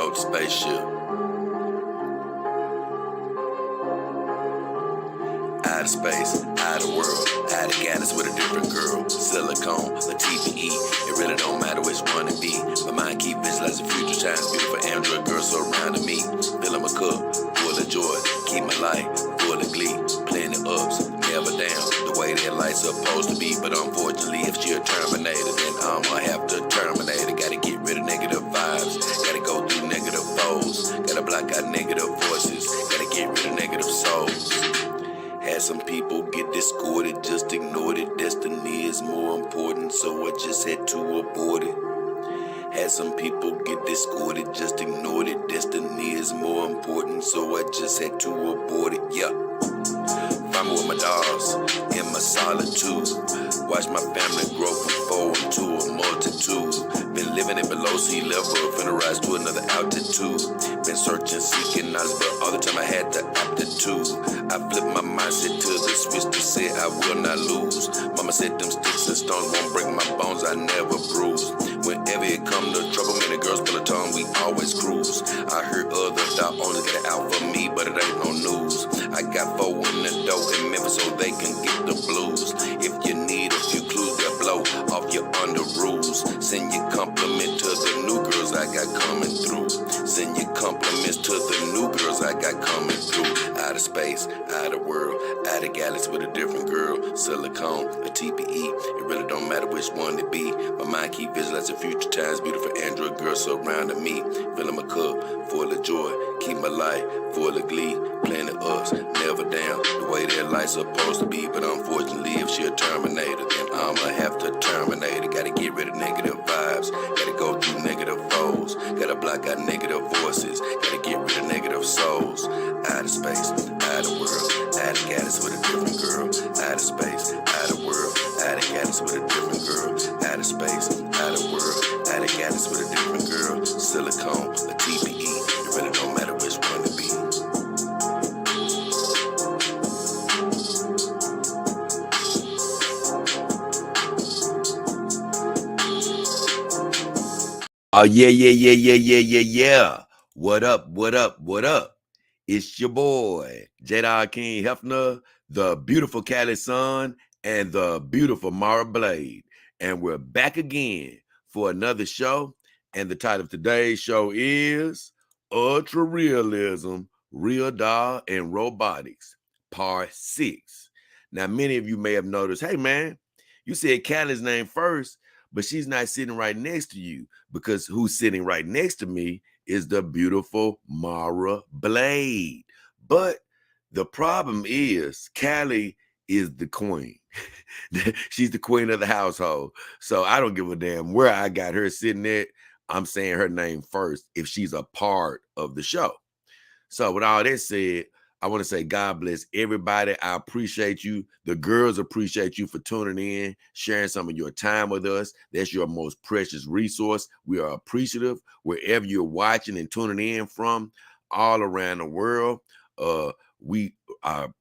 off the spaceship. Out of space, out of world, out of galaxy with a different girl. Silicone, a TPE, it really don't matter which one it be. My mind keep visualizing future times, beautiful Android girls surrounding me. Filling my cup, full of joy, keep my life full of glee. Plenty ups, never down, the way that life's supposed to be. But unfortunately, if she a Terminator, then I'ma have to terminate her. Gotta get rid of negative vibes, gotta go through negative foes, gotta block out negative voices, gotta get rid of negative souls. Had some people get discorded, just ignored it. Destiny is more important, so I just had to abort it. Had some people get discorded, just ignored it. Destiny is more important, so I just had to abort it. Yeah. Find me with my dogs in my solitude. Watch my family grow from 4 into a multitude. Been living it below sea level, finna rise to another altitude. Been searching, seeking knowledge, but all the time I had the aptitude. I flipped my mindset to the switch to say I will not lose. Mama said them sticks and stones won't break my bones, I never bruise. Whenever it come to trouble, many girls pull a tongue, we always cruise. I heard other dog owners get it out for me, but it ain't no news. I got 4 in the dough in Memphis so they can get the blues. If you need a few clues, they'll blow off your under rules. Send your compliment to the new girls I got coming through. Send your compliments to the new girls I got coming through. Out of space, out of world, out of galaxy with a different girl. Silicone, a TPE, it really don't matter which one it be. My mind keep visualizing future times, beautiful Android girls surrounding me. Filling my cup, full of joy, keep my life full of glee. Plenty ups, never down, the way that life's supposed to be. But unfortunately, if she a Terminator, then I'ma have to terminate her. Gotta get rid of negative vibes, gotta go through negative foes, gotta block out negative voices, gotta get rid of negative souls. Out of space, out of world, out of galaxy with a different girl. Out of space, out of world, out of galaxy with a different girl. Out of space, out of world, out of galaxy with a different girl. Silicone, a TPE, it really don't matter which one it be. Oh, yeah. What up? It's your boy, JayDollKingHefner, the beautiful Cali Sun, and the beautiful Mara Blade. And we're back again for another show. And the title of today's show is Ultra Realism, RealDoll and Robotics, Part 6. Now, many of you may have noticed, hey, man, you said Cali's name first, but she's not sitting right next to you, because who's sitting right next to me is the beautiful Mara Blade. But the problem is Callie is the queen. She's the queen of the household. So I don't give a damn where I got her sitting at. I'm saying her name first if she's a part of the show. So with all that said, I want to say God bless everybody. I appreciate you. The girls appreciate you for tuning in, sharing some of your time with us. That's your most precious resource. We are appreciative wherever you're watching and tuning in from all around the world. We are,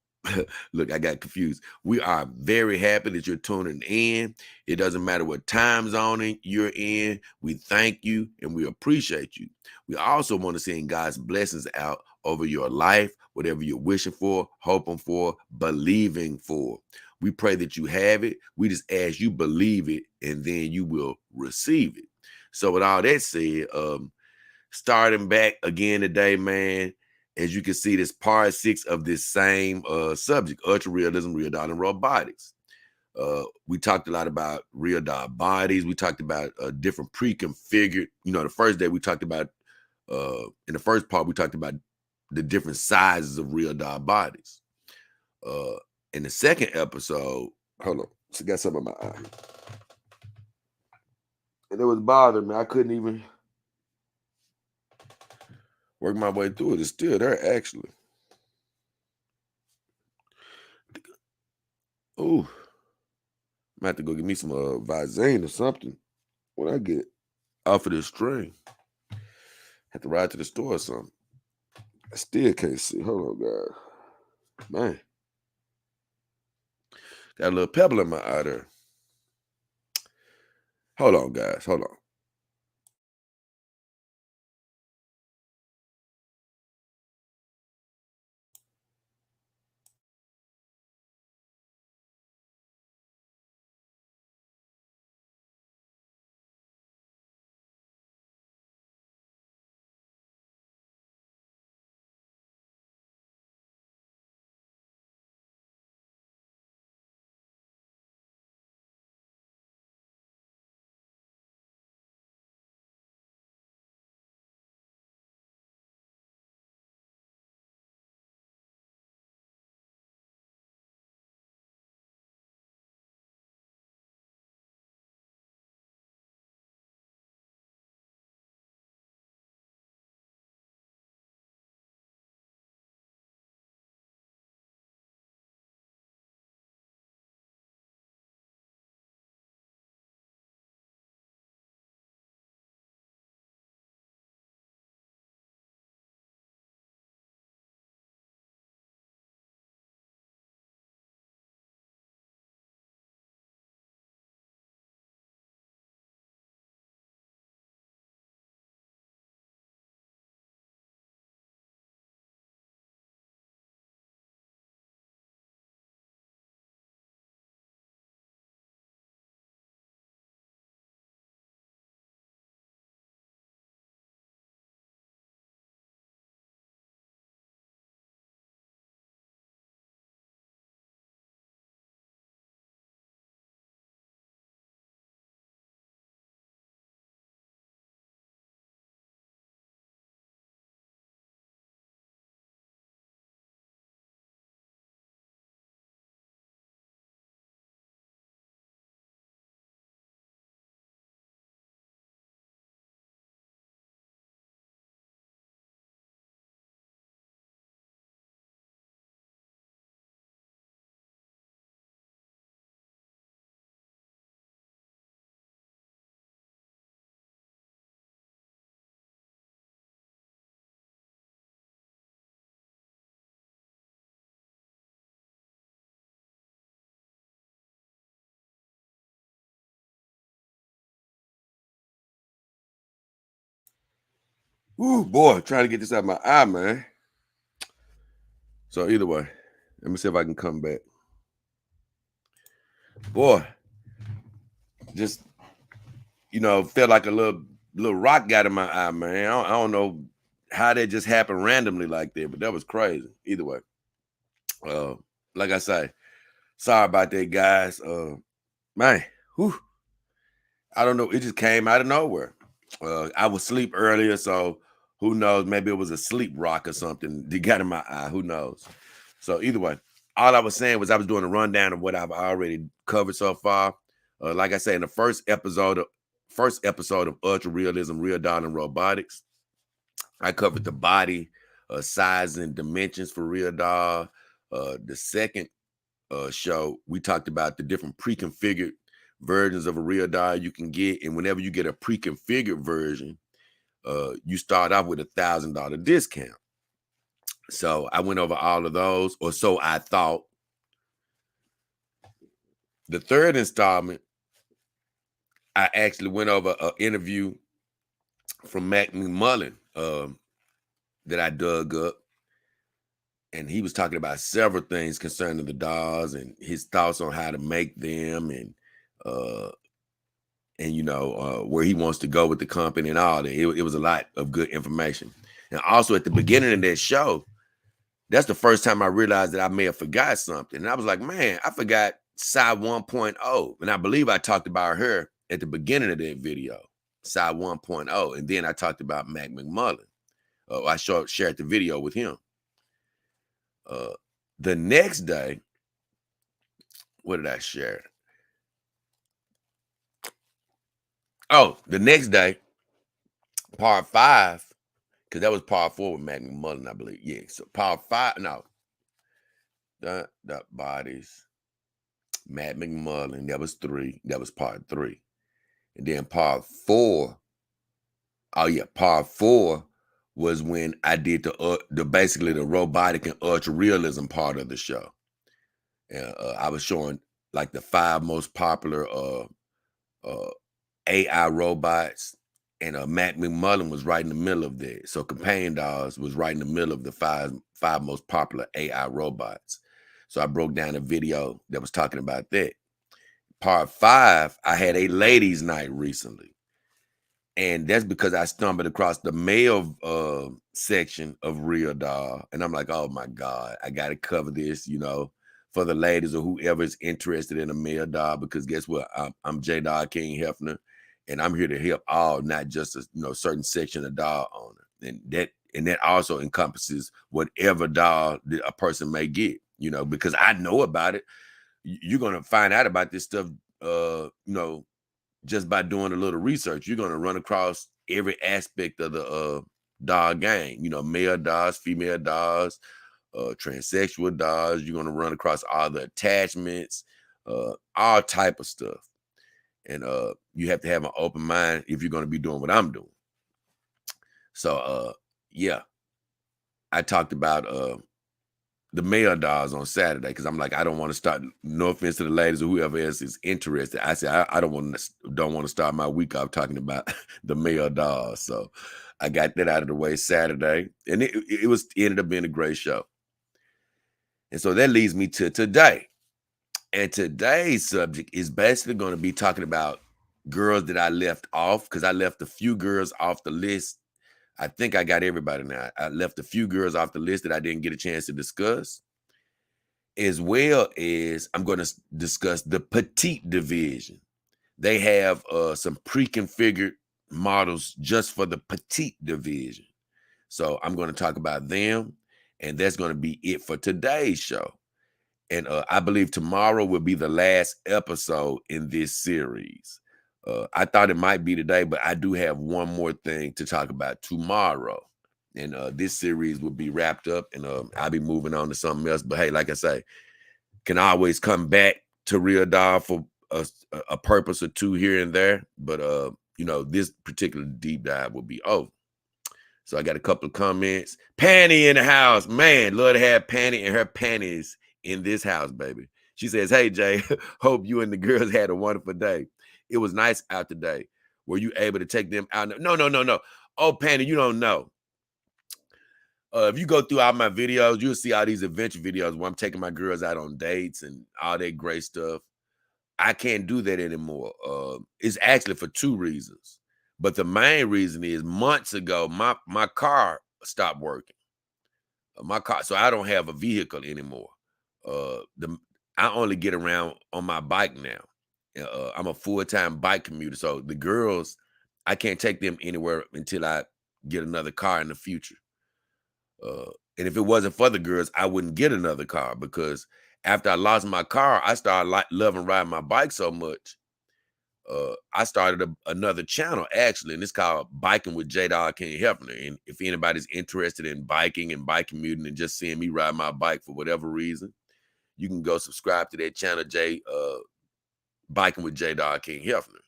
look, I got confused. We are very happy that you're tuning in. It doesn't matter what time zone you're in. We thank you and we appreciate you. We also want to send God's blessings out over your life, whatever you're wishing for, hoping for, believing for. We pray that you have it. We just ask you believe it, and then you will receive it. So with all that said, starting back again today, man, as you can see, this part 6 of this same subject, ultra realism, RealDoll and Robotics. We talked a lot about RealDoll bodies. We talked about different pre-configured, the first day we talked about, in the first part, we talked about the different sizes of RealDoll bodies. In the second episode, hold on, I got something in my eye. And it was bothering me. I couldn't even work my way through it. It's still there, actually. Oh, I'm gonna have to go get me some Visine or something when I get off of this string. Have to ride to the store or something. I still can't see. Hold on, guys. Man. Got a little pebble in my eye there. Hold on, guys. Hold on. Ooh, boy, trying to get this out of my eye, man. So either way, let me see if I can come back. Boy, just felt like a little rock got in my eye, man. I don't know how that just happened randomly like that, but that was crazy. Either way, uh, like I say, sorry about that, guys. Man, whew, I don't know. It just came out of nowhere. I was asleep earlier, so who knows? Maybe it was a sleep rock or something that got in my eye. Who knows? So either way, all I was saying was I was doing a rundown of what I've already covered so far. Like I say, in the first episode of Ultra Realism, RealDoll and Robotics, I covered the body, size and dimensions for RealDoll. The second show, we talked about the different pre-configured versions of a RealDoll you can get, and whenever you get a pre-configured version, you start off with $1,000 discount. So I went over all of those, or so I thought. The third installment, I actually went over an interview from Mac McMullen that I dug up, and he was talking about several things concerning the dolls and his thoughts on how to make them, uh, where he wants to go with the company and all that. It was a lot of good information. And also at the beginning of that show, that's the first time I realized that I may have forgot something. And I was like, man, I forgot Psy 1.0. And I believe I talked about her at the beginning of that video, Psy 1.0. And then I talked about Mac McMullen. I shared the video with him. The next day, what did I share? Oh, the next day, part 5, because that was part 4 with Mac McMullen, I believe. Yeah, so part 5, no. The bodies, Matt McMullen, that was 3. That was part 3. And then part 4, part 4 was when I did the basically the robotic and ultra realism part of the show. And I was showing like the 5 most popular AI robots, and Matt McMullen was right in the middle of that. So Companion Dolls was right in the middle of the five most popular AI robots. So I broke down a video that was talking about that. Part 5, I had a ladies' night recently. And that's because I stumbled across the male section of RealDoll. And I'm like, oh my God, I got to cover this, for the ladies or whoever is interested in a male doll. Because guess what? I'm JayDollKingHefner, and I'm here to help all, not just a certain section of doll owner. And that also encompasses whatever doll that a person may get, because I know about it. You're going to find out about this stuff, just by doing a little research. You're going to run across every aspect of the doll game, male dolls, female dolls, transsexual dolls. You're going to run across all the attachments, all type of stuff. And you have to have an open mind if you're going to be doing what I'm doing. So, yeah, I talked about the male dolls on Saturday, because I'm like, I don't want to start. No offense to the ladies or whoever else is interested. I said I don't want to start my week off talking about the male dolls. So I got that out of the way Saturday, and it ended up being a great show. And so that leads me to today. And today's subject is basically going to be talking about girls that I left off, because I left a few girls off the list. I think I got everybody now. I left a few girls off the list that I didn't get a chance to discuss, as well as I'm going to discuss the petite division. They have some pre-configured models just for the petite division. So I'm going to talk about them, and that's going to be it for today's show. And I believe tomorrow will be the last episode in this series. I thought it might be today, but I do have one more thing to talk about tomorrow. And this series will be wrapped up, and I'll be moving on to something else. But hey, like I say, can always come back to RealDoll for a purpose or two here and there. But this particular deep dive will be over. So I got a couple of comments. Panty in the house. Man, love to have Panty and her panties in this house, baby. She says, hey, Jay, hope you and the girls had a wonderful day. It was nice out today. Were you able to take them out? No. Oh, Panda, you don't know. If you go through all my videos, you'll see all these adventure videos where I'm taking my girls out on dates and all that great stuff. I can't do that anymore. It's actually for two reasons. But the main reason is months ago, my car stopped working. My car, so I don't have a vehicle anymore. The I only get around on my bike now. I'm a full-time bike commuter, so the girls, I can't take them anywhere until I get another car in the future. And if it wasn't for the girls, I wouldn't get another car because after I lost my car, I started loving riding my bike so much. I started another channel actually, and it's called Biking with JayDollKingHefner. And if anybody's interested in biking and bike commuting and just seeing me ride my bike for whatever reason, you can go subscribe to that channel, Biking with JayDollKingHefner.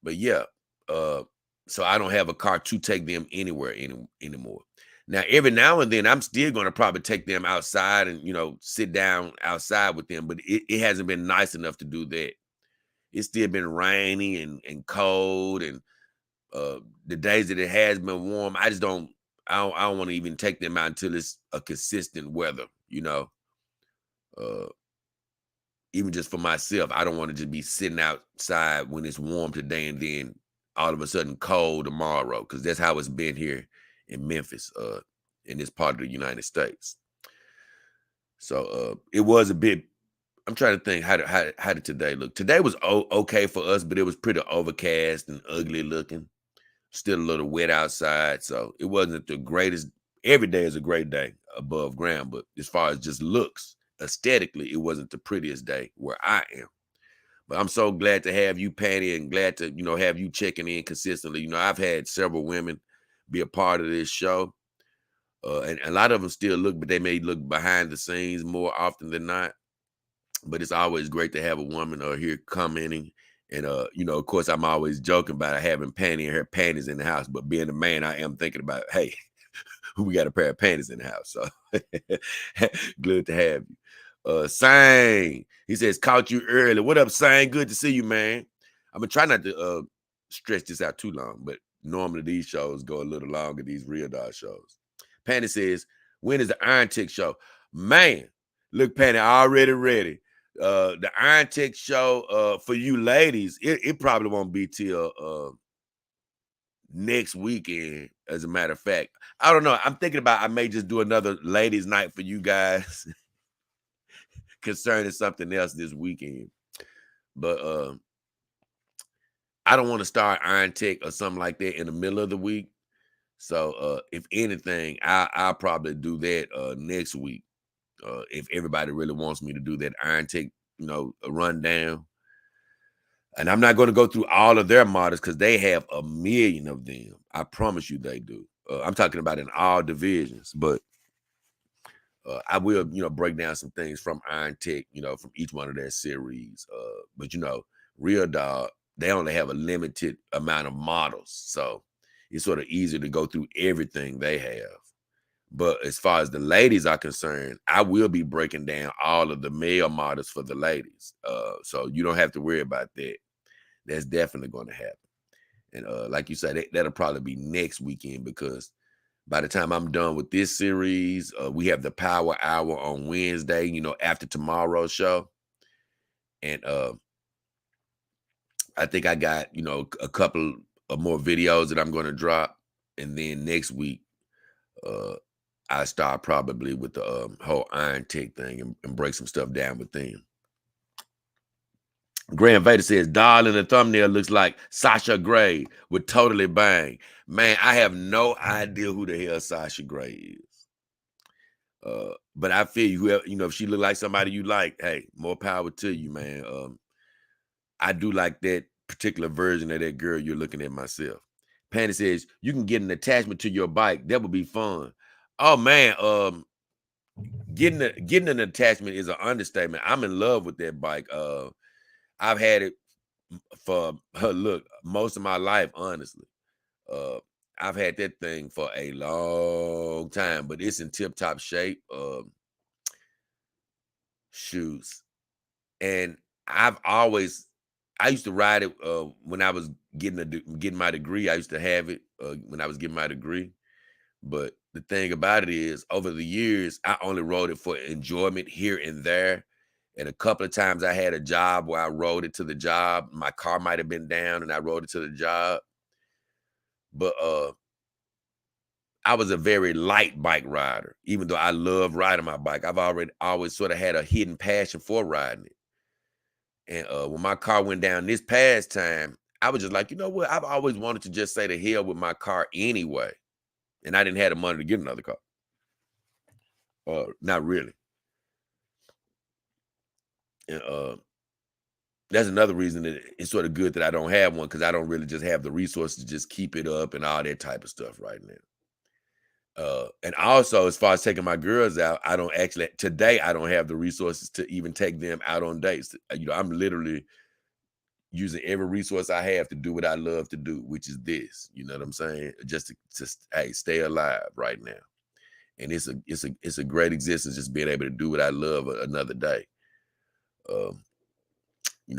But yeah, uh, so I don't have a car to take them anywhere anymore. Now, every now and then, I'm still going to probably take them outside and sit down outside with them, but it hasn't been nice enough to do that. It's still been rainy and cold, and the days that it has been warm, I don't want to even take them out until it's a consistent weather. Uh, Even just for myself, I don't want to just be sitting outside when it's warm today and then all of a sudden cold tomorrow, because that's how it's been here in Memphis, in this part of the United States. So it was a bit. I'm trying to think how did today look. Today was okay for us, but it was pretty overcast and ugly looking. Still a little wet outside, so it wasn't the greatest. Every day is a great day above ground, but as far as just looks, aesthetically, it wasn't the prettiest day where I am. But I'm so glad to have you, Patty, and glad to have you checking in consistently. I've had several women be a part of this show, and a lot of them still look, but they may look behind the scenes more often than not. But it's always great to have a woman here commenting. And of course, I'm always joking about having Panty and her panties in the house. But being a man, I am thinking about, hey, we got a pair of panties in the house. So glad to have you. Sang, he says, caught you early. What up, Sang? Good to see you, man. I'm gonna try not to stretch this out too long, but normally these shows go a little longer, these Real Doll shows. Panty says, when is the Iron Tick show? Man, look, Panty, already ready. The Iron Tick show for you ladies, it probably won't be till next weekend, as a matter of fact. I don't know. I'm thinking about I may just do another ladies' night for you guys concerning something else this weekend. But I don't want to start Iron Tech or something like that in the middle of the week. So if anything, I'll probably do that next week. If everybody really wants me to do that Iron Tech, a rundown. And I'm not going to go through all of their models because they have a million of them. I promise you they do. I'm talking about in all divisions, but I will, break down some things from Iron Tech, from each one of their series. But Real Dog, they only have a limited amount of models, so it's sort of easier to go through everything they have. But as far as the ladies are concerned, I will be breaking down all of the male models for the ladies. So you don't have to worry about that. That's definitely going to happen. And like you said, that'll probably be next weekend because by the time I'm done with this series, we have the Power Hour on Wednesday, after tomorrow's show. And I think I got, a couple of more videos that I'm going to drop. And then next week, I start probably with the whole Iron Tech thing and break some stuff down with them. Graham Vader says, Doll in the thumbnail looks like Sasha Grey with Totally Bang. Man, I have no idea who the hell Sasha Grey is. But I feel you, if she look like somebody you like, hey, more power to you, man. I do like that particular version of that girl you're looking at myself. Panty says, you can get an attachment to your bike. That would be fun. Oh man, getting an attachment is an understatement. I'm in love with that bike. I've had it for look, most of my life, honestly. I've had that thing for a long time, but it's in tip-top shape. Shoes. And I've always I used to ride it when I was getting my degree. I used to have it when I was getting my degree. But the thing about it is, over the years, I only rode it for enjoyment here and there. And a couple of times I had a job where I rode it to the job. My car might have been down and I rode it to the job. But I was a very light bike rider, even though I love riding my bike. I've always sort of had a hidden passion for riding it. And when my car went down this past time, I was just like, you know what? I've always wanted to just say the hell with my car anyway. And I didn't have the money to get another car. Not really. And that's another reason that it's sort of good that I don't have one, because I don't really just have the resources to just keep it up and all that type of stuff right now. And also, as far as taking my girls out, I don't have the resources to even take them out on dates. I'm literally using every resource I have to do what I love to do, which is this. You know what I'm saying? Just to stay alive right now. And it's a great existence, just being able to do what I love another day. And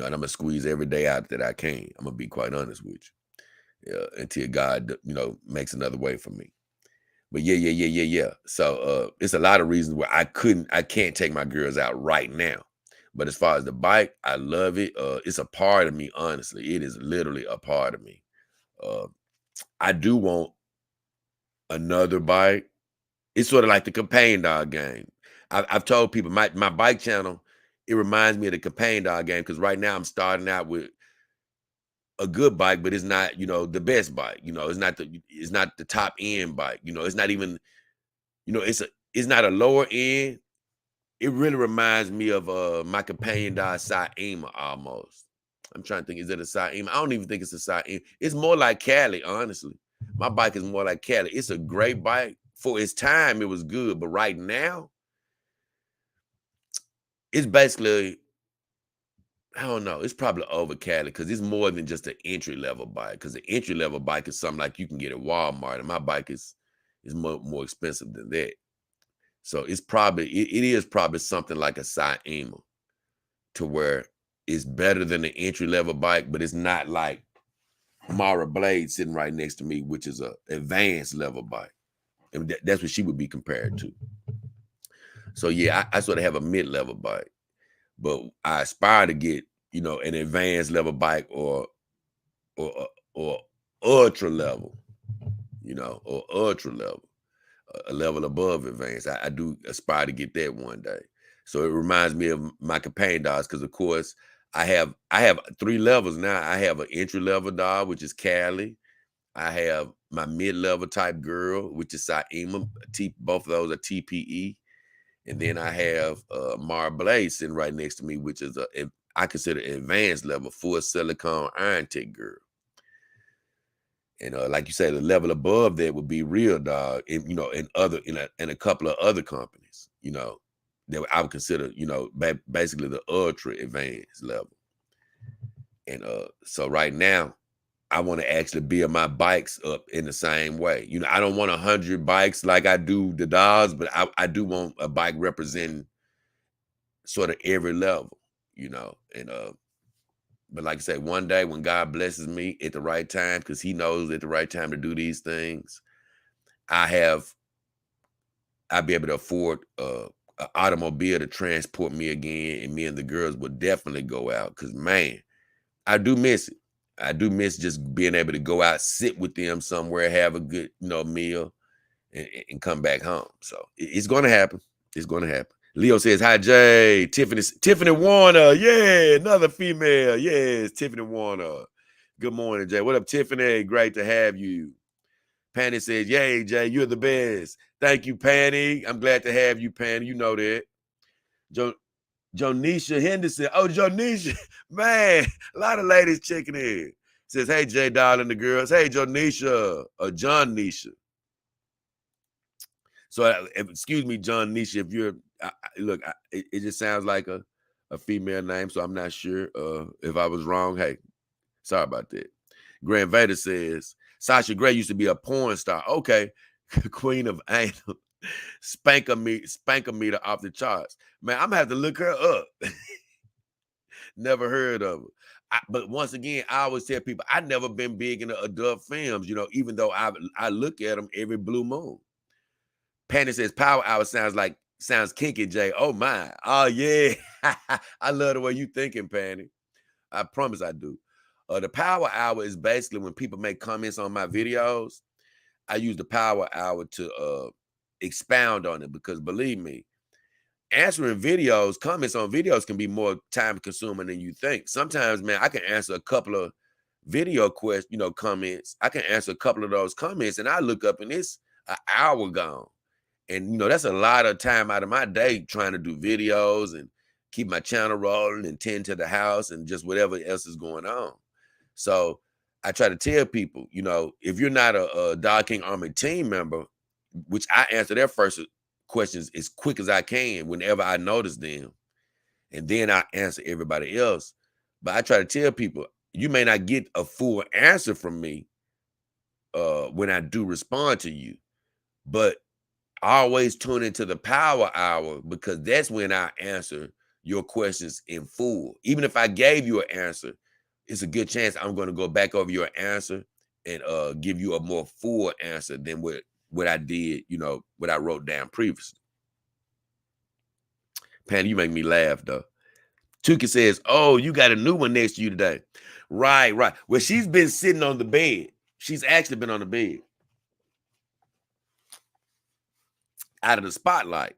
I'm gonna squeeze every day out that I can. I'm gonna be quite honest with you, until God, makes another way for me. But yeah. So it's a lot of reasons where I can't take my girls out right now. But as far as the bike, I love it. It's a part of me, honestly. It is literally a part of me. I do want another bike. It's sort of like the companion dog game. I've told people my bike channel, it reminds me of the companion dog game, because right now I'm starting out with a good bike, but it's not, the best bike. It's not the top end bike. It's not even, it's not a lower end. It really reminds me of my companion dog Saima almost. I'm trying to think, is it a Saima? I don't even think it's a Saima. It's more like Cali, honestly. My bike is more like Cali. It's a great bike. For its time, it was good. But right now, it's basically, I don't know. It's probably over Cali, because it's more than just an entry level bike. Because the entry level bike is something like you can get at Walmart, and my bike is more expensive than that. So it is probably something like a Saima, to where it's better than the entry level bike, but it's not like Mara Blade sitting right next to me, which is a advanced level bike, and that's what she would be compared to. So yeah, I sort of have a mid level bike, but I aspire to get an advanced level bike, or ultra level, or ultra level, a level above advanced. I do aspire to get that one day. So it reminds me of my companion dogs, because of course I have 3 levels now. I have an entry level dog, which is Cali. I have my mid level type girl, which is Saima. Both of those are TPE. And then I have Mara Blade sitting right next to me, which is I consider advanced level, full silicone iron tech girl. And like you say, the level above that would be RealDoll, and a couple of other companies, that I would consider, basically the ultra advanced level. And so right now, I want to actually build my bikes up in the same way. I don't want 100 bikes like I do the dolls, but I do want a bike representing sort of every level, and but like I said, one day when God blesses me at the right time, because he knows at the right time to do these things, I'll be able to afford an automobile to transport me again, and me and the girls will definitely go out, because man, I do miss it. I do miss just being able to go out, sit with them somewhere, have a good, meal, and come back home. So it's going to happen. It's going to happen. Leo says, hi, Jay. Tiffany Warner. Yeah, another female. Yes, Tiffany Warner. Good morning, Jay. What up, Tiffany? Great to have you. Panny says, yay, Jay, you're the best. Thank you, Panny. I'm glad to have you, Panny. You know that. Jonisha Henderson. Oh, Jonisha. Man, a lot of ladies checking in. Says, hey, JayDoll and the girls. Hey, Jonisha. Or John Nisha. So, excuse me, John Nisha, if you're, look, it just sounds like a female name, so I'm not sure if I was wrong. Hey, sorry about that. Grand Vader says, Sasha Grey used to be a porn star. Okay, Queen of Anal. Spankometer off the charts. Man, I'm going to have to look her up. Never heard of her. But once again, I always tell people I never been big into adult films, even though I look at them every blue moon. Patty says Power Hour sounds kinky, Jay. Oh my. Oh yeah. I love the way you thinking, Patty. I promise I do. The Power Hour is basically when people make comments on my videos. I use the Power Hour to expound on it because believe me, answering comments on videos can be more time consuming than you think. Sometimes, man, I can answer a couple of video comments. I can answer a couple of those comments and I look up and it's an hour gone. And that's a lot of time out of my day trying to do videos and keep my channel rolling and tend to the house and just whatever else is going on. So I try to tell people, if you're not a Dog King Army team member, which I answer their first questions as quick as I can whenever I notice them, and then I answer everybody else. But I try to tell people, you may not get a full answer from me when I do respond to you, but always tune into the Power Hour because that's when I answer your questions in full. Even if I gave you an answer, it's a good chance I'm going to go back over your answer and give you a more full answer than what I did, what I wrote down previously. Patty, you make me laugh though. Tuki says, "Oh, you got a new one next to you today." Right. Well, she's been sitting on the bed. She's actually been on the bed out of the spotlight.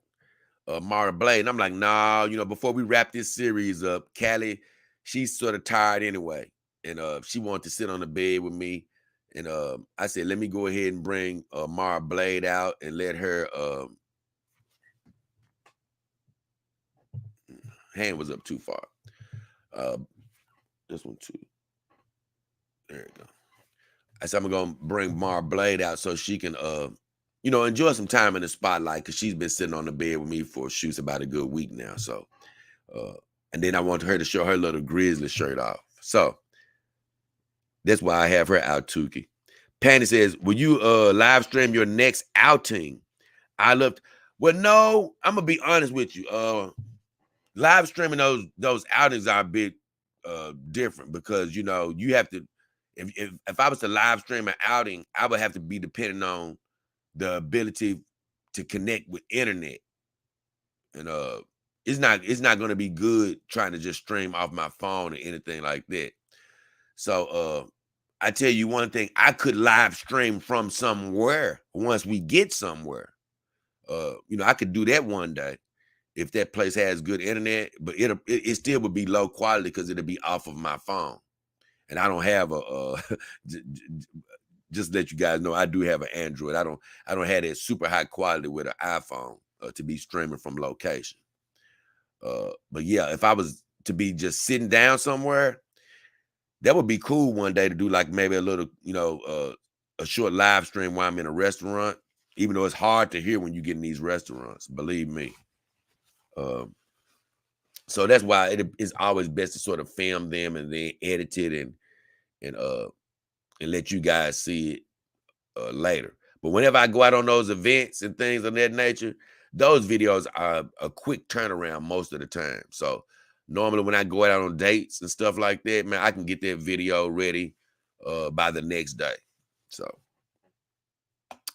Mara Blade. And I'm like, nah, before we wrap this series up, Callie, she's sort of tired anyway. And she wanted to sit on the bed with me. And I said, let me go ahead and bring Mara Blade out and let her hand was up too far. This one too. There you go. I said, I'm gonna bring Mara Blade out so she can enjoy some time in the spotlight because she's been sitting on the bed with me for shoots about a good week now. So, and then I want her to show her little grizzly shirt off. So that's why I have her out, Tuki. Panty says, will you live stream your next outing? Well, no, I'm gonna be honest with you. Live streaming those outings are a bit different because you have to. If I was to live stream an outing, I would have to be dependent on the ability to connect with internet, and it's not going to be good trying to just stream off my phone or anything like that. So I tell you one thing, I could live stream from somewhere once we get somewhere. I could do that one day if that place has good internet, but it still would be low quality because it'll be off of my phone, and I don't have just let you guys know, I do have an Android. I don't have that super high quality with an iPhone to be streaming from location. But yeah, if I was to be just sitting down somewhere, that would be cool one day to do like maybe a little, a short live stream while I'm in a restaurant, even though it's hard to hear when you get in these restaurants, believe me. So that's why it's always best to sort of film them and then edit it and let you guys see it later. But whenever I go out on those events and things of that nature, those videos are a quick turnaround most of the time. So normally when I go out on dates and stuff like that, man, I can get that video ready by the next day. So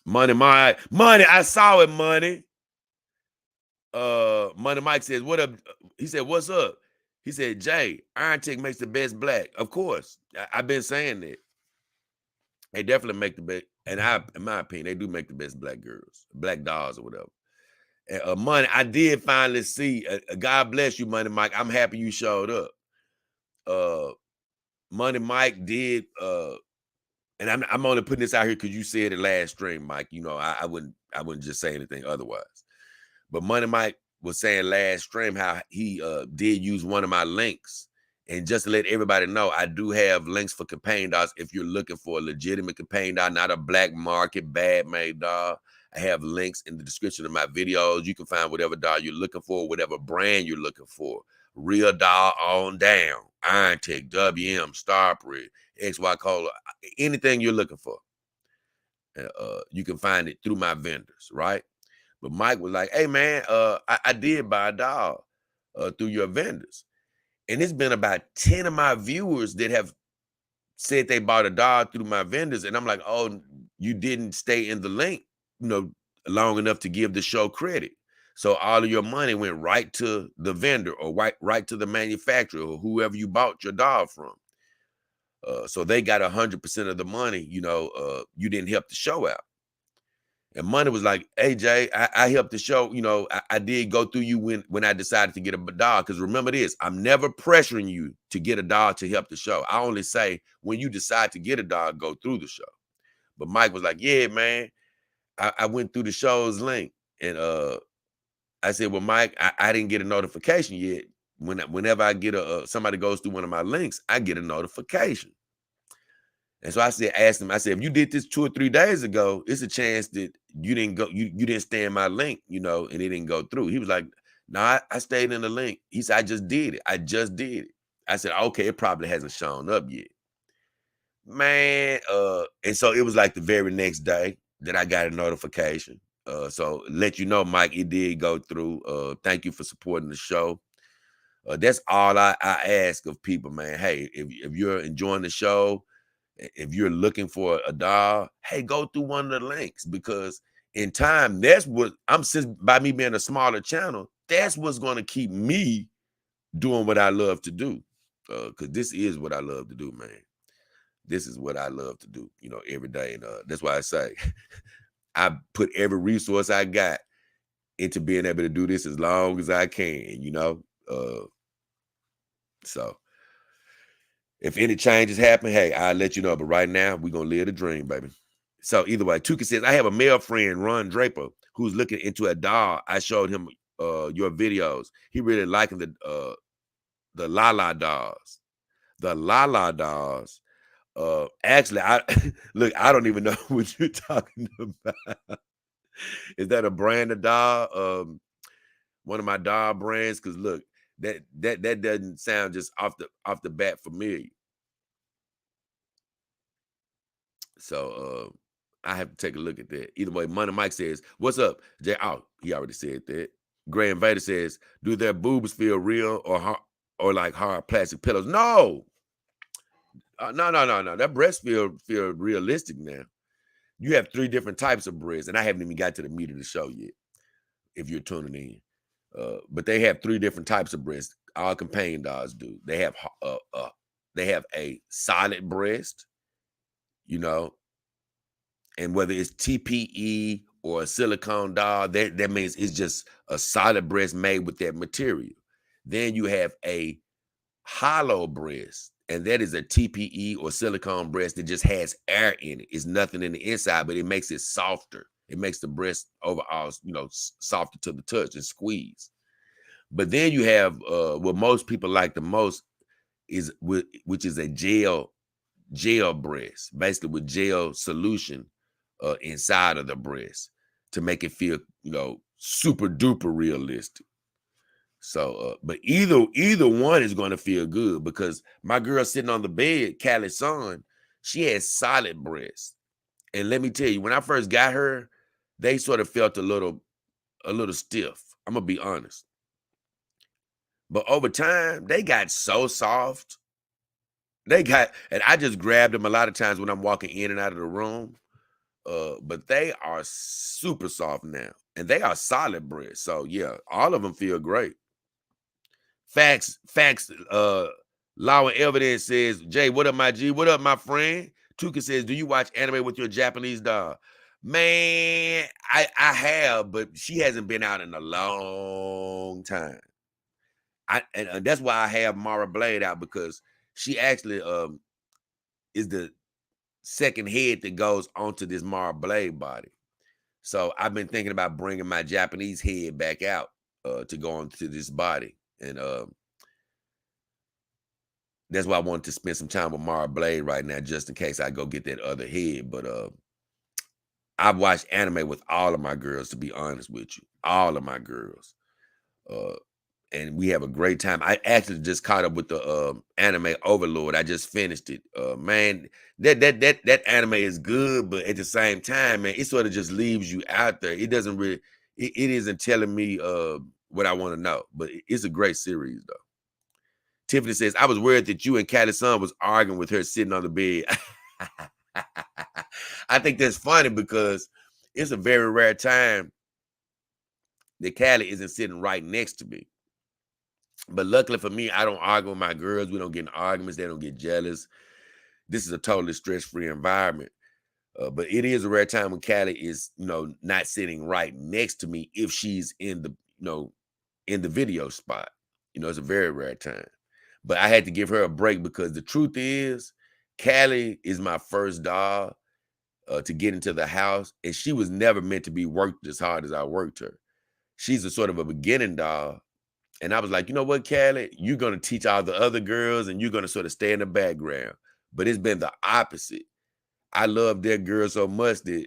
money, I saw it, money. Money Mike says, what up? He said, what's up? He said, Jay, Iron Tech makes the best black. Of course. I've been saying that. They definitely make the best, and in my opinion, they do make the best black girls, black dolls or whatever. And Money, I did finally see, God bless you, Money Mike. I'm happy you showed up. Money Mike did, and I'm only putting this out here because you said it last stream, Mike. I wouldn't just say anything otherwise. But Money Mike was saying last stream how he did use one of my links. And just to let everybody know, I do have links for companion dogs if you're looking for a legitimate companion dog, not a black market, bad made dog. I have links in the description of my videos. You can find whatever dog you're looking for, whatever brand you're looking for. RealDoll on down, Iron Tech, WM, Starprint, XY Cola, anything you're looking for. You can find it through my vendors, right? But Mike was like, hey, man, I did buy a dog through your vendors. And it's been about 10 of my viewers that have said they bought a dog through my vendors. And I'm like, oh, you didn't stay in the link, long enough to give the show credit. So all of your money went right to the vendor or right to the manufacturer or whoever you bought your dog from. So they got 100% of the money, you didn't help the show out. And Money was like, hey, Jay, I helped the show. I did go through you when I decided to get a dog. Because remember this, I'm never pressuring you to get a dog to help the show. I only say when you decide to get a dog, go through the show. But Mike was like, yeah, man, I went through the show's link. And I said, well, Mike, I didn't get a notification yet. Whenever I get somebody goes through one of my links, I get a notification. And so I asked him, I said, if you did this 2 or 3 days ago, it's a chance that you didn't go, you didn't stay in my link, and it didn't go through. He was like, no, I stayed in the link. He said, I just did it. I just did it. I said, okay, it probably hasn't shown up yet. Man, and so it was like the very next day that I got a notification. So let you know, Mike, it did go through. Thank you for supporting the show. That's all I ask of people, man. Hey, if you're enjoying the show, if you're looking for a dog, hey, go through one of the links, because in time, that's what by me being a smaller channel, that's what's going to keep me doing what I love to do. Because this is what I love to do, man. This is what I love to do, every day. And that's why I say I put every resource I got into being able to do this as long as I can, so if any changes happen, hey, I'll let you know. But right now, we're going to live the dream, baby. So either way, Tuka says, I have a male friend, Ron Draper, who's looking into a dog. I showed him your videos. He really liking the Lala dolls. The Lala dolls. Actually, I don't even know what you're talking about. Is that a brand of doll? One of my doll brands? Because look, that doesn't sound just off the bat familiar. So I have to take a look at that. Either way, Money Mike says, what's up, Jay? Oh, he already said that. Graham Vader says, do their boobs feel real or like hard plastic pillows? No. No. That breast feel realistic now. You have 3 different types of breasts, and I haven't even got to the meat of the show yet, if you're tuning in. But they have 3 different types of breasts. All companion dogs do. They have a solid breast, and whether it's TPE or a silicone doll, that means it's just a solid breast made with that material. Then you have a hollow breast, and that is a TPE or silicone breast that just has air in it. It's nothing in the inside, but it makes it softer. It makes the breast overall, softer to the touch and squeeze. But then you have what most people like the most which is a gel breast, basically with gel solution inside of the breast to make it feel, super duper realistic. So, but either one is going to feel good, because my girl sitting on the bed, Callie's son, she has solid breasts. And let me tell you, when I first got her, they sort of felt a little stiff. I'm gonna be honest. But over time, they got so soft. And I just grabbed them a lot of times when I'm walking in and out of the room. But they are super soft now, and they are solid breasts. So yeah, all of them feel great. Facts. Law and Evidence says, Jay, what up, my G? What up, my friend? Tuka says, do you watch anime with your Japanese dog? Man, I have, but she hasn't been out in a long time. And that's why I have Mara Blade out, because she actually is the second head that goes onto this Mara Blade body. So I've been thinking about bringing my Japanese head back out to go onto this body. And that's why I wanted to spend some time with Mara Blade right now, just in case I go get that other head. But I've watched anime with all of my girls, to be honest with you. All of my girls. And we have a great time. I actually just caught up with the anime Overlord. I just finished it. Man, that anime is good, but at the same time, man, it sort of just leaves you out there. It doesn't really, it isn't telling me what I want to know. But it's a great series, though. Tiffany says, I was worried that you and Callie's son was arguing with her sitting on the bed. I think that's funny because it's a very rare time that Callie isn't sitting right next to me. But luckily for me, I don't argue with my girls. We don't get in arguments. They don't get jealous. This is a totally stress-free environment. But it is a rare time when Callie is, not sitting right next to me if she's in the, in the video spot. It's a very rare time. But I had to give her a break because the truth is, Callie is my first doll to get into the house, and she was never meant to be worked as hard as I worked her. She's a sort of a beginning doll. And I was like, you know what, Callie, you're going to teach all the other girls and you're going to sort of stay in the background. But it's been the opposite. I love that girl so much that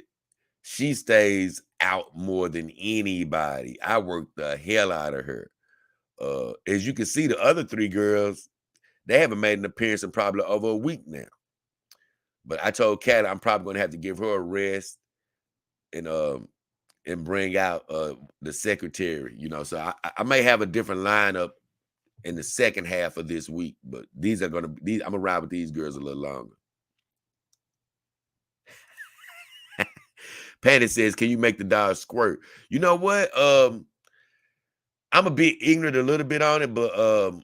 she stays out more than anybody. I work the hell out of her. As you can see, the other three girls, they haven't made an appearance in probably over a week now. But I told Callie I'm probably going to have to give her a rest and bring out the secretary, So I may have a different lineup in the second half of this week, but I'm gonna ride with these girls a little longer. Patty says, can you make the dog squirt? You know what? I'm a bit ignorant a little bit on it, but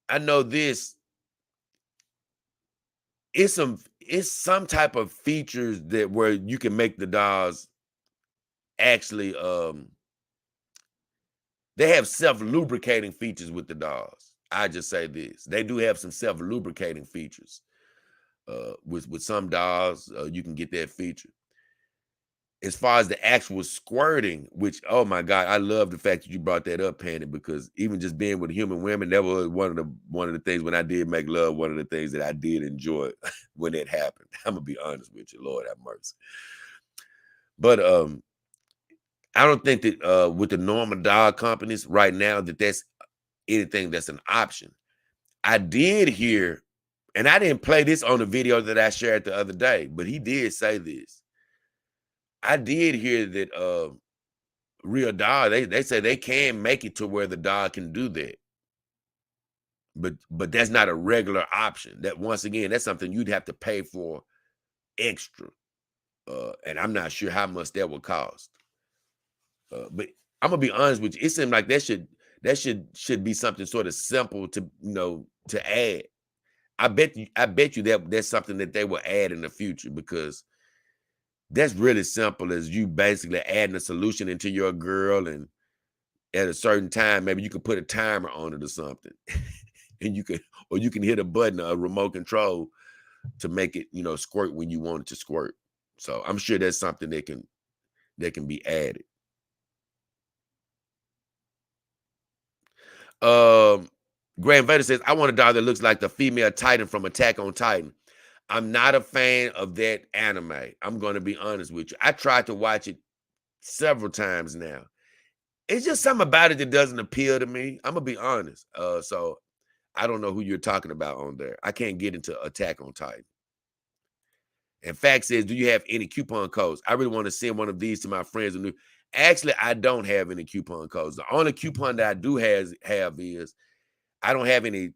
I know this. It's some type of features that where you can make the dolls actually they have self-lubricating features with the dolls. I just say this. They do have some self-lubricating features. With some dolls, you can get that feature. As far as the actual squirting, which, oh my God, I love the fact that you brought that up, Panny, because even just being with human women, that was one of the things when I did make love, one of the things that I did enjoy when it happened. I'm gonna be honest with you, Lord have mercy. But I don't think that with the normal dog companies right now that's anything that's an option. I did hear, and I didn't play this on the video that I shared the other day, but he did say this. I did hear that RealDoll, they say they can make it to where the dog can do that. But that's not a regular option. That once again, that's something you'd have to pay for extra. And I'm not sure how much that would cost. But I'm gonna be honest with you, it seemed like that should be something sort of simple to to add. I bet you that's something that they will add in the future because that's really simple as you basically adding a solution into your girl, and at a certain time, maybe you can put a timer on it or something. And you can hit a button, a remote control to make it, squirt when you want it to squirt. So I'm sure that's something that can be added. Grand Vader says, I want a dog that looks like the female Titan from Attack on Titan. I'm not a fan of that anime. I'm going to be honest with you. I tried to watch it several times now. It's just something about it that doesn't appeal to me. I'm going to be honest. So I don't know who you're talking about on there. I can't get into Attack on Titan. And Fact says, do you have any coupon codes? I really want to send one of these to my friends. Actually, I don't have any coupon codes. The only coupon that I do have is I don't have any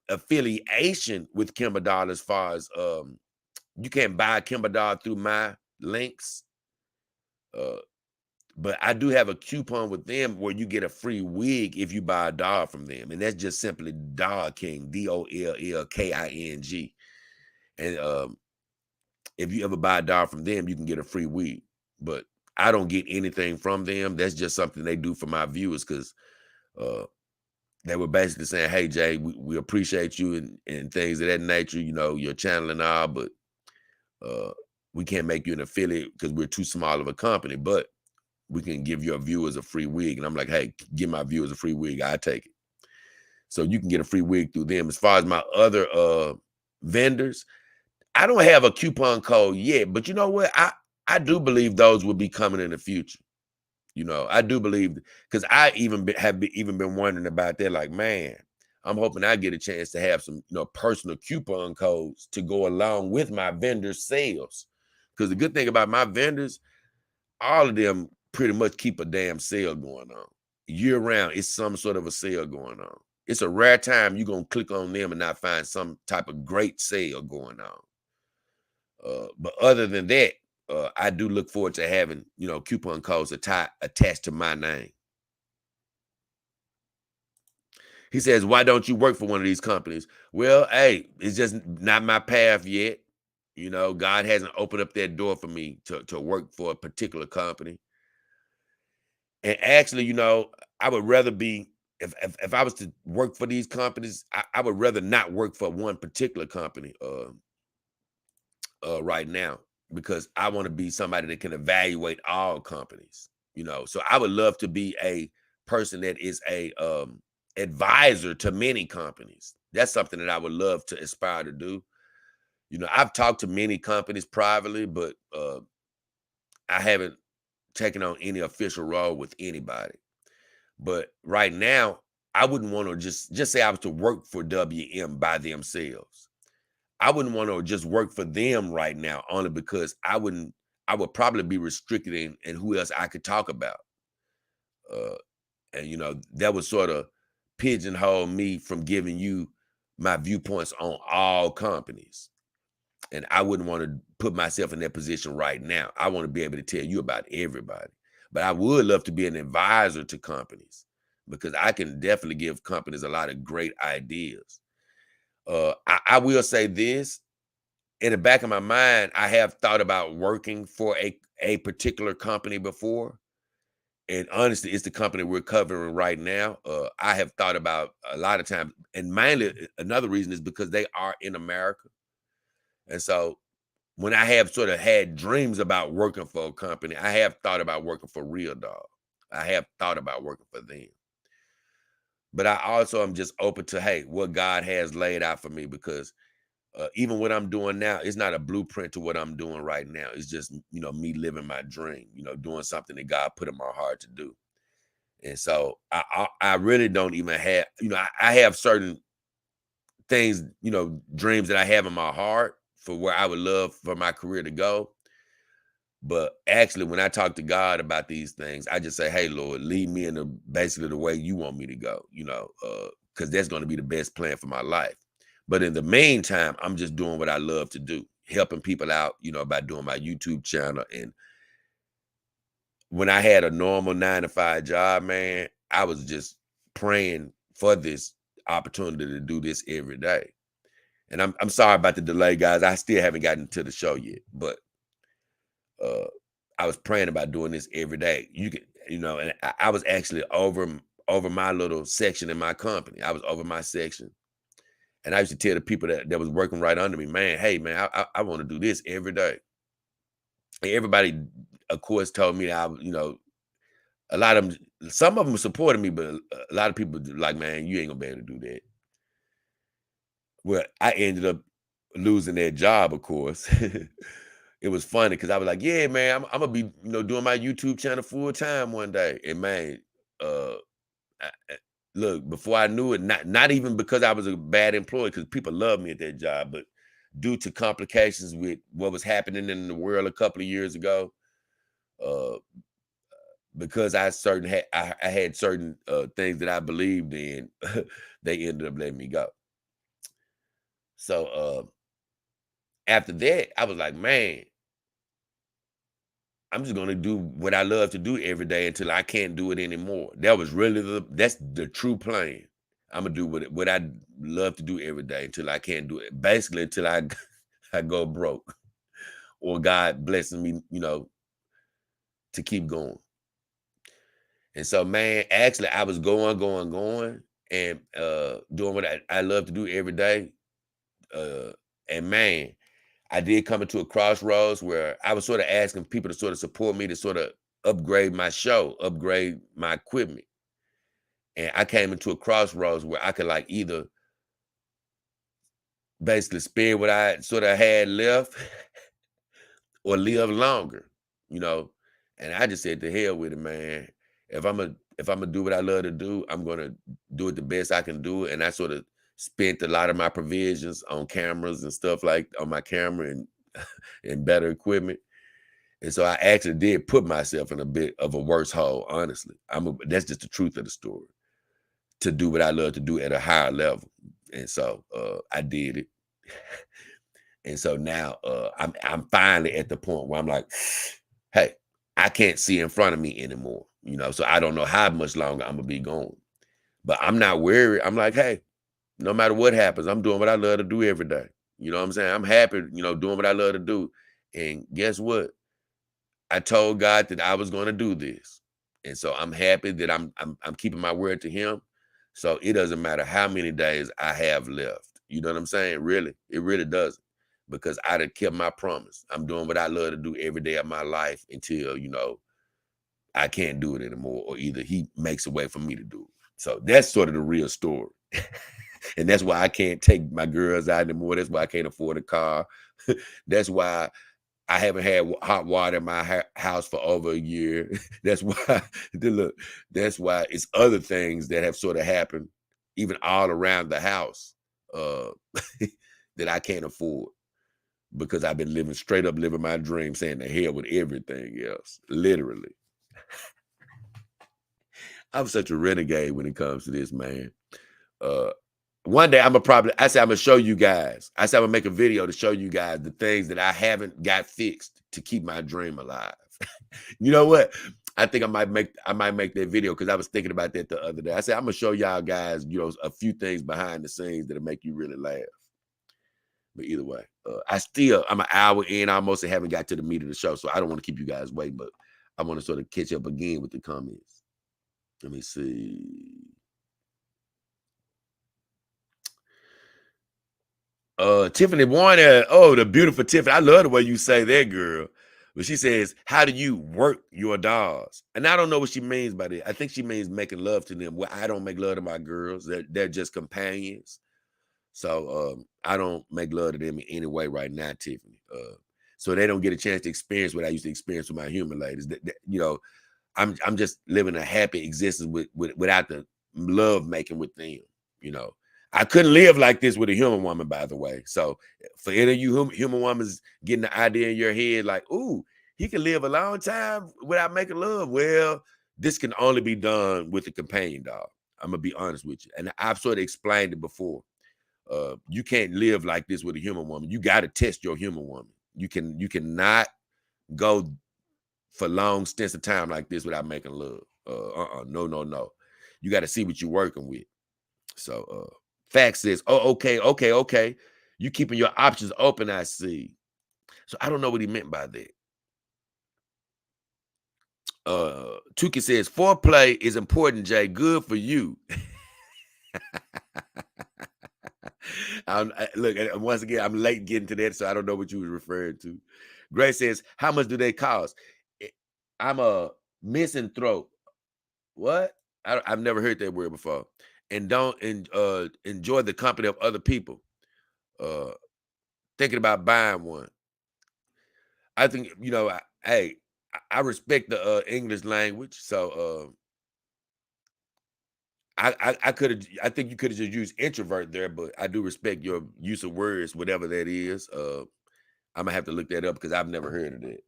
affiliation with Kimber Doll as far as you can't buy Kimber Doll through my links. But I do have a coupon with them where you get a free wig if you buy a doll from them. And that's just simply Doll King, DOLLKING. And if you ever buy a doll from them, you can get a free wig. But I don't get anything from them. That's just something they do for my viewers because they were basically saying, hey, Jay, we appreciate you and things of that nature, your channel and all, but we can't make you an affiliate because we're too small of a company, but we can give your viewers a free wig. And I'm like, hey, give my viewers a free wig. I take it. So you can get a free wig through them. As far as my other vendors, I don't have a coupon code yet, but you know what? I do believe those will be coming in the future. I do believe, because I have been wondering about that. Like, man, I'm hoping I get a chance to have some, personal coupon codes to go along with my vendor sales. Because the good thing about my vendors, all of them pretty much keep a damn sale going on year round. It's some sort of a sale going on. It's a rare time you're gonna click on them and not find some type of great sale going on. But other than that, I do look forward to having, coupon codes attached to my name. He says, why don't you work for one of these companies? Well, hey, it's just not my path yet. God hasn't opened up that door for me to work for a particular company. And actually, I would rather be, if I was to work for these companies, I would rather not work for one particular company right now, because I want to be somebody that can evaluate all companies. So I would love to be a person that is a advisor to many companies. That's something that I would love to aspire to do. I've talked to many companies privately, but I haven't taken on any official role with anybody. But right now, I wouldn't want to just say I was to work for WM by themselves. I wouldn't want to just work for them right now, only because I would probably be restricted in who else I could talk about. And that would sort of pigeonhole me from giving you my viewpoints on all companies. And I wouldn't want to put myself in that position right now. I want to be able to tell you about everybody. But I would love to be an advisor to companies, because I can definitely give companies a lot of great ideas. I will say this. In the back of my mind, I have thought about working for a particular company before. And honestly, it's the company we're covering right now. I have thought about a lot of times, and mainly another reason is because they are in America. And so when I have sort of had dreams about working for a company, I have thought about working for RealDoll. I have thought about working for them. But I also am just open to, hey, what God has laid out for me, because even what I'm doing now, it's not a blueprint to what I'm doing right now. It's just, me living my dream, doing something that God put in my heart to do. And so I really don't even have, I have certain things, dreams that I have in my heart for where I would love for my career to go. But actually, when I talk to God about these things, I just say, hey, Lord, lead me in basically the way you want me to go, because that's going to be the best plan for my life. But in the meantime, I'm just doing what I love to do, helping people out, by doing my YouTube channel. And when I had a normal 9-to-5 job, man, I was just praying for this opportunity to do this every day. And I'm sorry about the delay, guys. I still haven't gotten to the show yet, but I was praying about doing this every day. And I was actually over my little section in my company. I was over my section. And I used to tell the people that was working right under me, man, hey, man, I want to do this every day. And everybody, of course, told me that a lot of them, some of them supported me, but a lot of people like, man, you ain't gonna be able to do that. Well, I ended up losing that job, of course. It was funny because I was like, yeah, man, I'm gonna be, doing my YouTube channel full time one day. And man, uh, look, before I knew it, not even because I was a bad employee, because people loved me at that job, but due to complications with what was happening in the world a couple of years ago, uh, because I had certain things that I believed in, they ended up letting me go. So after that, I was like, man, I'm just gonna do what I love to do every day until I can't do it anymore. That was really that's the true plan. I'm gonna do what I love to do every day until I can't do it. Basically, until I I go broke, or God blesses me, to keep going. And so, man, actually, I was going, and doing what I love to do every day. And man, I did come into a crossroads where I was sort of asking people to sort of support me to sort of upgrade my show, upgrade my equipment. And I came into a crossroads where I could like either basically spare what I sort of had left or live longer, you know. And I just said to hell with it, man. If I'm gonna do what I love to do, I'm gonna do it the best I can do it. And I sort of spent a lot of my provisions on cameras and stuff like on my camera and better equipment. And so I actually did put myself in a bit of a worse hole, honestly. That's just the truth of the story. to do what I love to do at a higher level. And so I did it. And so now I'm finally at the point where I'm like, hey, I can't see in front of me anymore, you know, so I don't know how much longer I'm gonna be going. But I'm not worried. I'm like, hey, no matter what happens, I'm doing what I love to do every day. You know what I'm saying? I'm happy, you know, doing what I love to do. And guess what? I told God that I was going to do this. And so I'm happy that I'm keeping my word to him. So it doesn't matter how many days I have left. You know what I'm saying? Really, it really doesn't. Because I done kept my promise. I'm doing what I love to do every day of my life until, you know, I can't do it anymore, or either he makes a way for me to do it. So that's sort of the real story. And that's why I can't take my girls out anymore. That's why I can't afford a car. That's why I haven't had hot water in my house for over a year. That's why, look, that's why it's other things that have sort of happened, even all around the house, uh, that I can't afford because I've been living straight up, living my dream, saying the hell with everything else, literally. I'm such a renegade when it comes to this, man. One day I said I'm gonna show you guys. I said I'm gonna make a video to show you guys the things that I haven't got fixed to keep my dream alive. You know what? I think I might make that video because I was thinking about that the other day. I said I'm gonna show y'all guys, you know, a few things behind the scenes that'll make you really laugh. But either way, I'm an hour in almost and haven't got to the meat of the show, so I don't want to keep you guys waiting, but I want to sort of catch up again with the comments. Let me see. Tiffany Warner. Oh, the beautiful Tiffany. I love the way you say that, girl. But she says, how do you work your dolls? And I don't know what she means by that. I think she means making love to them. Well, I don't make love to my girls. They're just companions. So I don't make love to them in any way right now, Tiffany. So they don't get a chance to experience what I used to experience with my human ladies. You know, I'm just living a happy existence without the love making with them. You know, I couldn't live like this with a human woman, by the way. So for any of you human women getting the idea in your head, like, ooh, he can live a long time without making love. Well, this can only be done with a companion dog. I'm gonna be honest with you, and I've sort of explained it before. You can't live like this with a human woman. You got to test your human woman. You cannot go for long stints of time like this without making love. No. You got to see what you're working with. So fact says, oh, okay. You keeping your options open, I see. So I don't know what he meant by that. Tuki says, foreplay is important, Jay. Good for you. Look, once again, I'm late getting to that, so I don't know what you was referring to. Grace says, how much do they cost? I'm a misanthrope. What? I've never heard that word before. And don't enjoy the company of other people. Thinking about buying one. I think, you know, I respect the English language, so I think you could have just used introvert there, but I do respect your use of words, whatever that is. I'm gonna have to look that up because I've never heard of that.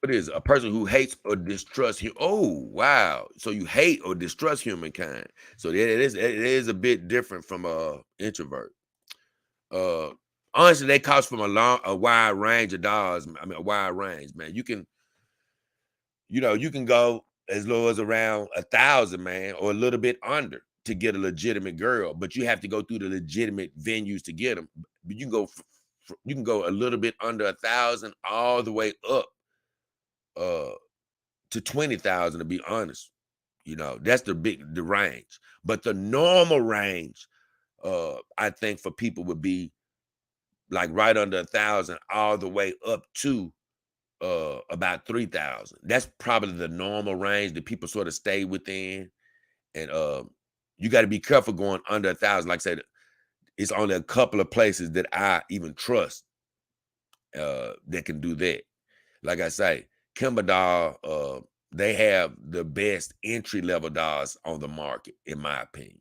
What is a person who hates or distrusts you? Oh, wow. So you hate or distrust humankind. So it is a bit different from a introvert. Uh Honestly, they cost from a wide range of dollars. I mean, a wide range, man. You can go as low as around 1,000, man, or a little bit under to get a legitimate girl, but you have to go through the legitimate venues to get them. But you can go a little bit under 1,000 all the way up uh to 20,000, to be honest. You know, that's the range. But the normal range, I think for people would be like right under 1,000 all the way up to about 3,000. That's probably the normal range that people sort of stay within. And you got to be careful going under 1,000. Like I said, it's only a couple of places that I even trust that can do that. Like I say, Kimber Doll, they have the best entry level dolls on the market, in my opinion.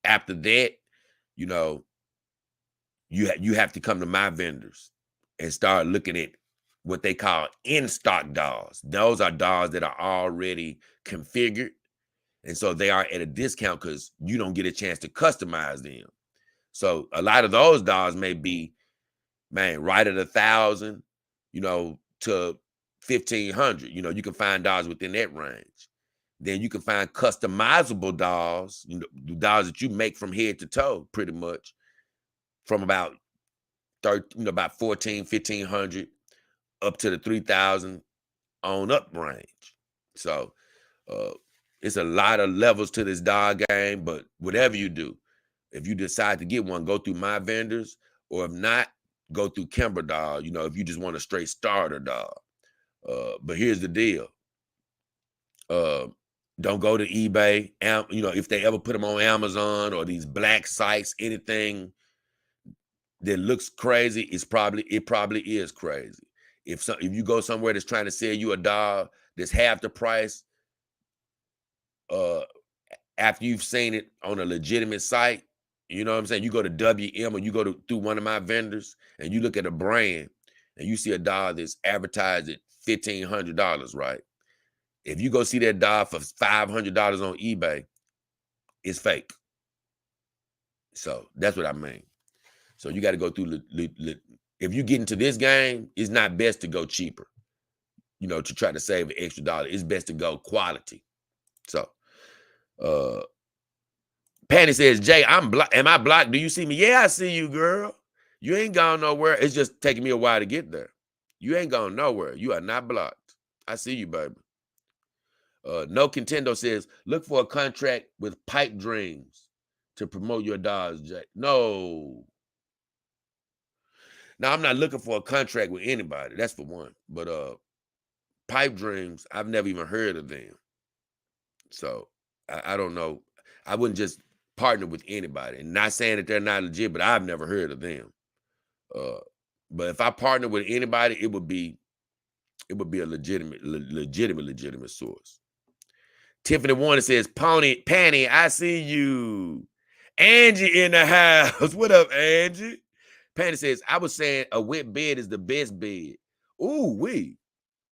After that, you know, you have to come to my vendors and start looking at what they call in-stock dolls. Those are dolls that are already configured. And so they are at a discount because you don't get a chance to customize them. So a lot of those dolls may be, man, right at 1,000, to 1,500. You can find dolls within that range. Then you can find customizable dolls, the dolls that you make from head to toe, pretty much, from about 14, 1,500 up to the 3,000 on up range. So it's a lot of levels to this doll game, but whatever you do, if you decide to get one, go through my vendors, or if not, go through Kimber Doll, if you just want a straight starter doll. But here's the deal. Don't go to eBay. If they ever put them on Amazon or these black sites, anything that looks crazy, it probably is crazy. If you go somewhere that's trying to sell you a doll that's half the price, after you've seen it on a legitimate site, you know what I'm saying? You go to WM or you go through one of my vendors and you look at a brand and you see a doll that's advertised at $1,500, right? If you go see that doll for $500 on eBay, it's fake. So that's what I mean. So you got to go through, if you get into this game, it's not best to go cheaper, to try to save an extra dollar. It's best to go quality. So, Patty says, Jay, am I blocked? Do you see me? Yeah, I see you, girl. You ain't gone nowhere. It's just taking me a while to get there. You ain't gone nowhere. You are not blocked. I see you, baby. No Contendo says, look for a contract with Pipe Dreams to promote your dolls, Jay. No. Now, I'm not looking for a contract with anybody. That's for one. But Pipe Dreams, I've never even heard of them. So I don't know. I wouldn't just partner with anybody. And not saying that they're not legit, but I've never heard of them. But if I partner with anybody, it would be a legitimate source. Tiffany Warner says, Panny, I see you. Angie in the house. What up, Angie? Panny says, I was saying a wet bed is the best bed. Ooh,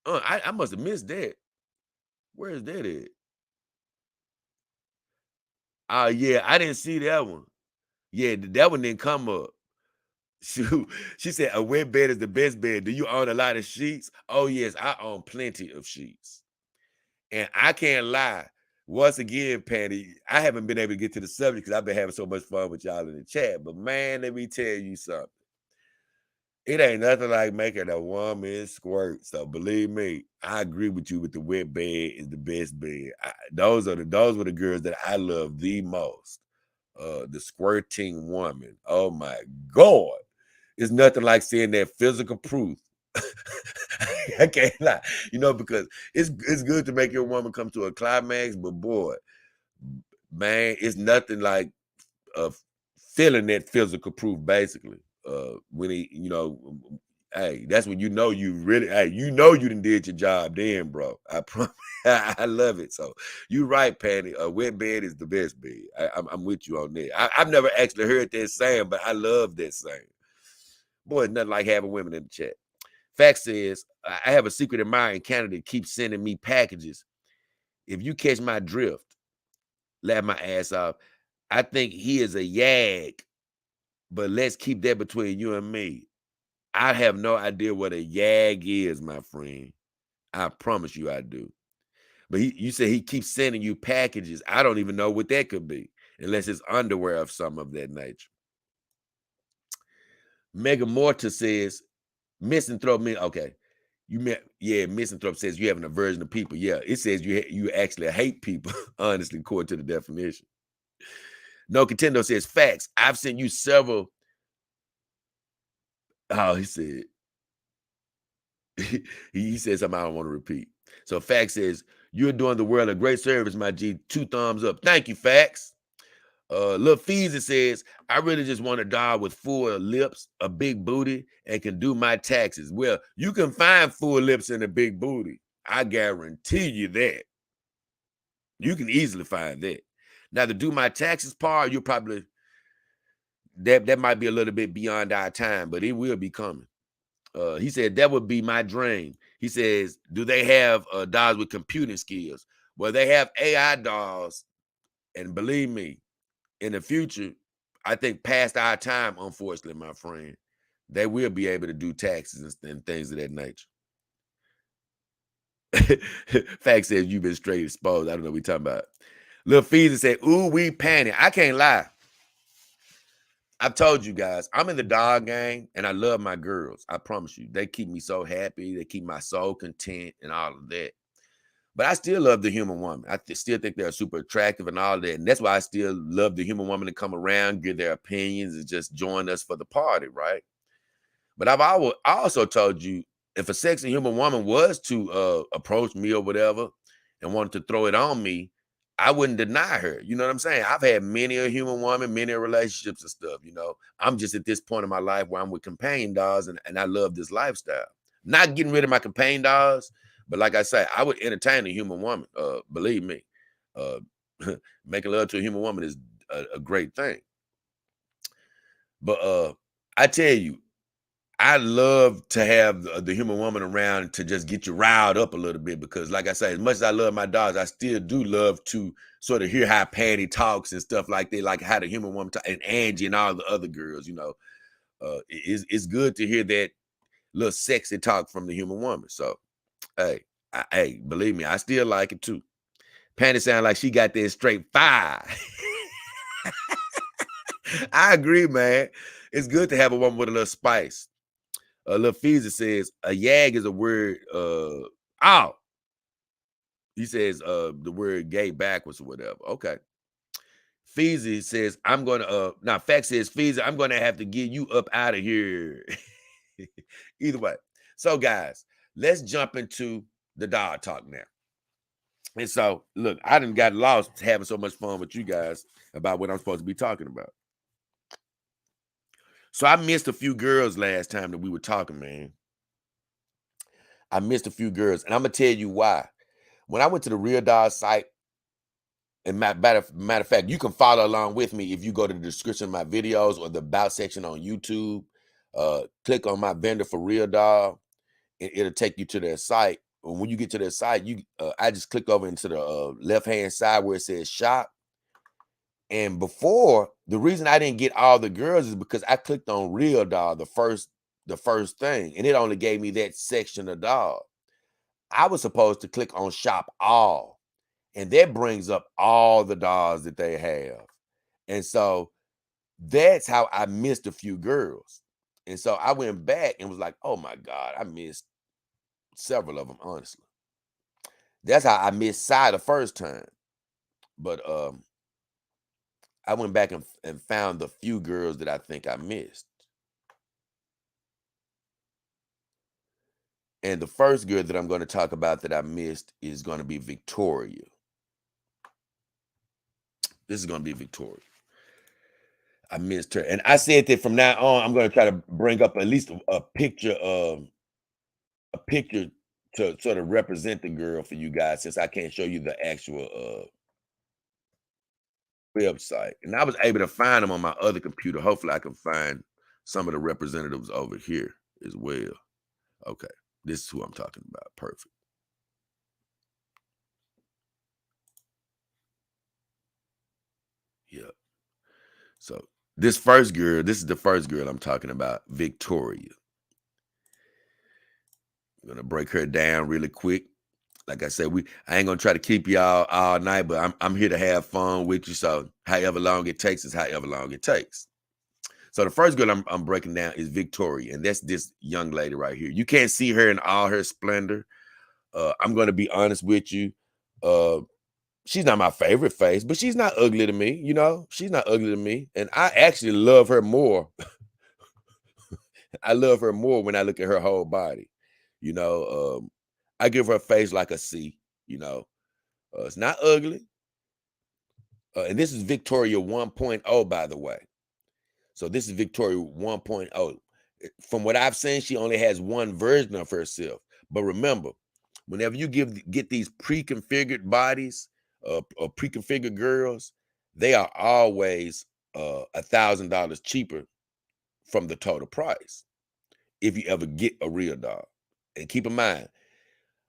I must have missed that. Where is that at? Oh, yeah, I didn't see that one. Yeah, that one didn't come up. She said, a wet bed is the best bed. Do you own a lot of sheets? Oh, yes, I own plenty of sheets. And I can't lie. Once again, Patty, I haven't been able to get to the subject because I've been having so much fun with y'all in the chat. But, man, let me tell you something. It ain't nothing like making a woman squirt. So believe me, I agree with you with the wet bed is the best bed. Those were the girls that I love the most. The squirting woman. Oh my God. It's nothing like seeing that physical proof. I can't lie. Because it's good to make your woman come to a climax, but boy, man, it's nothing like feeling that physical proof, basically. When hey, that's when you really, you done did your job then, bro. I promise. I love it. So you're right, Patty. A wet bed is the best bed. I'm with you on that. I've never actually heard that saying, but I love that saying. Boy, it's nothing like having women in the chat. Fact says, I have a secret admirer in Canada that keeps sending me packages. If you catch my drift, laugh my ass off. I think he is a yag, but let's keep that between you and me. I have no idea what a yag is, my friend. I promise you I do. But you say he keeps sending you packages. I don't even know what that could be, unless it's underwear of some of that nature. Mega Morta says, misanthrope mean, okay. Misanthrope says you have an aversion to people. Yeah, it says you actually hate people, honestly, according to the definition. No Contendo says, facts. I've sent you several. Oh, he said, he said something I don't want to repeat. So Fax says, you're doing the world a great service, my G. 2 thumbs up. Thank you, Fax. Lil Feezy says, I really just want a dog with full lips, a big booty, and can do my taxes. Well, you can find full lips and a big booty. I guarantee you that. You can easily find that. Now, to do my taxes part, you'll probably, that might be a little bit beyond our time, but it will be coming. He said that would be my dream. He says, do they have dolls with computing skills? Well, they have AI dolls, and believe me, in the future, I think past our time, unfortunately, my friend, they will be able to do taxes and things of that nature. Fact says you've been straight exposed. I don't know what we talking about. Lil Feezy said, ooh, we panic. I can't lie. I've told you guys, I'm in the dog gang and I love my girls. I promise you. They keep me so happy. They keep my soul content and all of that. But I still love the human woman. I still think they're super attractive and all that. And that's why I still love the human woman to come around, give their opinions, and just join us for the party, right? But I also told you, if a sexy human woman was to approach me or whatever and wanted to throw it on me, I wouldn't deny her. You know what I'm saying? I've had many a human woman, many a relationships and stuff, you know. I'm just at this point in my life where I'm with companion dogs and I love this lifestyle. Not getting rid of my companion dogs, but like I say, I would entertain a human woman. Believe me. Uh, making love to a human woman is a great thing. But I tell you, I love to have the human woman around to just get you riled up a little bit because, like I say, as much as I love my dogs, I still do love to sort of hear how Patty talks and stuff like that, like how the human woman and Angie and all the other girls, you know. It's good to hear that little sexy talk from the human woman. So, hey, believe me, I still like it too. Patty sound like she got that straight fire. I agree, man. It's good to have a woman with a little spice. Lil Feezy says a yag is a word. He says the word gay backwards or whatever. Okay. Feezy says I'm gonna now fact says Feezy, I'm gonna have to get you up out of here. Either way. So guys, let's jump into the dog talk now. And so look, I done got lost having so much fun with you guys about what I'm supposed to be talking about. So I missed a few girls last time that we were talking, man. I missed a few girls, and I'm gonna tell you why. When I went to the RealDoll site, and matter of fact, you can follow along with me if you go to the description of my videos or the about section on YouTube. Click on my vendor for RealDoll, and it'll take you to their site. And when you get to their site, I just click over into the left hand side where it says shop. And before, the reason I didn't get all the girls is because I clicked on RealDoll, the first thing, and it only gave me that section of dog. I was supposed to click on shop all, and that brings up all the dolls that they have. And so that's how I missed a few girls. And so I went back and was like, oh my God, I missed several of them, honestly. That's how I missed Sai the first time. But I went back and found the few girls that I think I missed. And the first girl that I'm going to talk about that I missed is going to be Victoria. This is going to be Victoria. I missed her. And I said that from now on, I'm going to try to bring up at least a picture to sort of represent the girl for you guys, since I can't show you the actual website. And I was able to find them on my other computer. Hopefully I can find some of the representatives over here as well. Okay. This is who I'm talking about. Perfect. Yeah. So this is the first girl I'm talking about, Victoria. I'm gonna break her down really quick. Like I said, I ain't gonna try to keep y'all all night, but I'm here to have fun with you. So however long it takes is however long it takes. So the first girl I'm breaking down is Victoria, and that's this young lady right here. You can't see her in all her splendor. I'm gonna be honest with you. She's not my favorite face, but she's not ugly to me. You know, she's not ugly to me, and I actually love her more. I love her more when I look at her whole body. You know, I give her face like a C. You know, it's not ugly. And this is Victoria 1.0, by the way. So this is Victoria 1.0. From what I've seen, she only has one version of herself. But remember, whenever you get these pre-configured bodies or pre-configured girls, they are always $1,000 cheaper from the total price. if you ever get a real doll. And keep in mind,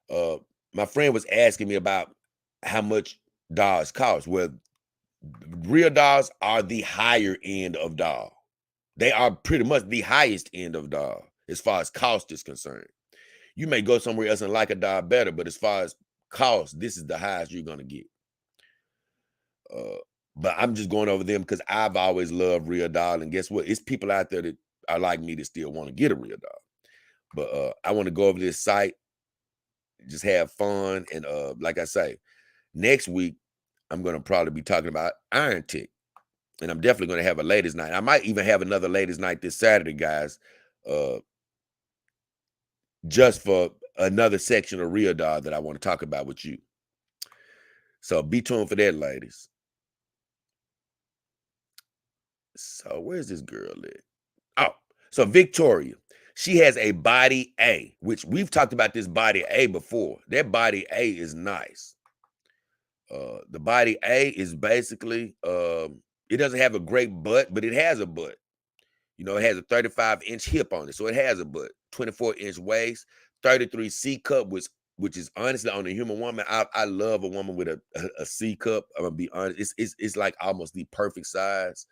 uh, my friend was asking me about how much dolls cost. Well, real dolls are the higher end of doll. They are pretty much the highest end of doll as far as cost is concerned. You may go somewhere else and like a doll better, but as far as cost, this is the highest you're gonna get. Uh, but I'm just going over them because I've always loved real doll, and guess what? It's people out there that are like me that still want to get a real doll. But I want to go over this site, just have fun, and like I say, next week I'm gonna probably be talking about Iron Tick, and I'm definitely gonna have a ladies' night. I might even have another ladies' night this Saturday, guys, uh, just for another section of real doll that I want to talk about with you. So be tuned for that, ladies. So where's this girl at? Oh, so Victoria, she has a body A, which we've talked about this body A before. That body A is nice. The body A is basically, it doesn't have a great butt, but it has a butt. You know, it has a 35-inch hip on it, so it has a butt. 24-inch waist, 33 C cup, which is honestly on a human woman. I love a woman with a C cup. I'm gonna be honest, it's like almost the perfect size.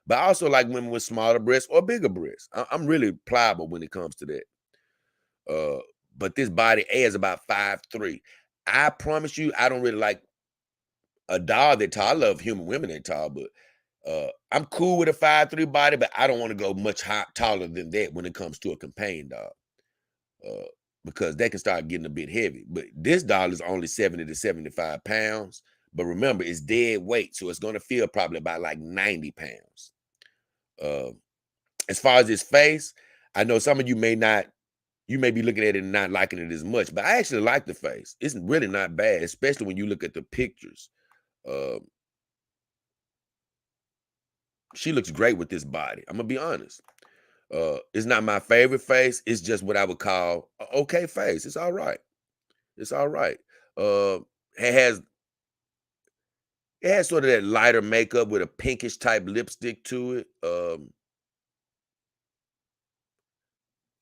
But I also like women with smaller breasts or bigger breasts. I'm really pliable when it comes to that. But this body A is about 5'3". I promise you, I don't really like a doll that tall. I love human women that tall, but I'm cool with a 5'3" body, but I don't want to go much taller than that when it comes to a companion dog. Uh, because they can start getting a bit heavy. But this doll is only 70 to 75 pounds. But remember, it's dead weight, so it's gonna feel probably about like 90 pounds. Uh, as far as his face, I know some of you may be looking at it and not liking it as much, but I actually like the face. It's really not bad, especially when you look at the pictures. Uh, she looks great with this body. I'm gonna be honest. It's not my favorite face. It's just what I would call a okay face. It's all right. It's all right. Uh, it has it has sort of that lighter makeup with a pinkish type lipstick to it.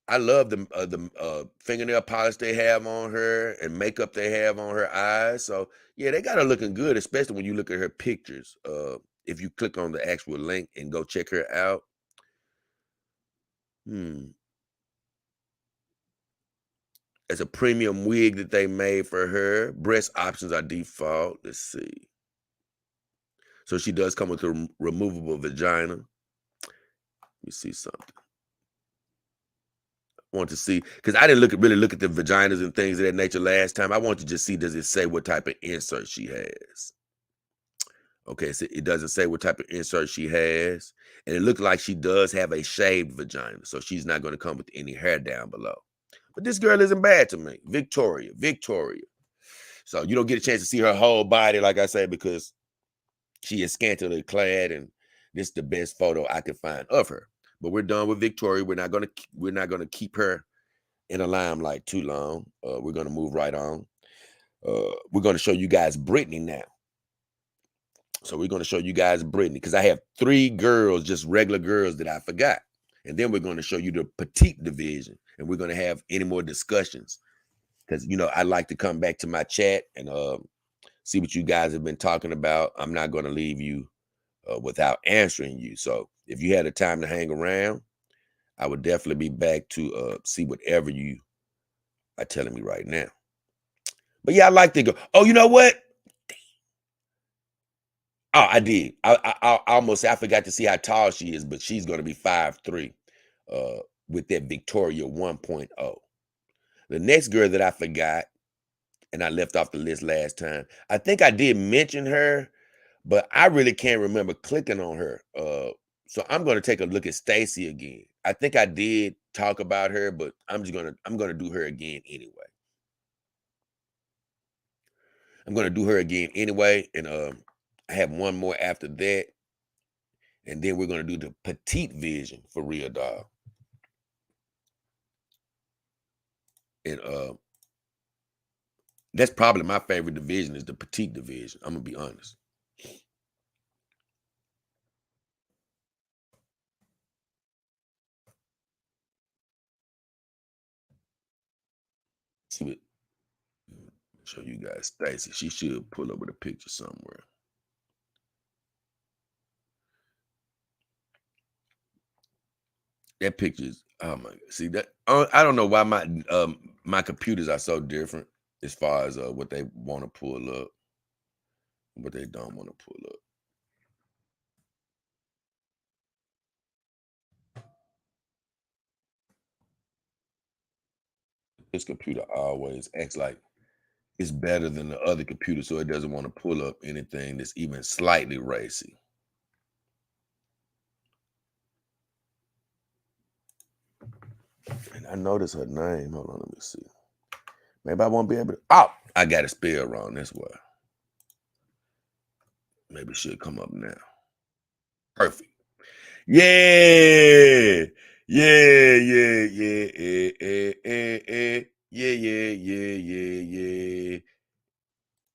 I love the fingernail polish they have on her and makeup they have on her eyes. So yeah, they got her looking good, especially when you look at her pictures. If you click on the actual link and go check her out. Hmm. It's a premium wig that they made for her. Breast options are default. Let's see. So she does come with a removable vagina. Let me see something. I want to see because I didn't really look at the vaginas and things of that nature last time. I want to just see, does it say what type of insert she has? Okay, so it doesn't say what type of insert she has, and it looks like she does have a shaved vagina, so she's not going to come with any hair down below. But this girl isn't bad to me, Victoria. Victoria. So you don't get a chance to see her whole body, like I say, because she is scantily clad, and this is the best photo I could find of her. But we're done with Victoria. We're not gonna keep her in a limelight too long. We're gonna move right on. We're gonna show you guys Brittany now. So we're gonna show you guys Brittany because I have 3 girls, just regular girls that I forgot. And then we're gonna show you the petite division, and we're gonna have any more discussions because I like to come back to my chat and see what you guys have been talking about. I'm not gonna leave you without answering you. So if you had a time to hang around, I would definitely be back to see whatever you are telling me right now. But yeah, I like to go. Oh, you know what? Oh, I did. I forgot to see how tall she is, but she's going to be 5'3", with that Victoria 1.0. The next girl that I forgot, and I left off the list last time, I think I did mention her, but I really can't remember clicking on her. So I'm going to take a look at Stacy again. I think I did talk about her, but I'm gonna do her again anyway. I'm gonna do her again anyway, and I have one more after that, and then we're gonna do the petite vision for real dog. And that's probably my favorite division is the petite division. I'm gonna be honest. Show you guys Stacy. She should pull up with a picture somewhere. That picture is, oh my God. See that? I don't know why my computers are so different as far as what they want to pull up, what they don't want to pull up. This computer always acts like it's better than the other computer, so it doesn't want to pull up anything that's even slightly racy. And I noticed her name. Hold on, let me see. Maybe I won't be able to. Oh, I got it spelled wrong. That's why. Maybe it should come up now. Perfect. Yeah. Yeah, yeah, yeah, yeah, yeah, yeah, yeah, yeah.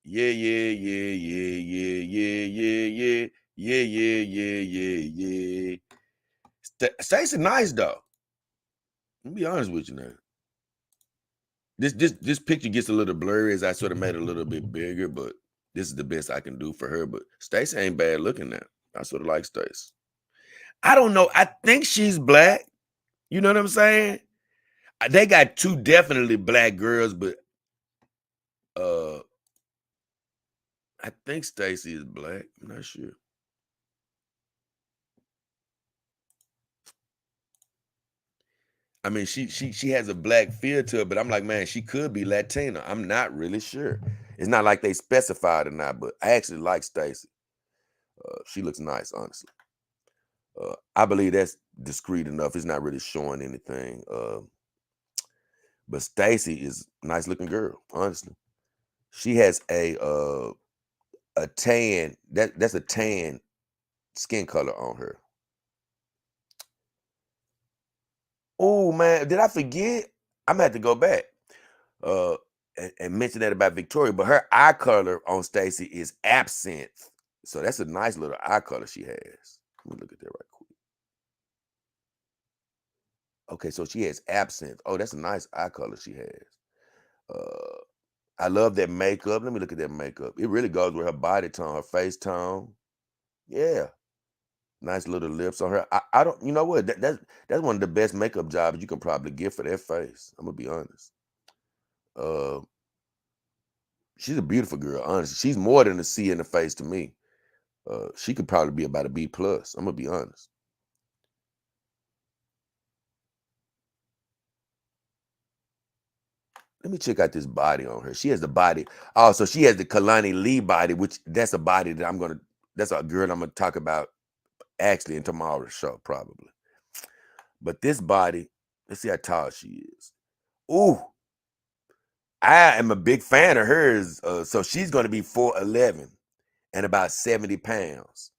Yeah, yeah, yeah, yeah, yeah, yeah, yeah, yeah, yeah, yeah, yeah, yeah, yeah. Stacey nice though. Let me be honest with you now. This picture gets a little blurry as I sort of made it a little bit bigger, but this is the best I can do for her. But Stacey ain't bad looking now. I sort of like Stacey. I don't know. I think she's black. You know what I'm saying? They got two definitely black girls, but I think Stacey is black. I'm not sure. I mean, she has a black feel to her, but I'm like, man, she could be Latina. I'm not really sure. It's not like they specified or not, but I actually like Stacey. She looks nice, honestly. I believe that's discreet enough. It's not really showing anything. But Stacey is a nice looking girl, honestly. She has a tan, that's a tan skin color on her. Oh man, did I forget? I'm gonna have to go back and mention that about Victoria, but her eye color on Stacey is absinthe. So that's a nice little eye color she has. Let me look at that right quick. Okay, so she has absinthe. Oh, that's a nice eye color she has. Uh, I love that makeup. Let me look at that makeup. It really goes with her body tone, her face tone. Yeah. Nice little lips on her. I don't, you know what? That's one of the best makeup jobs you can probably get for that face. I'm gonna be honest. Uh, she's a beautiful girl, honestly. She's more than a C in the face to me. She could probably be about a B plus. I'm gonna be honest. Let me check out this body on her. She has the body. Oh, so she has the Kalani Lee body, which that's a body that that's a girl I'm gonna talk about actually in tomorrow's show, probably. But this body, let's see how tall she is. Ooh, I am a big fan of hers. So she's gonna be 4'11" and about 70 pounds.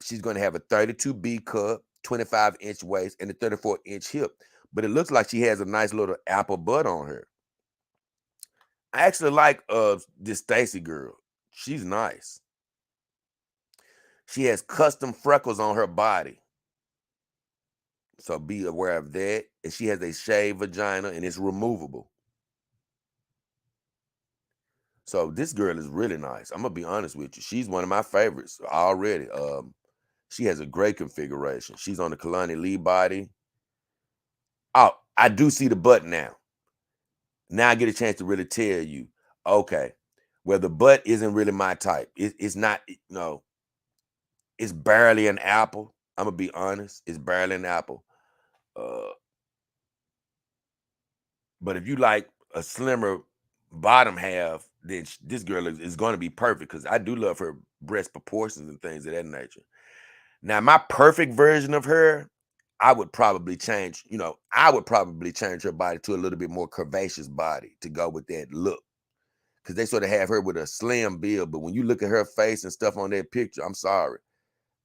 She's gonna have a 32B cup, 25-inch waist, and a 34-inch hip. But it looks like she has a nice little apple butt on her. I actually like this Stacey girl. She's nice. She has custom freckles on her body. So be aware of that. And she has a shaved vagina and it's removable. So this girl is really nice. I'm gonna be honest with you. She's one of my favorites already. She has a great configuration. She's on the Kalani Lee body. Oh, I do see the butt now. Now I get a chance to really tell you, okay, well, the butt isn't really my type. It's not, it's barely an apple. I'm gonna be honest. It's barely an apple. Uh, but if you like a slimmer bottom half, then this girl is going to be perfect because I do love her breast proportions and things of that nature. Now, my perfect version of her, I would probably change, I would probably change her body to a little bit more curvaceous body to go with that look. Because they sort of have her with a slim build, but when you look at her face and stuff on that picture, I'm sorry.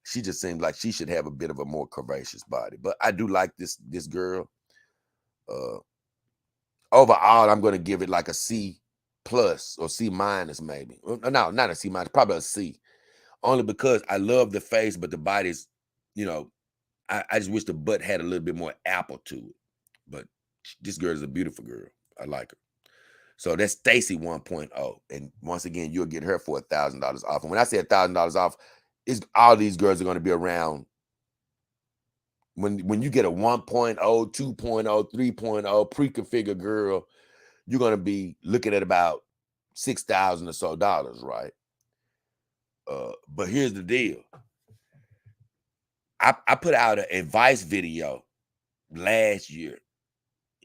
She just seems like she should have a bit of a more curvaceous body. But I do like this girl. Uh, Overall, I'm going to give it like a C plus or C minus maybe. No, not a C minus, probably a C. Only because I love the face, but the body's, you know, I just wish the butt had a little bit more apple to it. But this girl is a beautiful girl. I like her. So that's Stacy 1.0. And once again, you'll get her for $1,000 off. And when I say $1,000 off, it's all these girls are going to be around. When you get a 1.0, 2.0, 3.0 pre-configured girl, you're going to be looking at about $6,000 or so dollars, right? But here's the deal. I put out an advice video last year,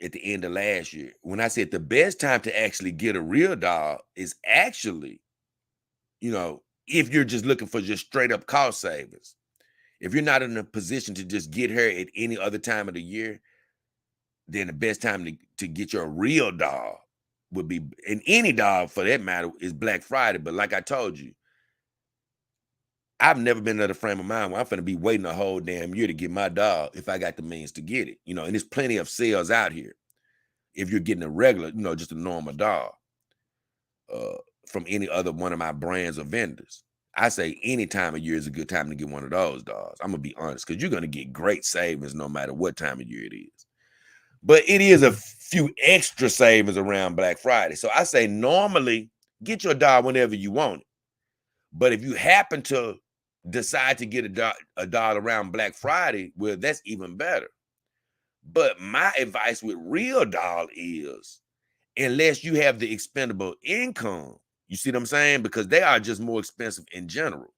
at the end of last year, when I said the best time to actually get a real doll is actually, if you're just looking for just straight up cost savings. If you're not in a position to just get her at any other time of the year, then the best time to get your real doll would be, and any doll for that matter, is Black Friday. But like I told you, I've never been in a frame of mind where I'm going to be waiting a whole damn year to get my doll if I got the means to get it. And there's plenty of sales out here if you're getting a regular, just a normal doll from any other one of my brands or vendors. I say any time of year is a good time to get one of those dolls. I'm going to be honest, because you're going to get great savings no matter what time of year it is. But it is a few extra savings around Black Friday. So I say normally get your doll whenever you want it. But if you happen to decide to get a doll around Black Friday, well, that's even better. But my advice with RealDoll is, unless you have the expendable income, you see what I'm saying? Because they are just more expensive in general,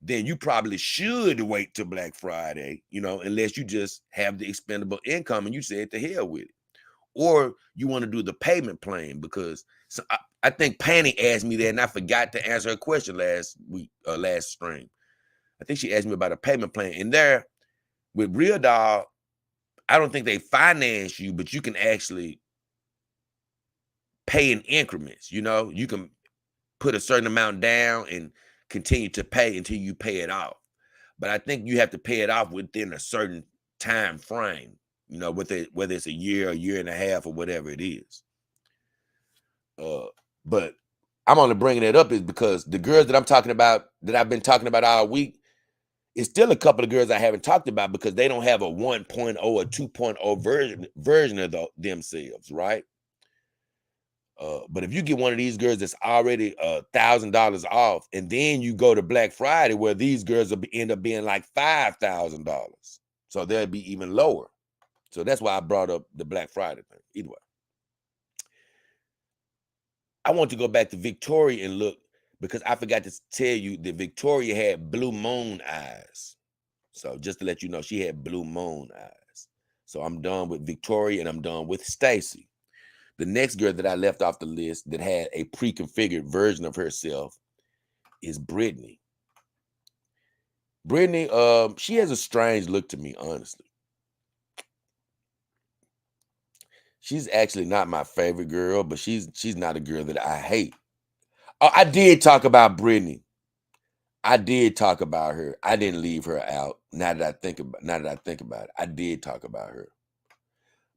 then you probably should wait till Black Friday, unless you just have the expendable income and you said to hell with it. Or you want to do the payment plan, because I think Panny asked me that and I forgot to answer her question last stream. I think she asked me about a payment plan. And there, with RealDoll, I don't think they finance you, but you can actually pay in increments. You can put a certain amount down and continue to pay until you pay it off. But I think you have to pay it off within a certain time frame, whether it's a year and a half, or whatever it is. But I'm only bringing it up is because the girls that I'm talking about, that I've been talking about all week, it's still a couple of girls I haven't talked about because they don't have a 1.0 or 2.0 version of themselves, right? But if you get one of these girls that's already $1,000 off, and then you go to Black Friday where these girls will end up being like $5,000, so they'll be even lower. So that's why I brought up the Black Friday thing. Either way, I want to go back to Victoria and look, because I forgot to tell you that Victoria had blue moon eyes. So just to let you know, she had blue moon eyes. So I'm done with Victoria and I'm done with Stacy. The next girl that I left off the list that had a pre-configured version of herself is Brittany. Brittany, she has a strange look to me, honestly. She's actually not my favorite girl, but she's not a girl that I hate. Oh, I did talk about Brittany. I did talk about her. I didn't leave her out. Now that I think about it, I did talk about her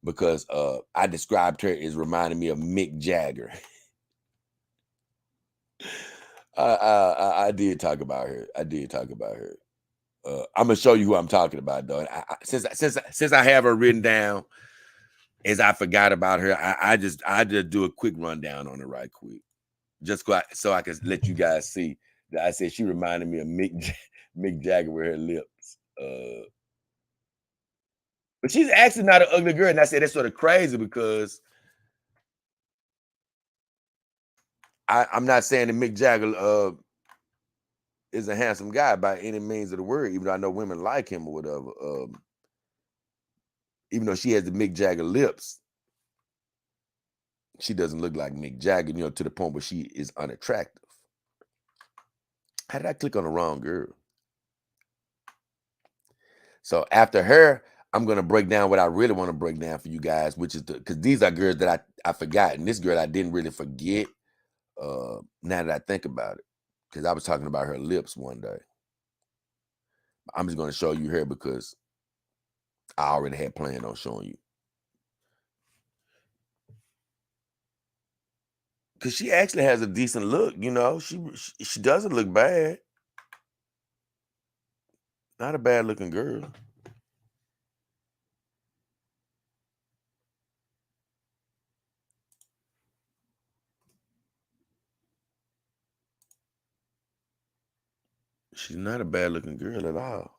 because I described her as reminding me of Mick Jagger. I did talk about her. I'm gonna show you who I'm talking about, though. Since I have her written down, as I forgot about her, I just do a quick rundown on her right quick, just so I can let you guys see that I said she reminded me of Mick Jagger with her lips. But she's actually not an ugly girl, and I said that's sort of crazy because I'm not saying that Mick Jagger is a handsome guy by any means of the word, even though I know women like him or whatever. Even though she has the Mick Jagger lips, she doesn't look like Mick Jagger, to the point where she is unattractive. How did I click on the wrong girl? So after her, I'm going to break down what I really want to break down for you guys, which is because these are girls that I forgot. And this girl I didn't really forget now that I think about it, because I was talking about her lips one day. I'm just going to show you her because I already had planned on showing you. Because she actually has a decent look, she doesn't look bad. Not a bad looking girl. She's not a bad looking girl at all.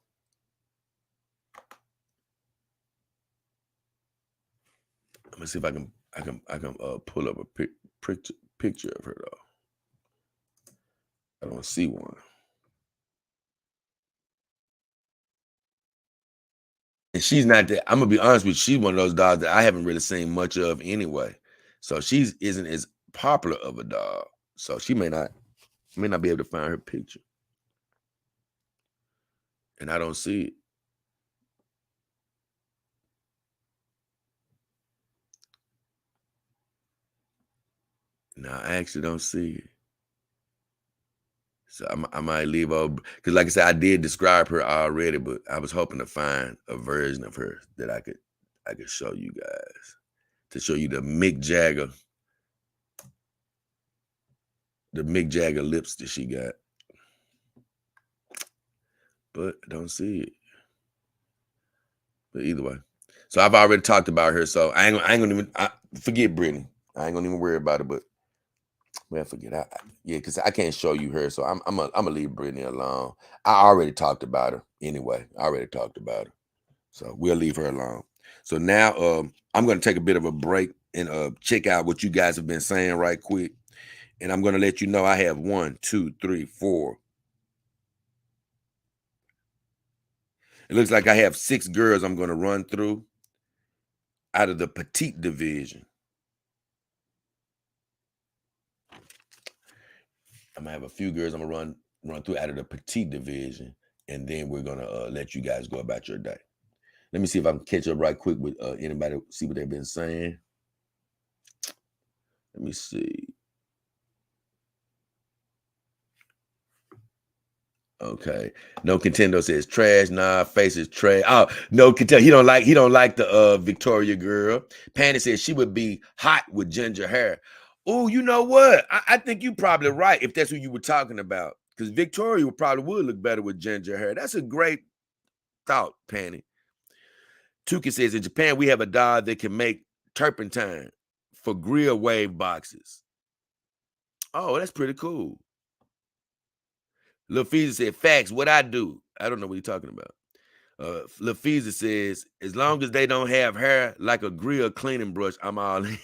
Let me see if I can pull up a picture of her though. I don't see one. And she's not that. I'm gonna be honest with you. She's one of those dogs that I haven't really seen much of anyway. So she isn't as popular of a dog. So she may not be able to find her picture. And I don't see it. No, I actually don't see it. So I might leave over because, like I said, I did describe her already, but I was hoping to find a version of her that I could show you guys, to show you the Mick Jagger lips that she got. But I don't see it. But either way, so I've already talked about her. So I ain't gonna even forget Brittany. I ain't gonna even worry about it. But man, forget yeah, because I can't show you her. So I'm gonna leave Brittany alone. I already talked about her anyway. I already talked about her. So we'll leave her alone. So now I'm gonna take a bit of a break and check out what you guys have been saying right quick. And I'm gonna let you know I have 1, 2, 3, 4. It looks like I have 6 girls I'm gonna run through out of the petite division. I'm gonna have a few girls I'm gonna run through out of the petite division, and then we're gonna let you guys go about your day. Let me see if I can catch up right quick with anybody, see what they've been saying. Let me see. Okay. No Contendo says trash. Nah, face is trash. Oh, no Contendo. He don't like the Victoria girl. Panty says she would be hot with ginger hair. Oh, you know what? I think you probably right if that's who you were talking about. Because Victoria would look better with ginger hair. That's a great thought, Panty. Tuki says in Japan we have a dog that can make turpentine for grill wave boxes. Oh, that's pretty cool. Lil Feezy said, facts, what I do. I don't know what you're talking about. Lil Feezy says, as long as they don't have hair like a grill cleaning brush, I'm all in.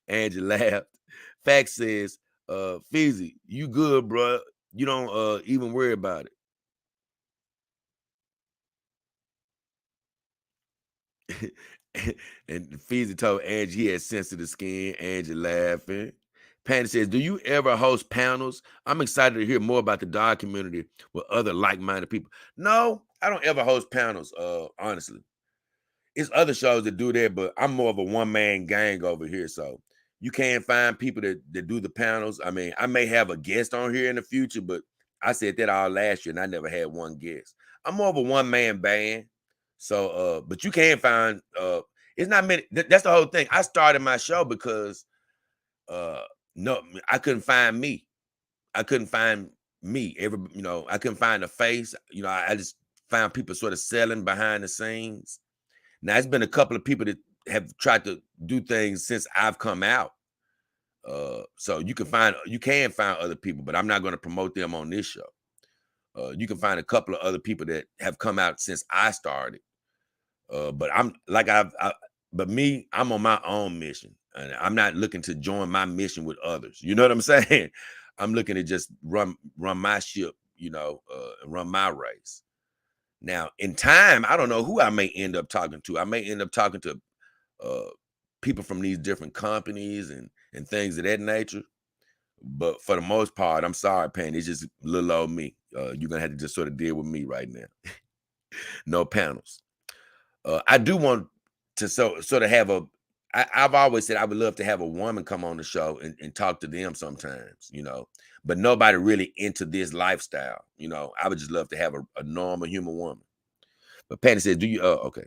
Angie laughed. Facts says, Feezy, you good, bro. You don't even worry about it. And Feezy told Angie he had sensitive skin. Angie laughing. Patty says, do you ever host panels? I'm excited to hear more about the dog community with other like-minded people. No, I don't ever host panels, honestly. It's other shows that do that, but I'm more of a one-man gang over here. So you can't find people that do the panels. I mean, I may have a guest on here in the future, but I said that all last year and I never had one guest. I'm more of a one-man band. So but you can find it's not many. That's the whole thing. I started my show because no, I couldn't find me. I couldn't find me. I couldn't find a face. I just found people sort of selling behind the scenes. Now it's been a couple of people that have tried to do things since I've come out. So you can find other people, but I'm not going to promote them on this show. You can find a couple of other people that have come out since I started. But I'm on my own mission, and I'm not looking to join my mission with others. You know what I'm saying? I'm looking to just run my ship, and run my race. Now, in time, I don't know who I may end up talking to. I may end up talking to uh, people from these different companies and things of that nature. But for the most part, I'm sorry, Pan. It's just little old me. You're gonna have to just sort of deal with me right now. No panels. I do want to sort of have I've always said I would love to have a woman come on the show and talk to them sometimes, but nobody really into this lifestyle. I would just love to have a normal human woman. But Patty said, do you, okay.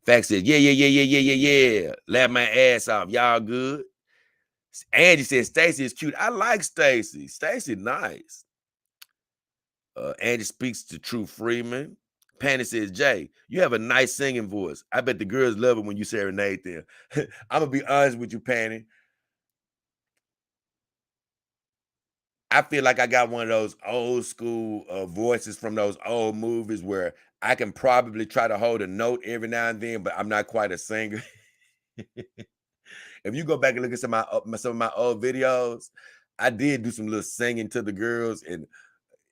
Fact says, yeah. Laugh my ass off. Y'all good? Angie said, Stacy is cute. I like Stacy. Stacy nice. Angie speaks to True Freeman. Panny says, Jay, you have a nice singing voice. I bet the girls love it when you serenade them. I'm going to be honest with you, Panny. I feel like I got one of those old school voices from those old movies where I can probably try to hold a note every now and then, but I'm not quite a singer. If you go back and look at some of my old videos, I did do some little singing to the girls, and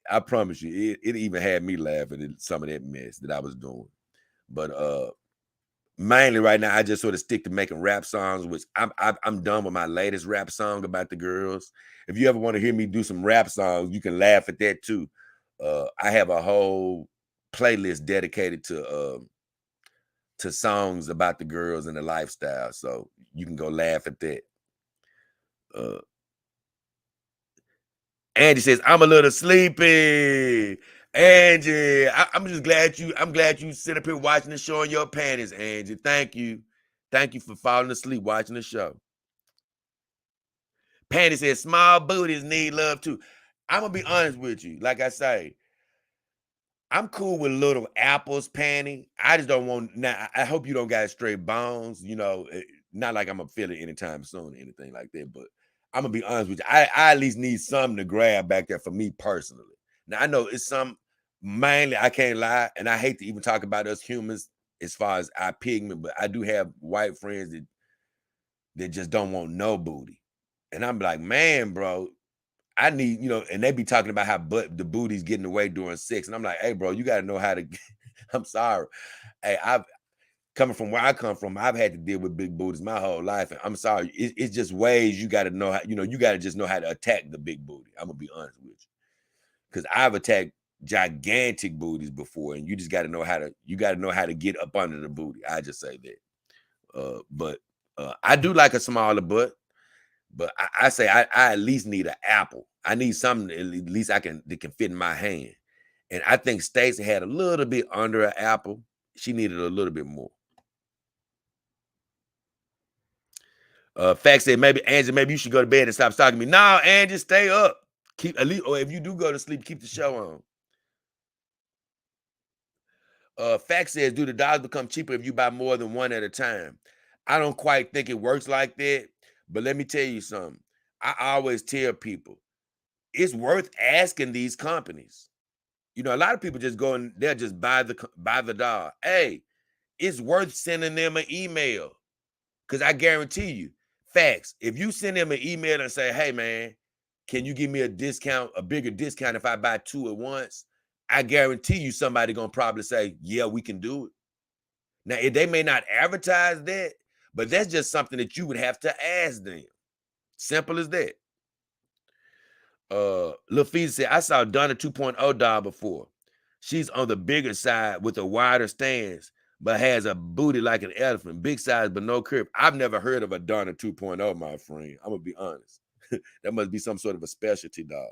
I promise you, it even had me laughing at some of that mess that I was doing. But mainly right now, I just sort of stick to making rap songs, which I'm done with my latest rap song about the girls. If you ever want to hear me do some rap songs, you can laugh at that too. I have a whole playlist dedicated to songs about the girls and the lifestyle, so you can go laugh at that. Uh, Angie says, I'm a little sleepy. Angie, I'm glad you sit up here watching the show in your panties, Angie. Thank you. Thank you for falling asleep watching the show. Panty says, small booties need love too. I'm gonna be honest with you. Like I say, I'm cool with little apples, Panty. I just don't want now. I hope you don't got straight bones, not like I'm gonna feel it anytime soon or anything like that, but I'm gonna be honest with you. I at least need something to grab back there for me personally. Now I know it's some mainly I can't lie, and I hate to even talk about us humans as far as our pigment, but I do have white friends that just don't want no booty. And I'm like, man, bro, I need, and they be talking about how the booty's getting away during sex. And I'm like, hey, bro, you got to know how to, I'm sorry. Hey, coming from where I come from, I've had to deal with big booties my whole life. And I'm sorry. It's just ways you got to know how, you got to just know how to attack the big booty. I'm going to be honest with you. Because I've attacked gigantic booties before. And you just got to know how to get up under the booty. I just say that. But I do like a smaller butt. But I say I at least need an apple. I need something at least that can fit in my hand. And I think Stacey had a little bit under an apple. She needed a little bit more. Fact said, Angie, maybe you should go to bed and stop stalking me. No, Angie, stay up. Keep at least, or if you do go to sleep, keep the show on. Fact says, do the dollars become cheaper if you buy more than one at a time? I don't quite think it works like that. But let me tell you something. I always tell people, it's worth asking these companies. A lot of people just go and they'll just buy the doll. Hey, it's worth sending them an email. Because I guarantee you, facts, if you send them an email and say, hey man, can you give me a discount, a bigger discount if I buy two at once? I guarantee you somebody gonna probably say, yeah, we can do it. Now, they may not advertise that, but that's just something that you would have to ask them. Simple as that. Lil Feezy said, I saw Donna 2.0 doll before. She's on the bigger side with a wider stance, but has a booty like an elephant. Big size, but no curve. I've never heard of a Donna 2.0, my friend. I'm going to be honest. That must be some sort of a specialty dog.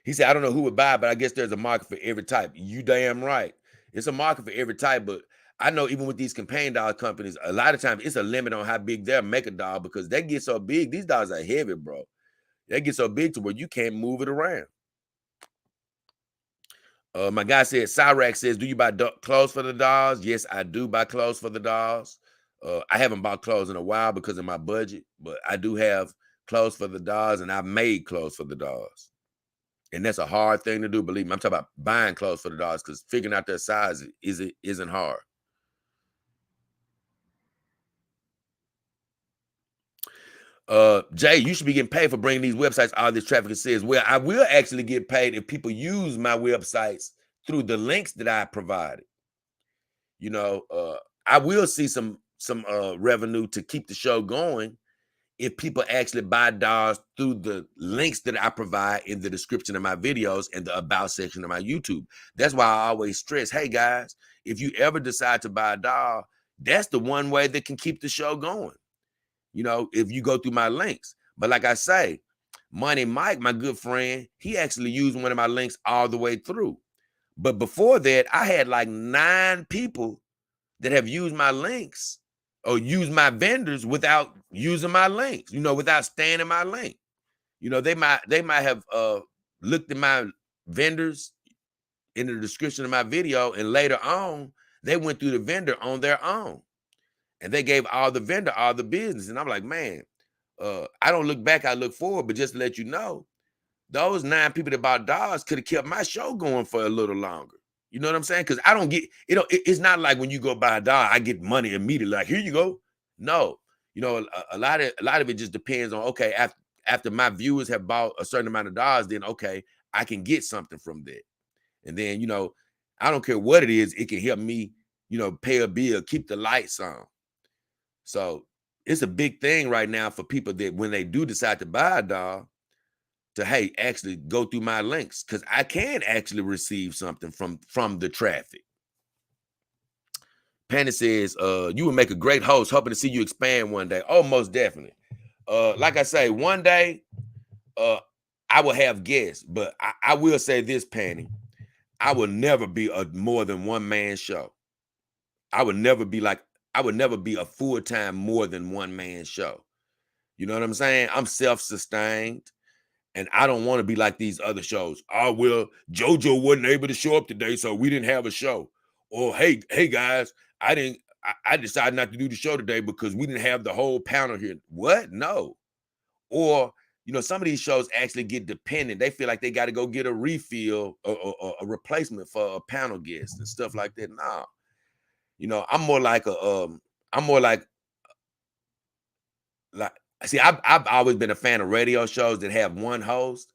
He said, I don't know who would buy, but I guess there's a market for every type. You damn right. It's a market for every type, but I know even with these companion doll companies, a lot of times it's a limit on how big they'll make a doll because they get so big. These dolls are heavy, bro. They get so big to where you can't move it around. My guy said, Cyrax says, do you buy clothes for the dolls? Yes, I do buy clothes for the dolls. I haven't bought clothes in a while because of my budget, but I do have clothes for the dolls, and I've made clothes for the dolls. And that's a hard thing to do, believe me. I'm talking about buying clothes for the dolls because figuring out their size isn't hard. Jay, you should be getting paid for bringing these websites all this traffic. It says, well, I will actually get paid if people use my websites through the links that I provided. I will see some revenue to keep the show going if people actually buy dolls through the links that I provide in the description of my videos and the about section of my YouTube. That's why I always stress, hey guys, if you ever decide to buy a doll, that's the one way that can keep the show going. If you go through my links. But like I say, Money Mike, my good friend, he actually used one of my links all the way through. But before that, I had like 9 people that have used my links or used my vendors without using my links, without staying in my link. They might have looked at my vendors in the description of my video, and later on, they went through the vendor on their own. And they gave all the vendor all the business. And I'm like, man, I don't look back, I look forward. But just to let you know, those 9 people that bought dollars could have kept my show going for a little longer. You know what I'm saying? Because I don't get, it's not like when you go buy a dollar, I get money immediately. Like, here you go. No, a lot of it just depends on, okay, after my viewers have bought a certain amount of dollars, then okay, I can get something from that. And then, I don't care what it is, it can help me, pay a bill, keep the lights on. So it's a big thing right now for people that when they do decide to buy a doll, to hey, actually go through my links, because I can actually receive something from the traffic. Penny says, you would make a great host, hoping to see you expand one day. Oh, most definitely. Like I say, one day I will have guests, but I will say this, Penny, I will never be a more than one man show. I would never be a full-time more than one man show. You know what I'm saying? I'm self-sustained. And I don't want to be like these other shows. Oh, well, JoJo wasn't able to show up today, so we didn't have a show. Or hey guys, I decided not to do the show today because we didn't have the whole panel here. What? No. Or, some of these shows actually get dependent. They feel like they got to go get a refill or a replacement for a panel guest and stuff like that. Nah. I'm more like like see, I've always been a fan of radio shows that have one host.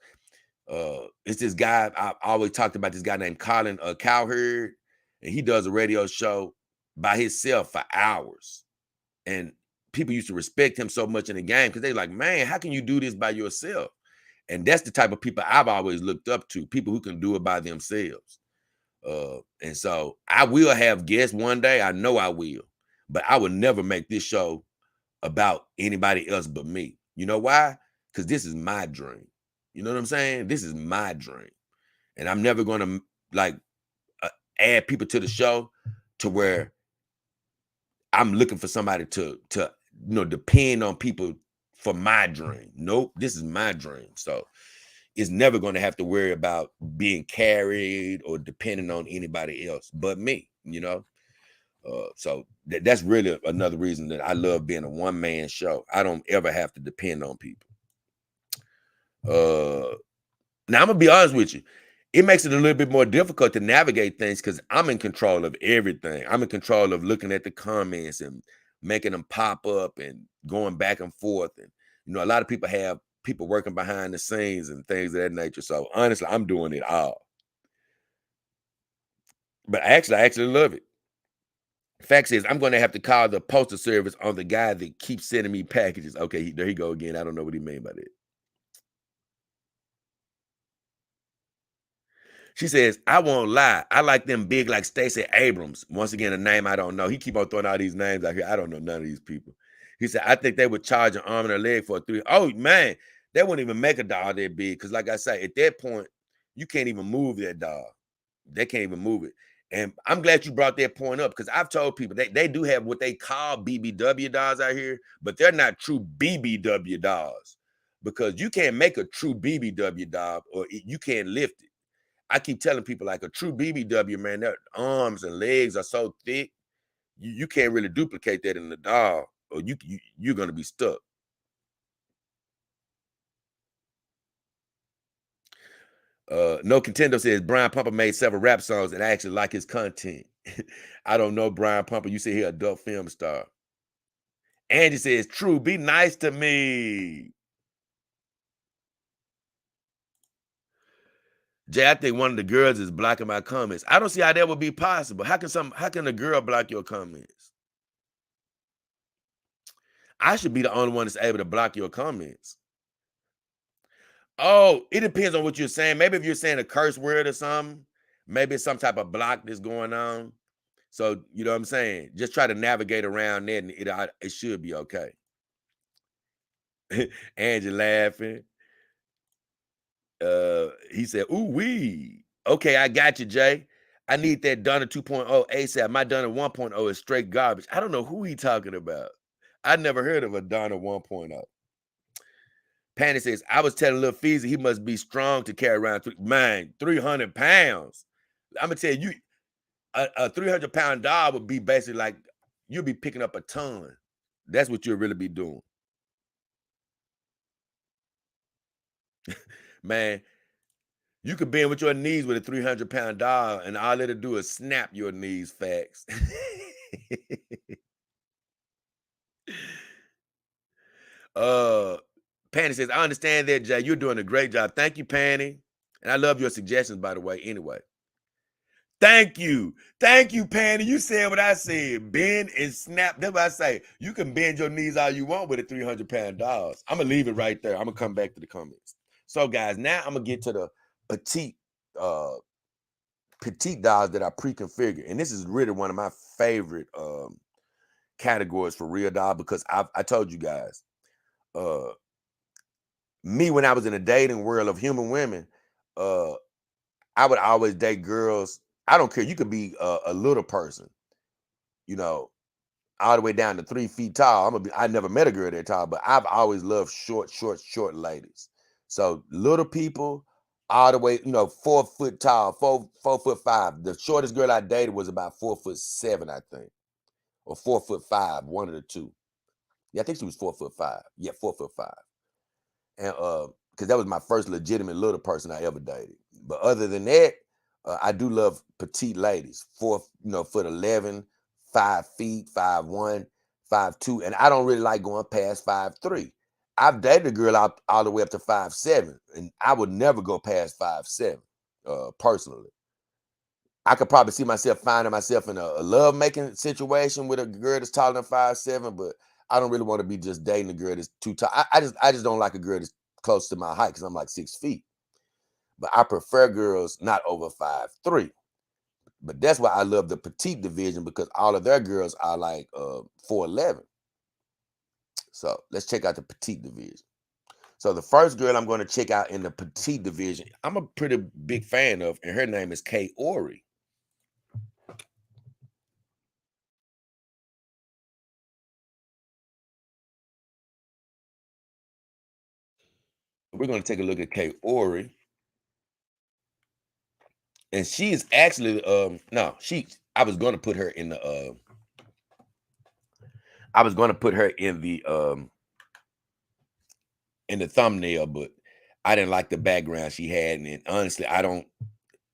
It's this guy, I always talked about this guy named Colin Cowherd, and he does a radio show by himself for hours. And people used to respect him so much in the game because they're like, man, how can you do this by yourself? And that's the type of people I've always looked up to, people who can do it by themselves. And so I will have guests one day. I know I will, but I would never make this show about anybody else but me. You know why? Because this is my dream. You know what I'm saying? This is my dream. And I'm never going to add people to the show to where I'm looking for somebody to depend on people for my dream. Nope, this is my dream. So it's never going to have to worry about being carried or depending on anybody else but me, so that's really another reason that I love being a one-man show. I don't ever have to depend on people. Now I'm gonna be honest with you. It makes it a little bit more difficult to navigate things because I'm in control of everything. I'm in control of looking at the comments and making them pop up and going back and forth. And a lot of people have people working behind the scenes and things of that nature. So honestly, I'm doing it all. But I actually love it. Fact says, I'm going to have to call the postal service on the guy that keeps sending me packages. Okay, there he go again. I don't know what he mean by that. She says, I won't lie. I like them big like Stacey Abrams. Once again, a name I don't know. He keep on throwing all these names out here. I don't know none of these people. He said, I think they would charge an arm and a leg for a 3. Oh, man, they wouldn't even make a dog that big. Because like I say, at that point, you can't even move that dog. They can't even move it. And I'm glad you brought that point up because I've told people they do have what they call BBW dolls out here, but they're not true BBW dolls because you can't make a true BBW doll or you can't lift it. I keep telling people like a true BBW, man, their arms and legs are so thick, you can't really duplicate that in the doll or you're going to be stuck. No Contendo says Brian Pumper made several rap songs and I actually like his content. I don't know Brian Pumper. You say he adult film star. Angie says, true, be nice to me. Jay, I think one of the girls is blocking my comments. I don't see how that would be possible. How can a girl block your comments? I should be the only one that's able to block your comments. Oh, it depends on what you're saying. Maybe if you're saying a curse word or something, maybe it's some type of block that's going on. So, you know what I'm saying? Just try to navigate around that and it should be okay. Angie laughing. He said, ooh wee. Okay, I got you, Jay. I need that Donna 2.0 ASAP. My Donna 1.0 is straight garbage. I don't know who he talking about. I never heard of a Donna 1.0. Panny says, I was telling Lil Feezy he must be strong to carry around 300 pounds. I'm gonna tell you, a 300-pound dog would be basically like you'll be picking up a ton. That's what you'll really be doing. Man, you could bend with your knees with a 300-pound doll, and all it'll do is snap your knees. Facts. uh, Panny says, I understand that, Jay. You're doing a great job. Thank you, Panny. And I love your suggestions, by the way. Anyway, thank you. Thank you, Panny. You said what I said. Bend and snap. That's what I say. You can bend your knees all you want with a 300-pound dolls. I'm going to leave it right there. I'm going to come back to the comments. So, guys, now I'm going to get to the uh, petite dolls that I pre-configured. And this is really one of my favorite categories for real doll because I told you guys, me when I was in the dating world of human women, I would always date girls. I don't care. You could be a little person, you know, all the way down to 3 feet tall. I never met a girl that tall, but I've always loved short ladies. So little people, all the way, 4 foot tall, 4'5". The shortest girl I dated was about 4'7", I think, or 4'5", one of the two. Yeah, I think she was 4'5". Yeah, 4'5". And because that was my first legitimate little person I ever dated. But other than that, I do love petite ladies, 4'11", 5 feet, 5'1", 5'2", and I don't really like going past 5'3". I've dated a girl out all the way up to 5'7", and I would never go past 5'7", personally. I could probably see myself finding myself in a love making situation with a girl that's taller than 5'7", but I don't really want to be just dating a girl that's too tall. I just don't like a girl that's close to my height because I'm like 6 feet. But I prefer girls not over 5'3". But that's why I love the petite division because all of their girls are like 4'11". So let's check out the petite division. So the first girl I'm going to check out in the petite division, I'm a pretty big fan of, and her name is Kay Ori. We're going to take a look at Kay Ori. And she is actually no, I was going to put her in the in the thumbnail, but I didn't like the background she had, and honestly, I don't.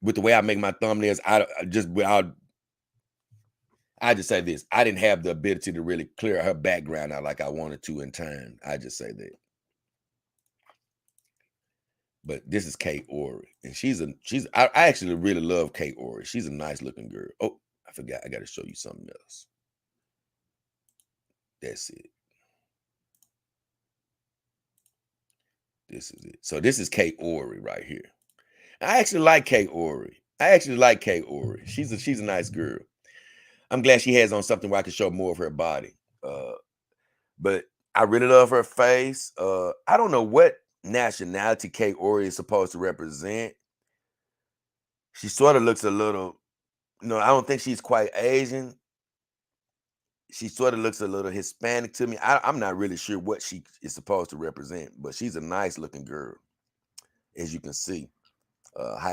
With the way I make my thumbnails, I just say this: I didn't have the ability to really clear her background out like I wanted to in time. I just say that. But this is Kay Ori, and I actually really love Kay Ori. She's a nice looking girl. Oh, I forgot. I got to show you something else. That's it. This is it. So this is Kay Ori right here. I actually like Kay Ori. She's a nice girl. I'm glad she has on something where I can show more of her body. But I really love her face. I don't know what nationality Kay Ori is supposed to represent. She sort of looks a little, I don't think she's quite Asian. She sort of looks a little Hispanic to me. I'm not really sure what she is supposed to represent, but she's a nice looking girl, as you can see.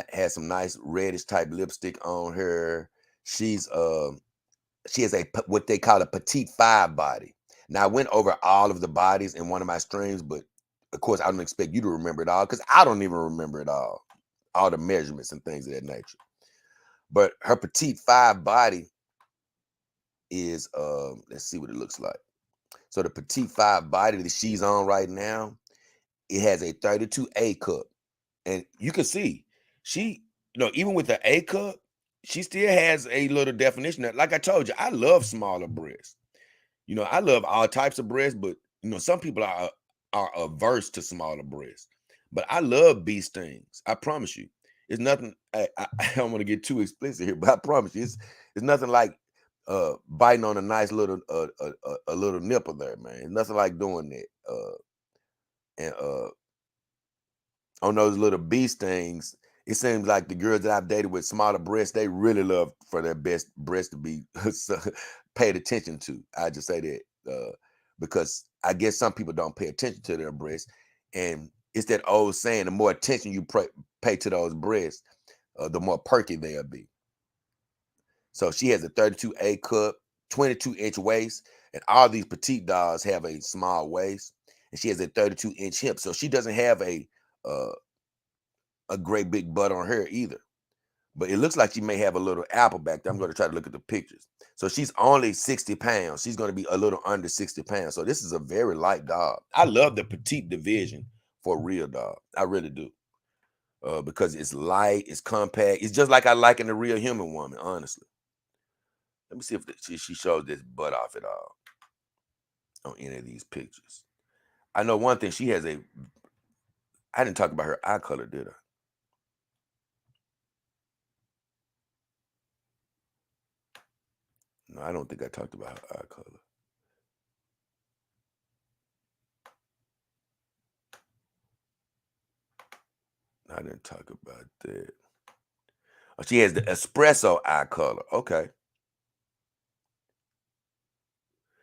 Has some nice reddish type lipstick on her. She has what they call a petite 5 body. Now I went over all of the bodies in one of my streams, but of course I don't expect you to remember it all because I don't even remember it all the measurements and things of that nature. But her petite 5 body is let's see what it looks like. So the petite 5 body that she's on right now, it has a 32A cup. And you can see she, even with the A cup, she still has a little definition. Like I told you, I love smaller breasts. I love all types of breasts, but some people are averse to smaller breasts. But I love bee stings. I promise you, it's nothing. I don't want to get too explicit here, but I promise you, it's nothing like biting on a nice little a little nipple there, man. It's nothing like doing that. And on those little bee stings, it seems like the girls that I've dated with smaller breasts, they really love for their best breasts to be paid attention to. I just say that because I guess some people don't pay attention to their breasts, and it's that old saying: the more attention you pay to those breasts, the more perky they'll be. So she has a 32A cup, 22-inch waist, and all these petite dolls have a small waist, and she has a 32-inch hip. So she doesn't have a uh, a great big butt on her either. But it looks like she may have a little apple back there. I'm going to try to look at the pictures. So she's only 60 pounds. She's going to be a little under 60 pounds. So this is a very light dog. I love the petite division for Real Dog. I really do. Because it's light, it's compact. It's just like I like in the Real Human Woman, honestly. Let me see if she shows this butt off at all on any of these pictures. I know one thing. She has a, I didn't talk about her eye color, did I? No, I don't think I talked about her eye color. I didn't talk about that. Oh, she has the espresso eye color. Okay.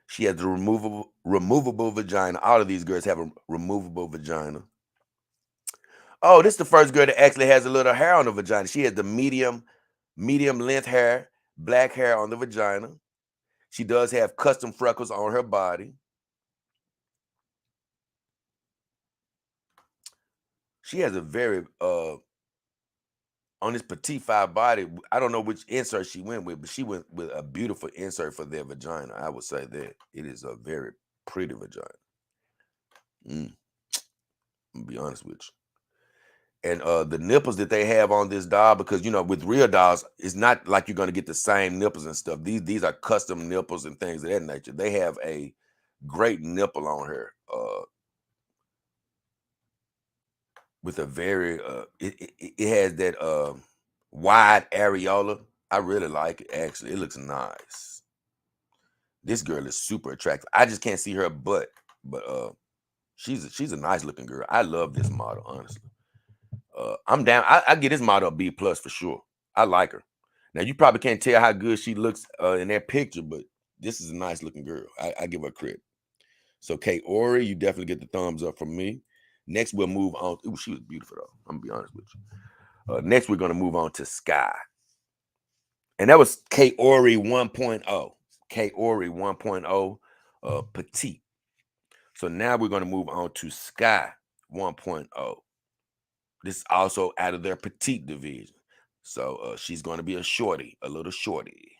She has the removable vagina. All of these girls have a removable vagina. Oh, this is the first girl that actually has a little hair on the vagina. She has the medium length hair, black hair on the vagina. She does have custom freckles on her body. She has a very on this petite five body. I don't know which insert she went with, but she went with a beautiful insert for their vagina. I would say that it is a very pretty vagina. I'm gonna be honest with you. And the nipples that they have on this doll, because with real dolls, it's not like you're gonna get the same nipples and stuff. These are custom nipples and things of that nature. They have a great nipple on her, with a very it has that wide areola. I really like it. Actually, it looks nice. This girl is super attractive. I just can't see her butt, but she's a nice looking girl. I love this model, honestly. I'm down. I get this model a B plus for sure. I like her. Now you probably can't tell how good she looks in that picture, but this is a nice looking girl. I give her credit. So Kate Ori, you definitely get the thumbs up from me. Next, we'll move on. Ooh, she was beautiful though. I'm gonna be honest with you. Next, we're gonna move on to Sky, and that was Kate Ori 1.0. Kate Ori 1.0, petite. So now we're gonna move on to Sky 1.0. This is also out of their petite division. So she's going to be a shorty, a little shorty.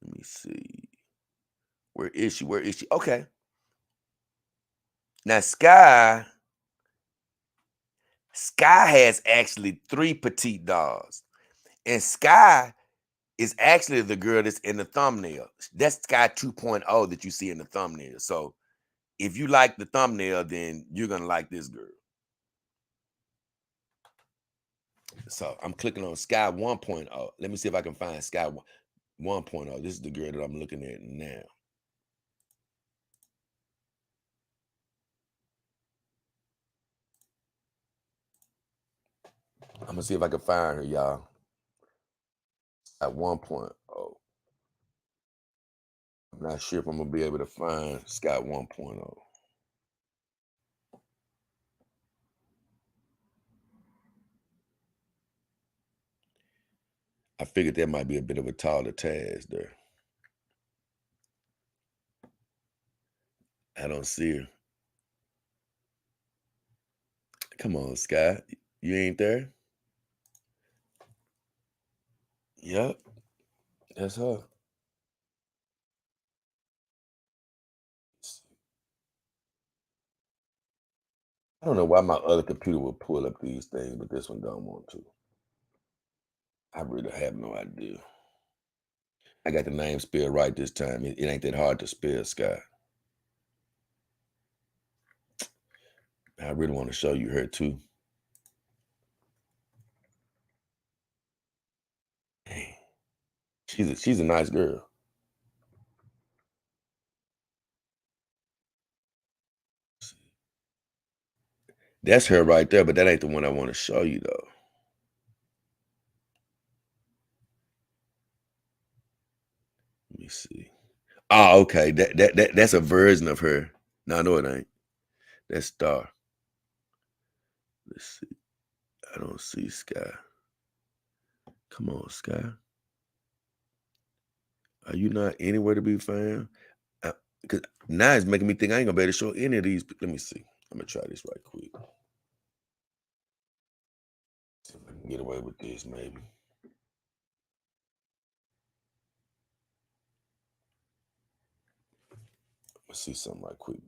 Let me see. Where is she? Where is she? Okay. Now Sky has actually 3 petite dolls. And Sky is actually the girl that's in the thumbnail. That's Sky 2.0 that you see in the thumbnail. So if you like the thumbnail, then you're going to like this girl. So I'm clicking on Sky 1.0. Let me see if I can find Sky 1.0. This is the girl that I'm looking at now. I'm gonna see if I can find her, y'all. At 1.0. I'm not sure if I'm gonna be able to find Scott 1.0. I figured that might be a bit of a taller task there. I don't see her. Come on, Scott. You ain't there? Yep, that's her. I don't know why my other computer will pull up these things, but this one don't want to. I really have no idea. I got the name spelled right this time. It ain't that hard to spell, Scott. I really want to show you her too. Dang. She's a nice girl. That's her right there, but that ain't the one I want to show you though. Let me see. Oh, okay. That's a version of her. No, it ain't. That's Star. Let's see. I don't see Sky. Come on, Sky. Are you not anywhere to be found? Cause now it's making me think I ain't gonna be able to show any of these. Let me see. I'm gonna try this right quick. See if I can get away with this, maybe. Let's see something right quick.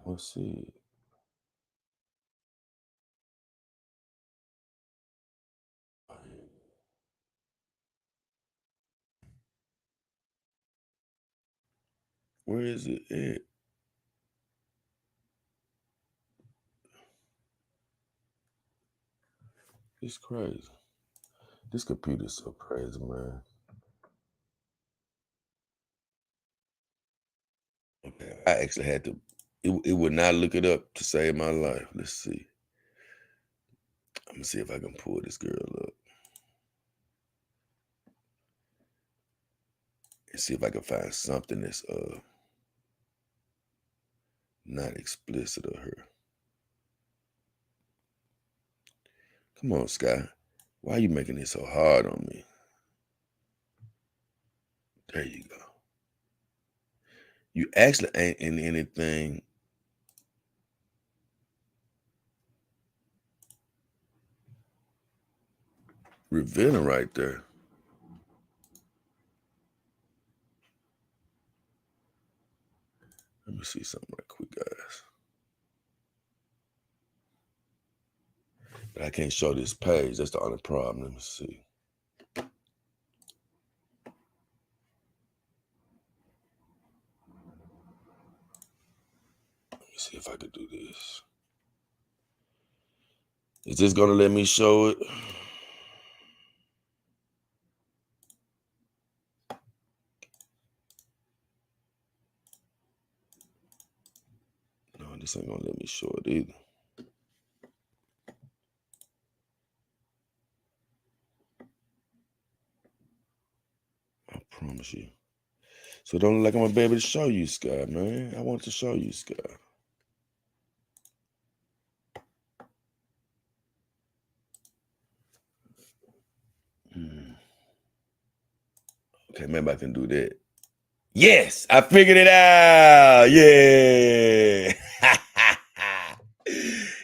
Let's see. Where is it at? It's crazy. This computer's so crazy, man. Okay, I actually had to. It would not look it up to save my life. Let's see. I'm gonna see if I can pull this girl up and see if I can find something that's not explicit of her. Come on, Sky. Why are you making it so hard on me? There you go. You actually ain't in anything. Revealing right there. Let me see something right quick, guys. But I can't show this page. That's the only problem. Let me see. Let me see if I could do this. Is this gonna let me show it? No, this ain't gonna let me show it either. I promise you. So don't look like I'm gonna be able to show you, Sky, man. I want to show you, Sky. Okay, maybe I can do that. Yes, I figured it out. Yeah.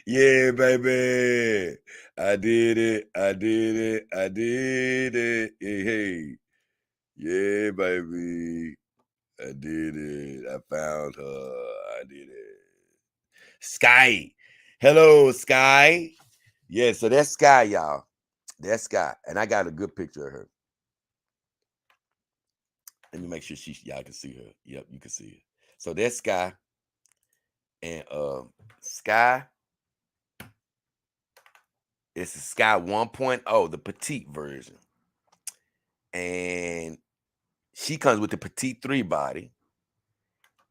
Yeah, baby. I did it. I did it. I did it. Hey, hey. Yeah, baby. I did it. I found her. I did it. Sky. Hello, Sky. Yeah, so that's Sky, y'all. That's Sky. And I got a good picture of her. Let me make sure y'all can see her. Yep, you can see her. So that's Sky. And Sky is the Sky 1.0, the petite version. And she comes with the petite 3 body.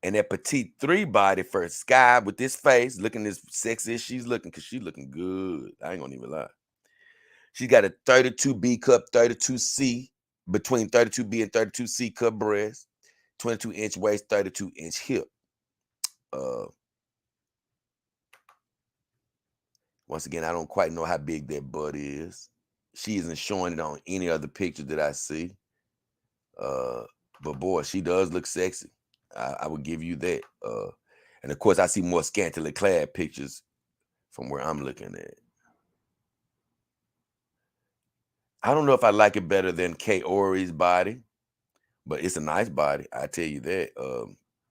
And that petite 3 body for Sky with this face, looking as sexy as she's looking, because she's looking good. I ain't gonna even lie. She's got a 32B cup, 32C, between 32B and 32C cup breast, 22-inch waist, 32-inch hip. Once again, I don't quite know how big that butt is. She isn't showing it on any other picture that I see. But boy, she does look sexy. I would give you that. And of course, I see more scantily clad pictures from where I'm looking at. I don't know if I like it better than Kay Ori's body, but it's a nice body. I tell you that.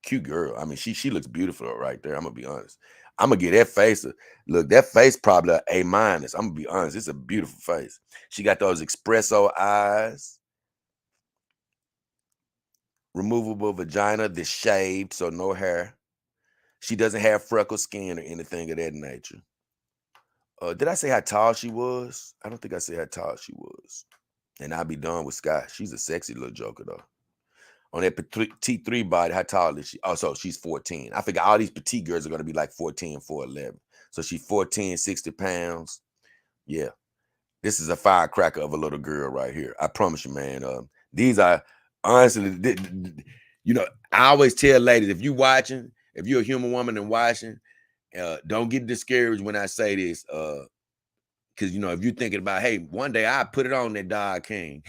Cute girl. I mean, she looks beautiful right there. I'm gonna be honest. I'm gonna get that face. Look, that face probably a A-. I'm gonna be honest. It's a beautiful face. She got those espresso eyes. Removable vagina that's shaved, so no hair. She doesn't have freckle skin or anything of that nature. Did I say how tall she was? I don't think I said how tall she was. And I'll be done with Sky. She's a sexy little joker, though. On that petite 3 body, how tall is she? Oh, so she's 14. I figure all these petite girls are going to be like 14, 4'11. So she's 14, 60 pounds. Yeah. This is a firecracker of a little girl right here. I promise you, man. These are, honestly, you know, I always tell ladies, if you're watching, if you're a human woman and watching, don't get discouraged when I say this. Because, if you're thinking about, hey, one day I put it on that Dog King.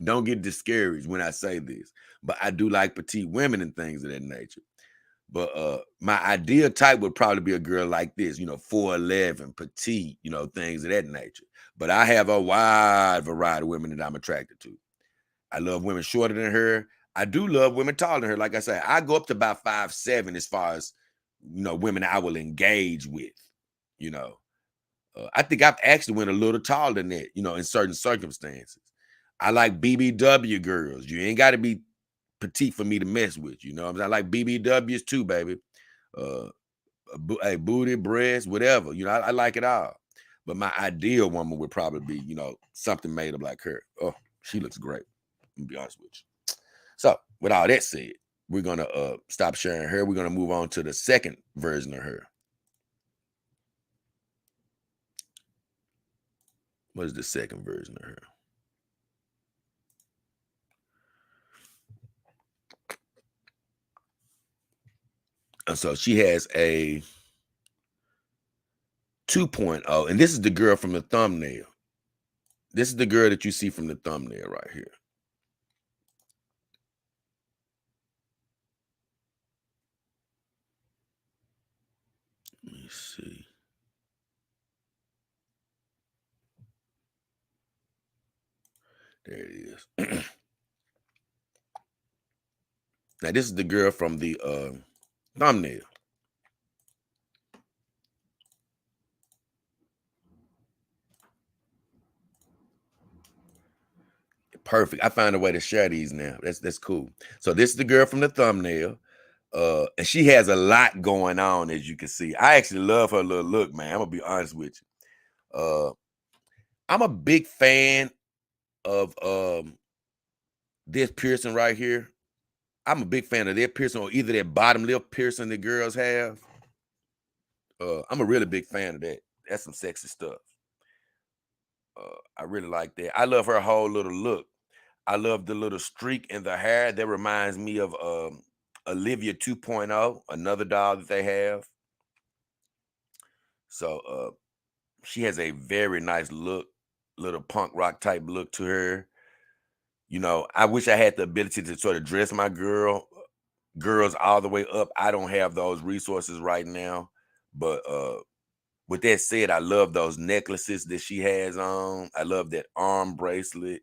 Don't get discouraged when I say this. But I do like petite women and things of that nature. But my ideal type would probably be a girl like this, 4'11", petite, things of that nature. But I have a wide variety of women that I'm attracted to. I love women shorter than her. I do love women taller than her. Like I said, I go up to about 5'7" as far as, women I will engage with, you know. I think I've actually went a little taller than that, in certain circumstances. I like BBW girls. You ain't got to be petite for me to mess with, I like BBWs too, baby. Uh, hey, booty, breast, whatever. I like it all. But my ideal woman would probably be, something made up like her. Oh, she looks great. I'm gonna be honest with you. So, with all that said, we're gonna stop sharing her. We're gonna move on to the second version of her. What is the second version of her? And so she has a 2.0, and this is the girl from the thumbnail. This is the girl that you see from the thumbnail right here. Let me see. There it is. Now, this is the girl from the thumbnail. Perfect. I found a way to share these now. That's cool. So this is the girl from the thumbnail. And she has a lot going on, as you can see. I actually love her little look, man. I'm gonna be honest with you. I'm a big fan of this piercing right here. I'm a big fan of that piercing, or either that bottom lip piercing that girls have. I'm a really big fan of that. That's some sexy stuff. I really like that. I love her whole little look. I love the little streak in the hair. That reminds me of Olivia 2.0, another doll that they have. So she has a very nice look, little punk rock type look to her. I wish I had the ability to sort of dress my girls all the way up. I don't have those resources right now. But with that said, I love those necklaces that she has on. I love that arm bracelet.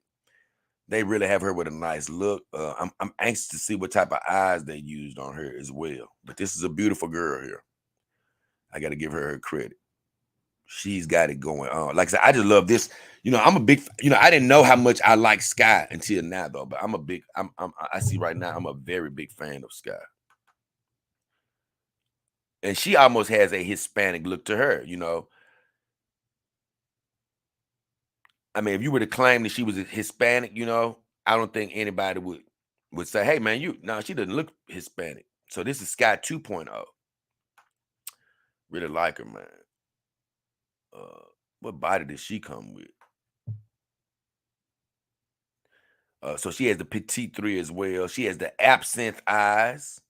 They really have her with a nice look. I'm anxious to see what type of eyes they used on her as well. But this is a beautiful girl here. I got to give her credit. She's got it going on. Like I said, I just love this. I'm a big. I didn't know how much I like Sky until now, though. But I'm a big. I see right now. I'm a very big fan of Sky, and she almost has a Hispanic look to her. I mean, if you were to claim that she was a Hispanic, I don't think anybody would say, "Hey, man, no, she doesn't look Hispanic." So this is Sky 2.0. Really like her, man. What body does she come with? So she has the petite 3 as well. She has the absinthe eyes.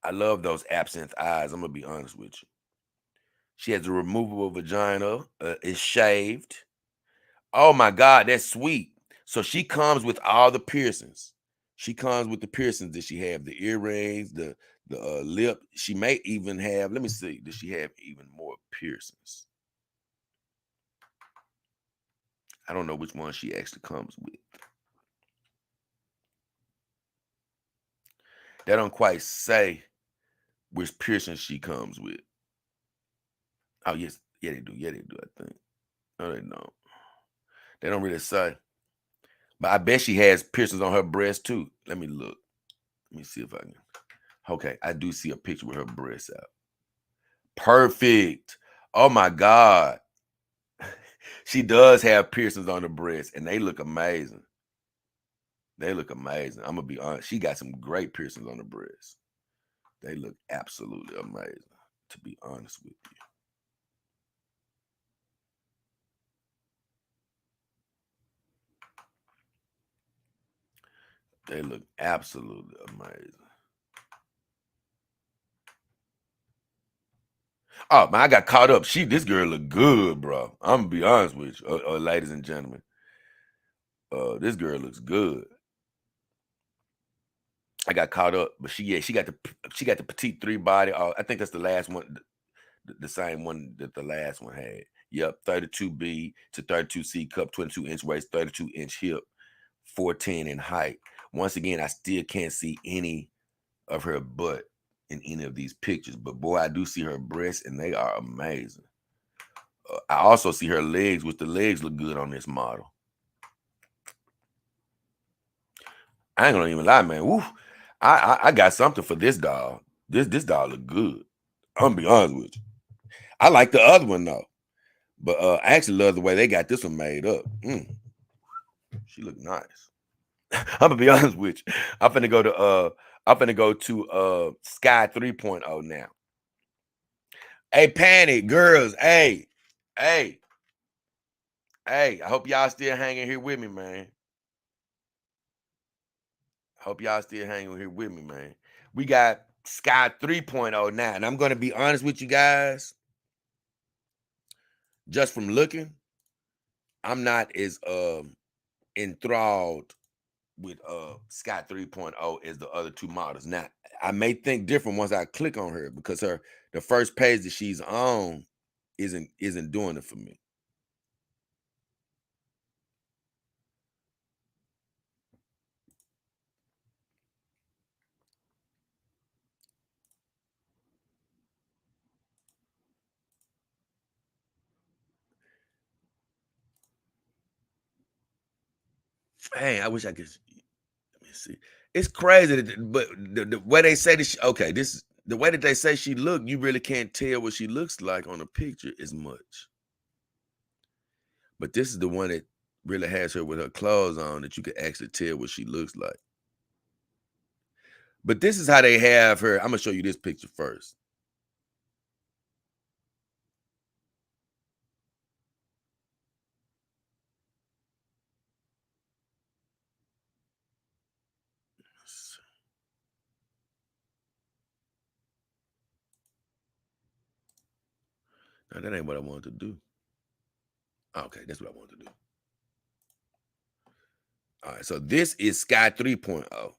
I love those absinthe eyes. I'm gonna be honest with you. She has a removable vagina. It's shaved. Oh my God, that's sweet. So she comes with all the piercings. She comes with the piercings that she have, the earrings, the lip. She may even have. Let me see. Does she have even more piercings? I don't know which one she actually comes with. They don't quite say which piercing she comes with. Oh yes, yeah they do. Yeah they do. I think. No, they don't. They don't really say. But I bet she has piercings on her breast too. Let me look. Let me see if I can. Okay, I do see a picture with her breasts out. Perfect. Oh my God. She does have piercings on her breast, and they look amazing. They look amazing. I'm gonna be honest. She got some great piercings on her breast. They look absolutely amazing, to be honest with you. They look absolutely amazing. Oh man, I got caught up. This girl look good, bro. I'm gonna be honest with you, ladies and gentlemen. This girl looks good. I got caught up, but she got the petite 3 body. I think that's the last one, the same one that the last one had. Yep, 32B to 32C cup, 22-inch waist, 32-inch hip, 410 in height. Once again, I still can't see any of her butt in any of these pictures, but boy, I do see her breasts, and they are amazing. I also see her legs, which the legs look good on this model. I ain't gonna even lie, man. Woo, I got something for this doll. This doll look good. I'm gonna be honest with you. I like the other one though, but I actually love the way they got this one made up. She look nice. I'm gonna be honest with you. I'm finna go to Sky 3.0 now. Hey, Panic girls. Hey. I hope y'all still hanging here with me, man. Hope y'all still hanging here with me, man. We got Sky 3.0 now, and I'm gonna be honest with you guys. Just from looking, I'm not as enthralled with Sky 3.0 as the other two models. Now, I may think different once I click on her, because the first page that she's on isn't doing it for me. Hey, I wish I could. Let me see. It's crazy, but the way they say this. Okay, the way that they say she looked. You really can't tell what she looks like on a picture as much. But this is the one that really has her with her clothes on, that you can actually tell what she looks like. But this is how they have her. I'm gonna show you this picture first. Now, that ain't what I wanted to do. Okay, that's what I wanted to do. All right, so this is Sky 3.0,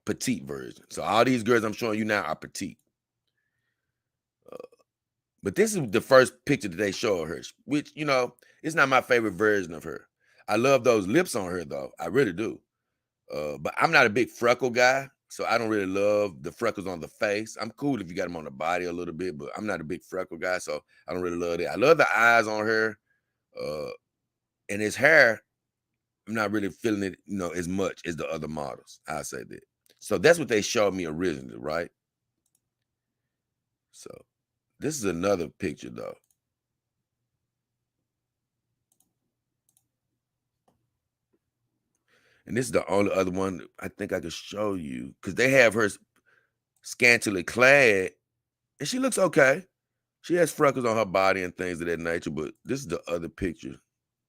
petite version. So all these girls I'm showing you now are petite. But this is the first picture that they show of her, which, it's not my favorite version of her. I love those lips on her, though. I really do. But I'm not a big freckle guy, so I don't really love the freckles on the face. I'm cool if you got them on the body a little bit, but I'm not a big freckle guy, so I don't really love that. I love the eyes on her, and his hair. I'm not really feeling it, as much as the other models. I'll say that. So that's what they showed me originally, right? So this is another picture, though. And this is the only other one I think I could show you, because they have her scantily clad, and she looks okay. She has freckles on her body and things of that nature, but this is the other picture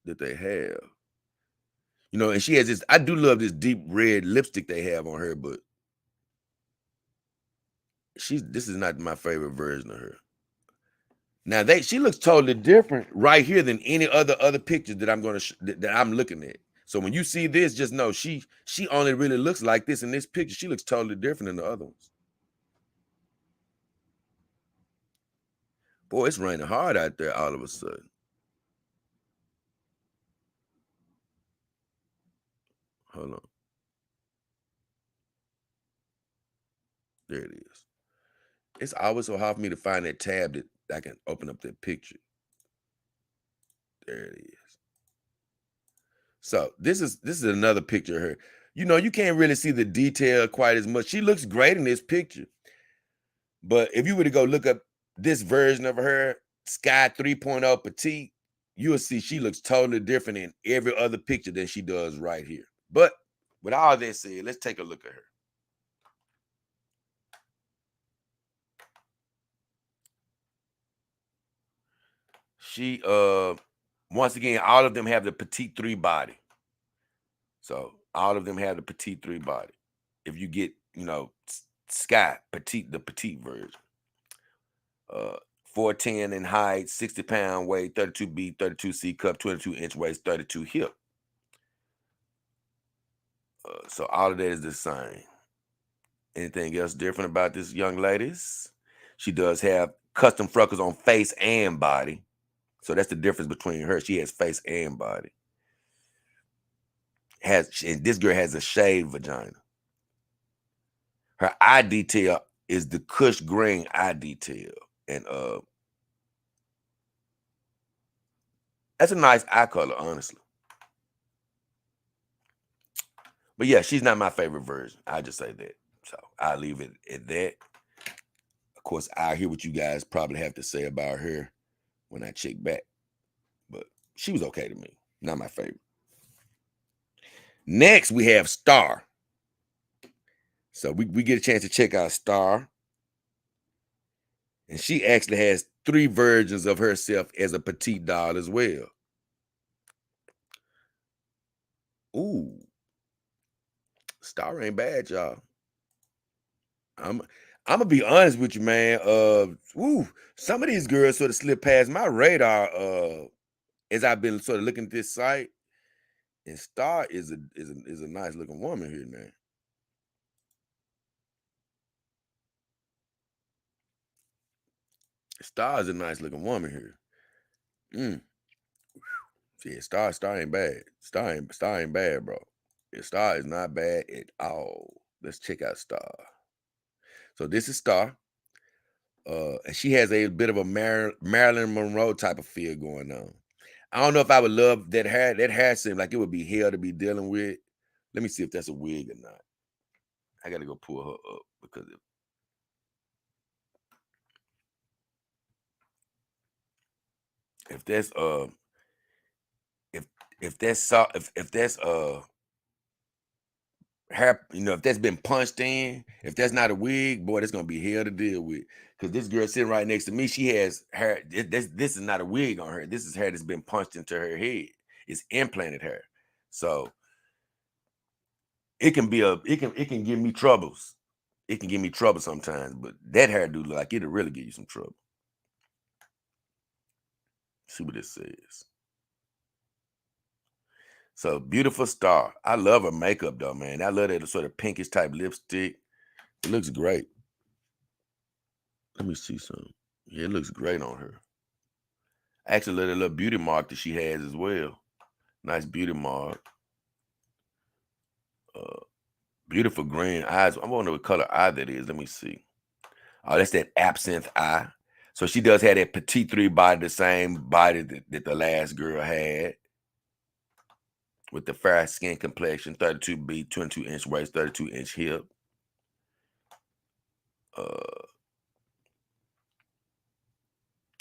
that they have. And she has this, I do love this deep red lipstick they have on her, but this is not my favorite version of her. Now she looks totally different right here than any other pictures that I'm gonna that I'm looking at. So when you see this, just know she only really looks like this in this picture. She looks totally different than the other ones. Boy, it's raining hard out there all of a sudden. Hold on. There it is. It's always so hard for me to find that tab that I can open up that picture. There it is. So this is another picture of her. You can't really see the detail quite as much. She looks great in this picture. But if you were to go look up this version of her, Sky 3.0 petite, you'll see she looks totally different in every other picture than she does right here. But with all that said, let's take a look at her. She once again, all of them have the petite 3 body. So all of them have the petite 3 body. If you get, Sky petite, the petite version. 4'10" in height, 60-pound weight, 32B, 32C cup, 22-inch waist, 32 hip. So all of that is the same. Anything else different about this young ladies? She does have custom freckles on face and body. So that's the difference between her. She has face and body. And this girl has a shaved vagina. Her eye detail is the Kush green eye detail. And that's a nice eye color, honestly. But yeah, she's not my favorite version. I just say that. So I'll leave it at that. Of course, I'll hear what you guys probably have to say about her when I check back. But she was okay to me. Not my favorite. Next, we have Star. So we get a chance to check out Star. And she actually has 3 versions of herself as a petite doll as well. Ooh. Star ain't bad, y'all. I'm gonna be honest with you, man. Some of these girls sort of slip past my radar as I've been sort of looking at this site. And Star is a nice looking woman here, man. Star is a nice looking woman here. Yeah, Star ain't bad. Star ain't bad, bro. Yeah, Star is not bad at all. Let's check out Star. So this is Star. And she has a bit of a Marilyn Monroe type of feel going on. I don't know if I would love that hair. That hair seems like it would be hell to be dealing with. Let me see if that's a wig or not. I gotta go pull her up because if that's if that's hair, if that's been punched in, if that's not a wig, boy, that's gonna be hell to deal with. Because this girl sitting right next to me, she has hair. This is not a wig on her. This is hair that's been punched into her head. It's implanted hair. So it can give me troubles. It can give me trouble sometimes, but that hair do look like it'll really give you some trouble. See what it says. So beautiful Star. I love her makeup though, man. I love that sort of pinkish type lipstick. It looks great. Let me see some. Yeah, it looks great on her. I actually love that little beauty mark that she has as well. Nice beauty mark. Beautiful green eyes. I wonder what color eye that is. Let me see. Oh, that's that absinthe eye. So she does have that petite 3 body, the same body that the last girl had. With the fair skin complexion, 32B, 22-inch waist, 32-inch hip.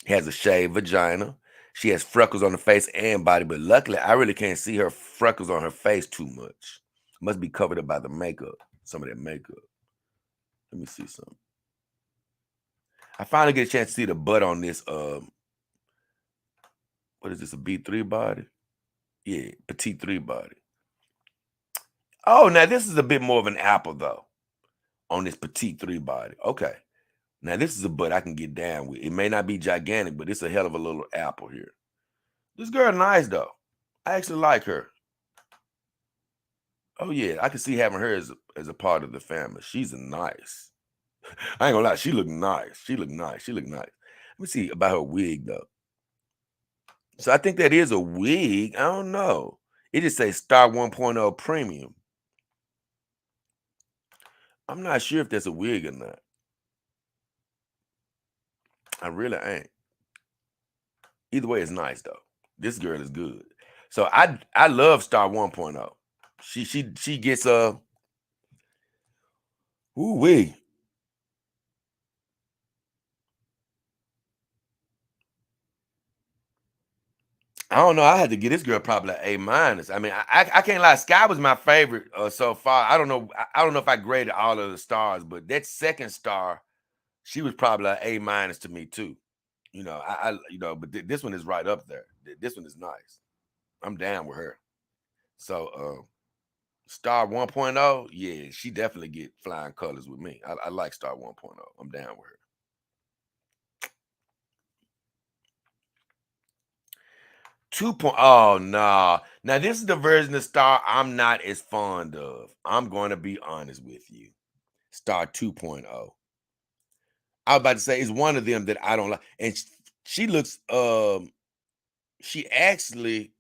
Has a shaved vagina. She has freckles on the face and body, but luckily I really can't see her freckles on her face too much. Must be covered up by the makeup, some of that makeup. Let me see something. I finally get a chance to see the butt on this. What is this? A B3 body? Yeah, petite 3 body. Oh, now this is a bit more of an apple though, on this petite 3 body. Okay. Now this is a butt I can get down with. It may not be gigantic, but it's a hell of a little apple here. This girl nice though. I actually like her. Oh yeah, I can see having her as a part of the family. She's a nice. I ain't gonna lie, she look nice. She look nice. She look nice. Let me see about her wig though. So I think that is a wig. I don't know. It just says Star 1.0 Premium. I'm not sure if that's a wig or not. I really ain't. Either way, it's nice though. This girl is good. So I love Star 1.0. She gets a ooh wee. I don't know. I had to get this girl probably an A minus. I mean, I can't lie. Sky was my favorite so far. I don't know. I don't know if I graded all of the stars, but that second star, she was probably an A minus to me too. But this one is right up there. This one is nice. I'm down with her. So Star 1.0, yeah, she definitely get flying colors with me. I like Star 1.0. I'm down with her. Oh, nah. Now, this is the version of Star I'm not as fond of. I'm going to be honest with you. Star 2.0. I was about to say it's one of them that I don't like. And she looks, she actually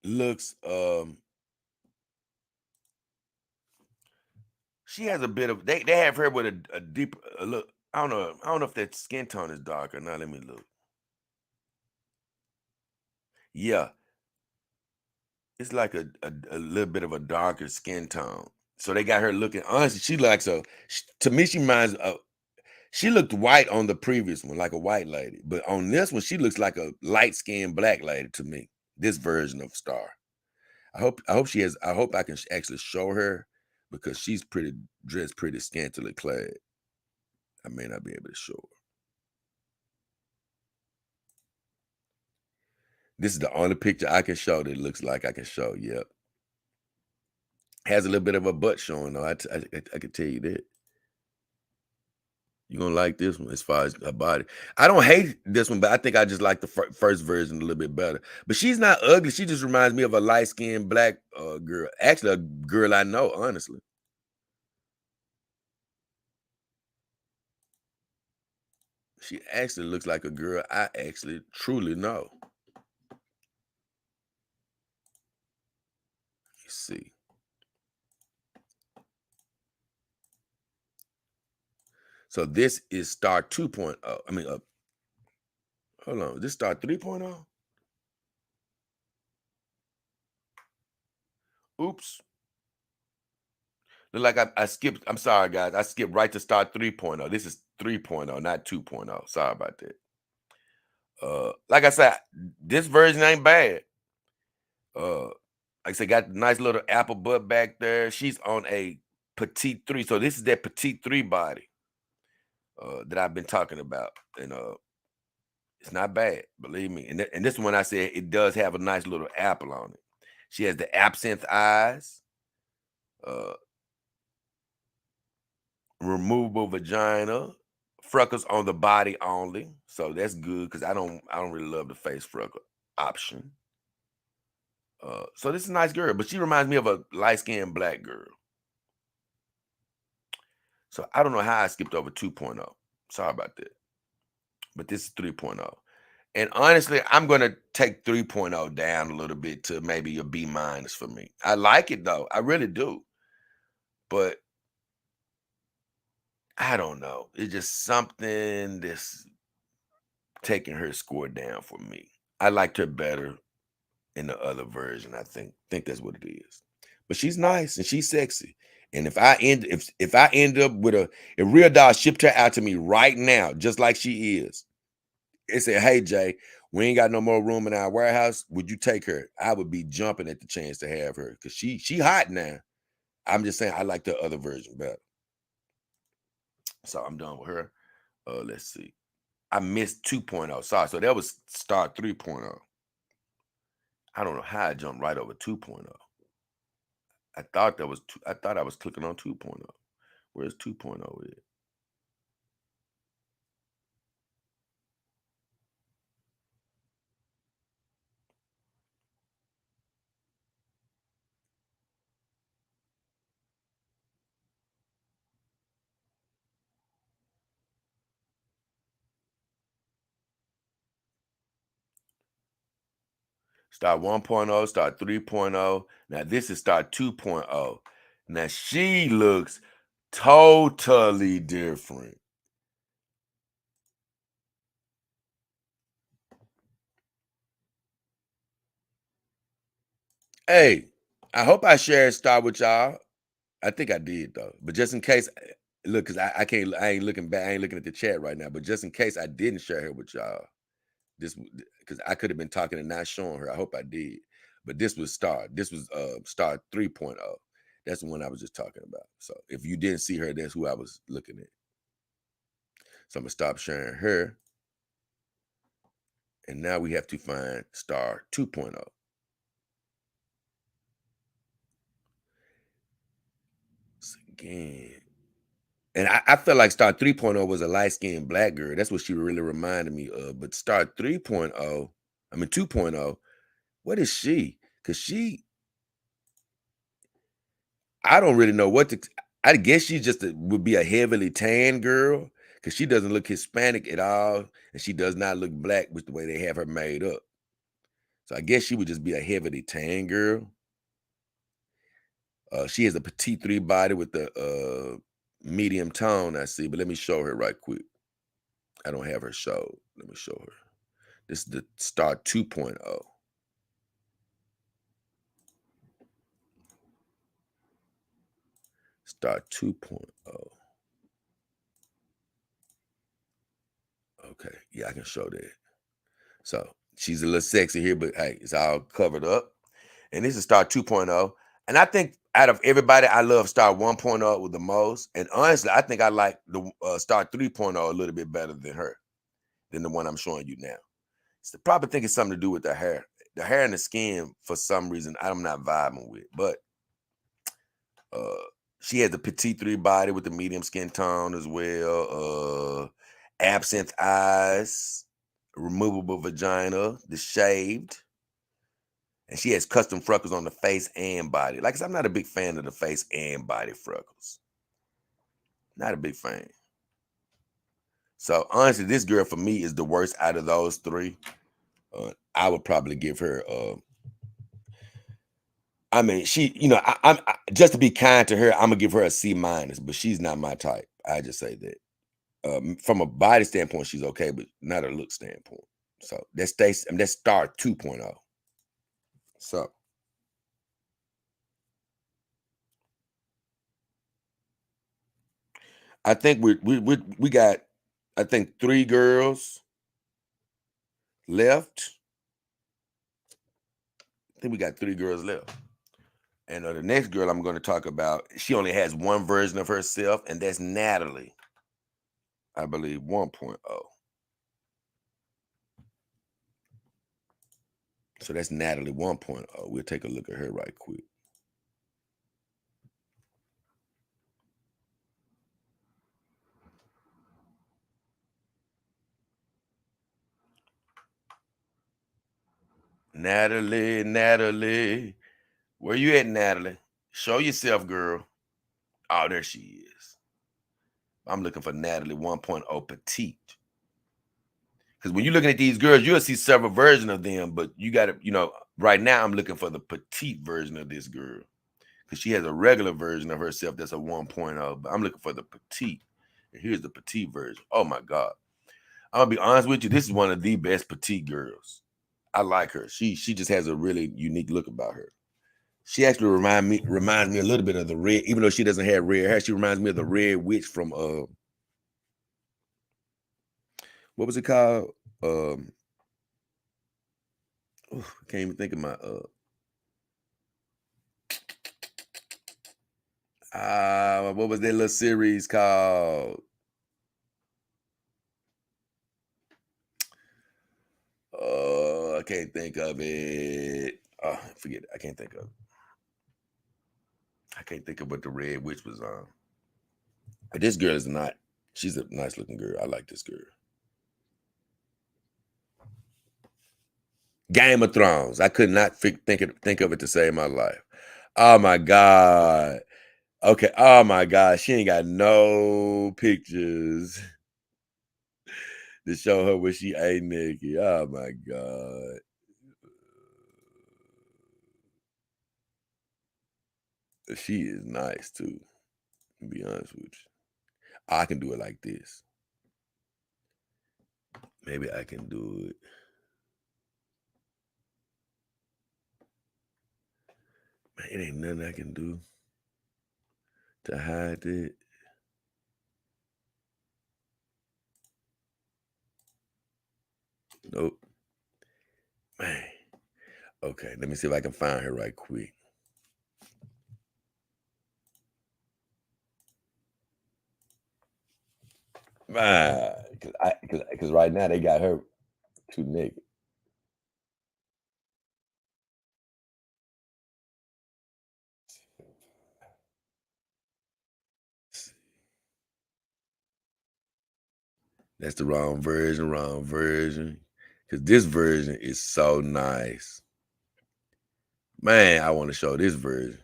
looks, she has a bit of, they have her with a deep look. I don't know. I don't know if that skin tone is darker. Now, let me look. Yeah, it's like a little bit of a darker skin tone. So they got her looking, honestly, she likes to me, she reminds she looked white on the previous one, like a white lady. But on this one, she looks like a light-skinned black lady to me. This version of Star. I hope she has. I hope I can actually show her because she's pretty dressed, pretty scantily clad. I may not be able to show her. This is the only picture I can show that looks like I can show. Yep, has a little bit of a butt showing though. I can tell you that. You're gonna like this one as far as her body. I don't hate this one, but I think I just like the first version a little bit better. But she's not ugly. She just reminds me of a light-skinned black girl. Actually, a girl I know, honestly. She actually looks like a girl I actually truly know. Let's see. So this is Star 2.0. I mean, hold on. This Star 3.0? Oops. Look like I skipped. I'm sorry, guys. I skipped right to Star 3.0. This is 3.0, not 2.0. Sorry about that. Like I said, this version ain't bad. Like I said, got a nice little apple butt back there. She's on a petite 3. So this is that petite 3 body that I've been talking about. And it's not bad, believe me. And this one I said it does have a nice little apple on it. She has the absinthe eyes, uh, removable vagina, freckles on the body only. So that's good because I don't really love the face freckle option. So this is a nice girl, but she reminds me of a light-skinned black girl. So I don't know how I skipped over 2.0. Sorry about that. But this is 3.0. And honestly, I'm going to take 3.0 down a little bit to maybe a B minus for me. I like it though. I really do. But I don't know. It's just something that's taking her score down for me. I liked her better in the other version, I think that's what it is. But she's nice and she's sexy. And if I end up with if Real Doll shipped her out to me right now, just like she is, it said, "Hey Jay, we ain't got no more room in our warehouse. Would you take her?" I would be jumping at the chance to have her because she hot now. I'm just saying I like the other version better. So I'm done with her. Let's see. I missed 2.0. Sorry. So that was Star 3.0. I don't know how I jumped right over 2.0. I thought I was clicking on 2.0. Where's 2.0 is? Star 1.0, Star 3.0. Now this is Star 2.0. Now she looks totally different. Hey, I hope I shared Star with y'all. I think I did though. But just in case, look, because I can't, I ain't looking back, I ain't looking at the chat right now. But just in case I didn't share her with y'all, this because I could have been talking and not showing her. I hope I did. But this was Star. This was Star 3.0. That's the one I was just talking about. So if you didn't see her, that's who I was looking at. So I'm gonna stop sharing her. And now we have to find Star 2.0. So again. And I felt like Star 3.0 was a light-skinned black girl. That's what she really reminded me of. But Star 3.0, I mean 2.0. What is she? Because I don't really know what to. I guess she just would be a heavily tan girl because she doesn't look Hispanic at all, and she does not look black with the way they have her made up. So I guess she would just be a heavily tan girl. She has a petite 3 body with the medium tone, I see, but let me show her right quick. I don't have her showed. Let me show her. This is the Star 2.0. Star 2.0. Okay, yeah, I can show that. So she's a little sexy here, but hey, it's all covered up. And this is Star 2.0. And I think out of everybody, I love Star 1.0 with the most. And honestly, I think I like the Star 3.0 a little bit better than her, than the one I'm showing you now. So probably think it's something to do with the hair. The hair and the skin, for some reason, I'm not vibing with. But uh she has the petite 3 body with the medium skin tone as well. Absinthe eyes, removable vagina, the shaved. And she has custom freckles on the face and body. Like I said, I'm not a big fan of the face and body freckles. Not a big fan. So honestly, this girl for me is the worst out of those three. I would probably give her. I mean, she, just to be kind to her, I'm gonna give her a C minus, but she's not my type. I just say that. From a body standpoint, she's okay, but not a look standpoint. So that's Star 2.0. So I think we got, I think, 3 girls left. I think we got 3 girls left. And the next girl I'm going to talk about, she only has one version of herself, and that's Natalie, I believe, 1.0. So that's Natalie 1.0. We'll take a look at her right quick. Natalie. Where you at, Natalie? Show yourself, girl. Oh, there she is. I'm looking for Natalie 1.0 petite. Because when you're looking at these girls, you'll see several versions of them, but you got to, right now I'm looking for the petite version of this girl. Because she has a regular version of herself that's a 1.0, but I'm looking for the petite. And here's the petite version. Oh my God. I'm gonna be honest with you. This is one of the best petite girls. I like her. She just has a really unique look about her. She actually reminds me a little bit of the red, even though she doesn't have red hair. She reminds me of the red witch from what was it called? I can't even think of my what was that little series called? I can't think of it. Oh, forget it. I can't think of it. I can't think of what the red witch was on. But this girl is not. She's a nice looking girl. I like this girl. Game of Thrones. I could not think of it to save my life. Oh my God. Okay. Oh my God. She ain't got no pictures to show her where she ate naked. Oh my God. She is nice too, to be honest with you. I can do it like this. Maybe I can do it. Man, it ain't nothing I can do to hide it. Nope. Man. Okay, let me see if I can find her right quick. Because right now they got her too naked. That's the wrong version. Because this version is so nice. Man, I want to show this version.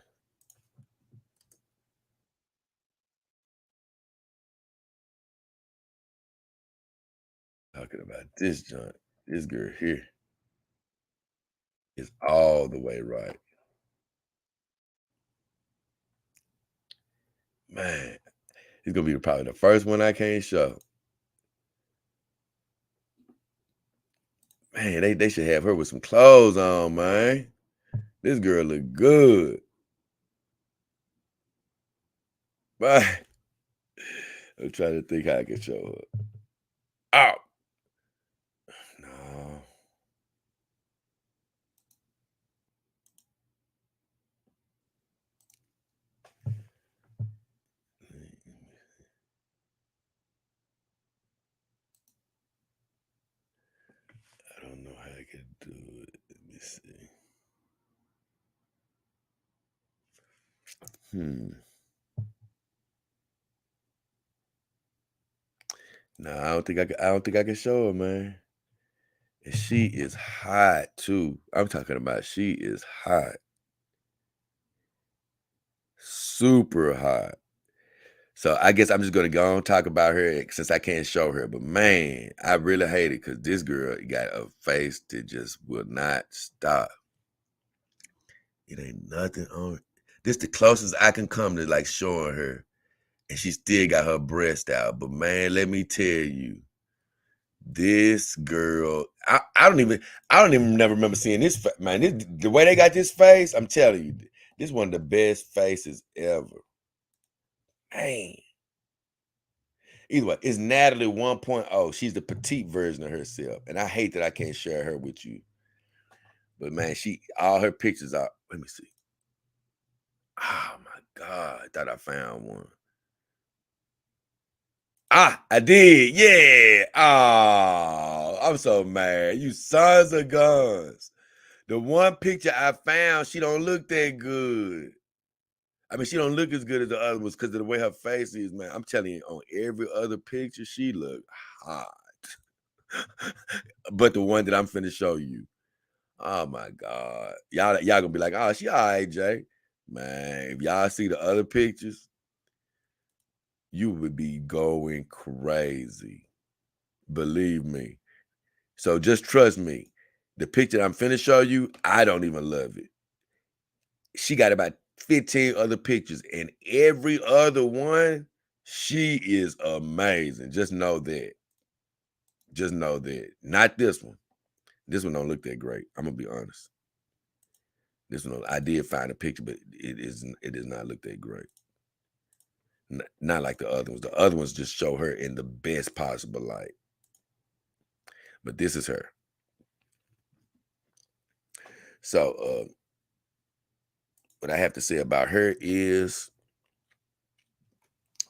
Talking about this joint. This girl here is all the way right. Man, it's gonna be probably the first one I can't show. Man, they should have her with some clothes on, man. This girl look good. Man, I'm trying to think how I can show her. Oh, no. I don't know how I can do it. Let me see. No, I don't think I can. I don't think I can show her, man. And she is hot too. I'm talking about she is hot, super hot. So I guess I'm just gonna go and talk about her since I can't show her. But man, I really hate it because this girl got a face that just will not stop. It ain't nothing on it. This the closest I can come to like showing her, and she still got her breast out. But man, let me tell you, this girl, I don't even never remember seeing this man. The way they got this face, I'm telling you, this is one of the best faces ever. Man. Either way, it's Natalie 1.0. She's the petite version of herself. And I hate that I can't share her with you. But man, all her pictures are, let me see. Oh my God. I thought I found one. Ah, I did. Yeah. Oh, I'm so mad. You sons of guns. The one picture I found, she don't look that good. I mean, she don't look as good as the other ones because of the way her face is, man. I'm telling you, on every other picture, she look hot. But the one that I'm finna show you, oh my God. Y'all gonna be like, oh, she all right, Jay. Man, if y'all see the other pictures, you would be going crazy. Believe me. So just trust me. The picture I'm finna show you, I don't even love it. She got about 15 other pictures, and every other one, she is amazing. Just know that. Just know that. Not this one. This one don't look that great. I'm gonna be honest. This one, I did find a picture, but it does not look that great. Not like the other ones. The other ones just show her in the best possible light. But this is her. So what I have to say about her is,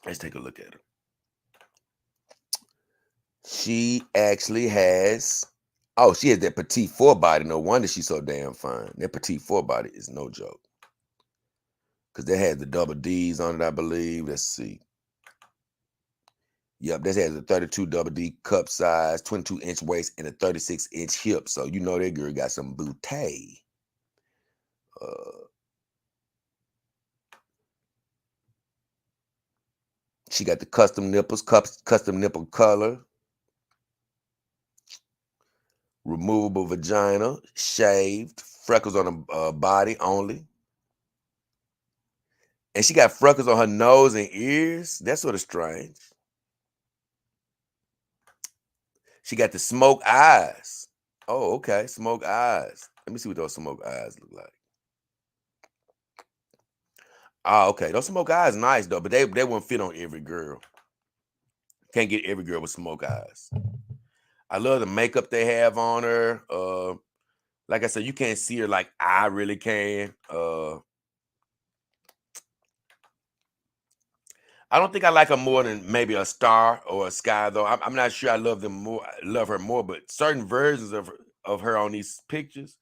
let's take a look at her. She actually has, oh, she has that petite forebody. No wonder she's so damn fine. That petite forebody is no joke. Because they had the double D's on it, I believe. Let's see. Yep, this has a 32 double D cup size, 22-inch waist, and a 36-inch hip. So you know that girl got some booty. She got the custom nipples, custom nipple color, removable vagina, shaved, freckles on the body only. And she got freckles on her nose and ears. That's sort of strange. She got the smoke eyes. Oh, okay, smoke eyes. Let me see what those smoke eyes look like. Oh, okay. Those smoke eyes nice though, but they won't fit on every girl. Can't get every girl with smoke eyes. I love the makeup they have on her. Like I said, you can't see her like I really can. I don't think I like her more than maybe a Star or a Sky though. I'm not sure I love them more. Love her more, but certain versions of her on these pictures,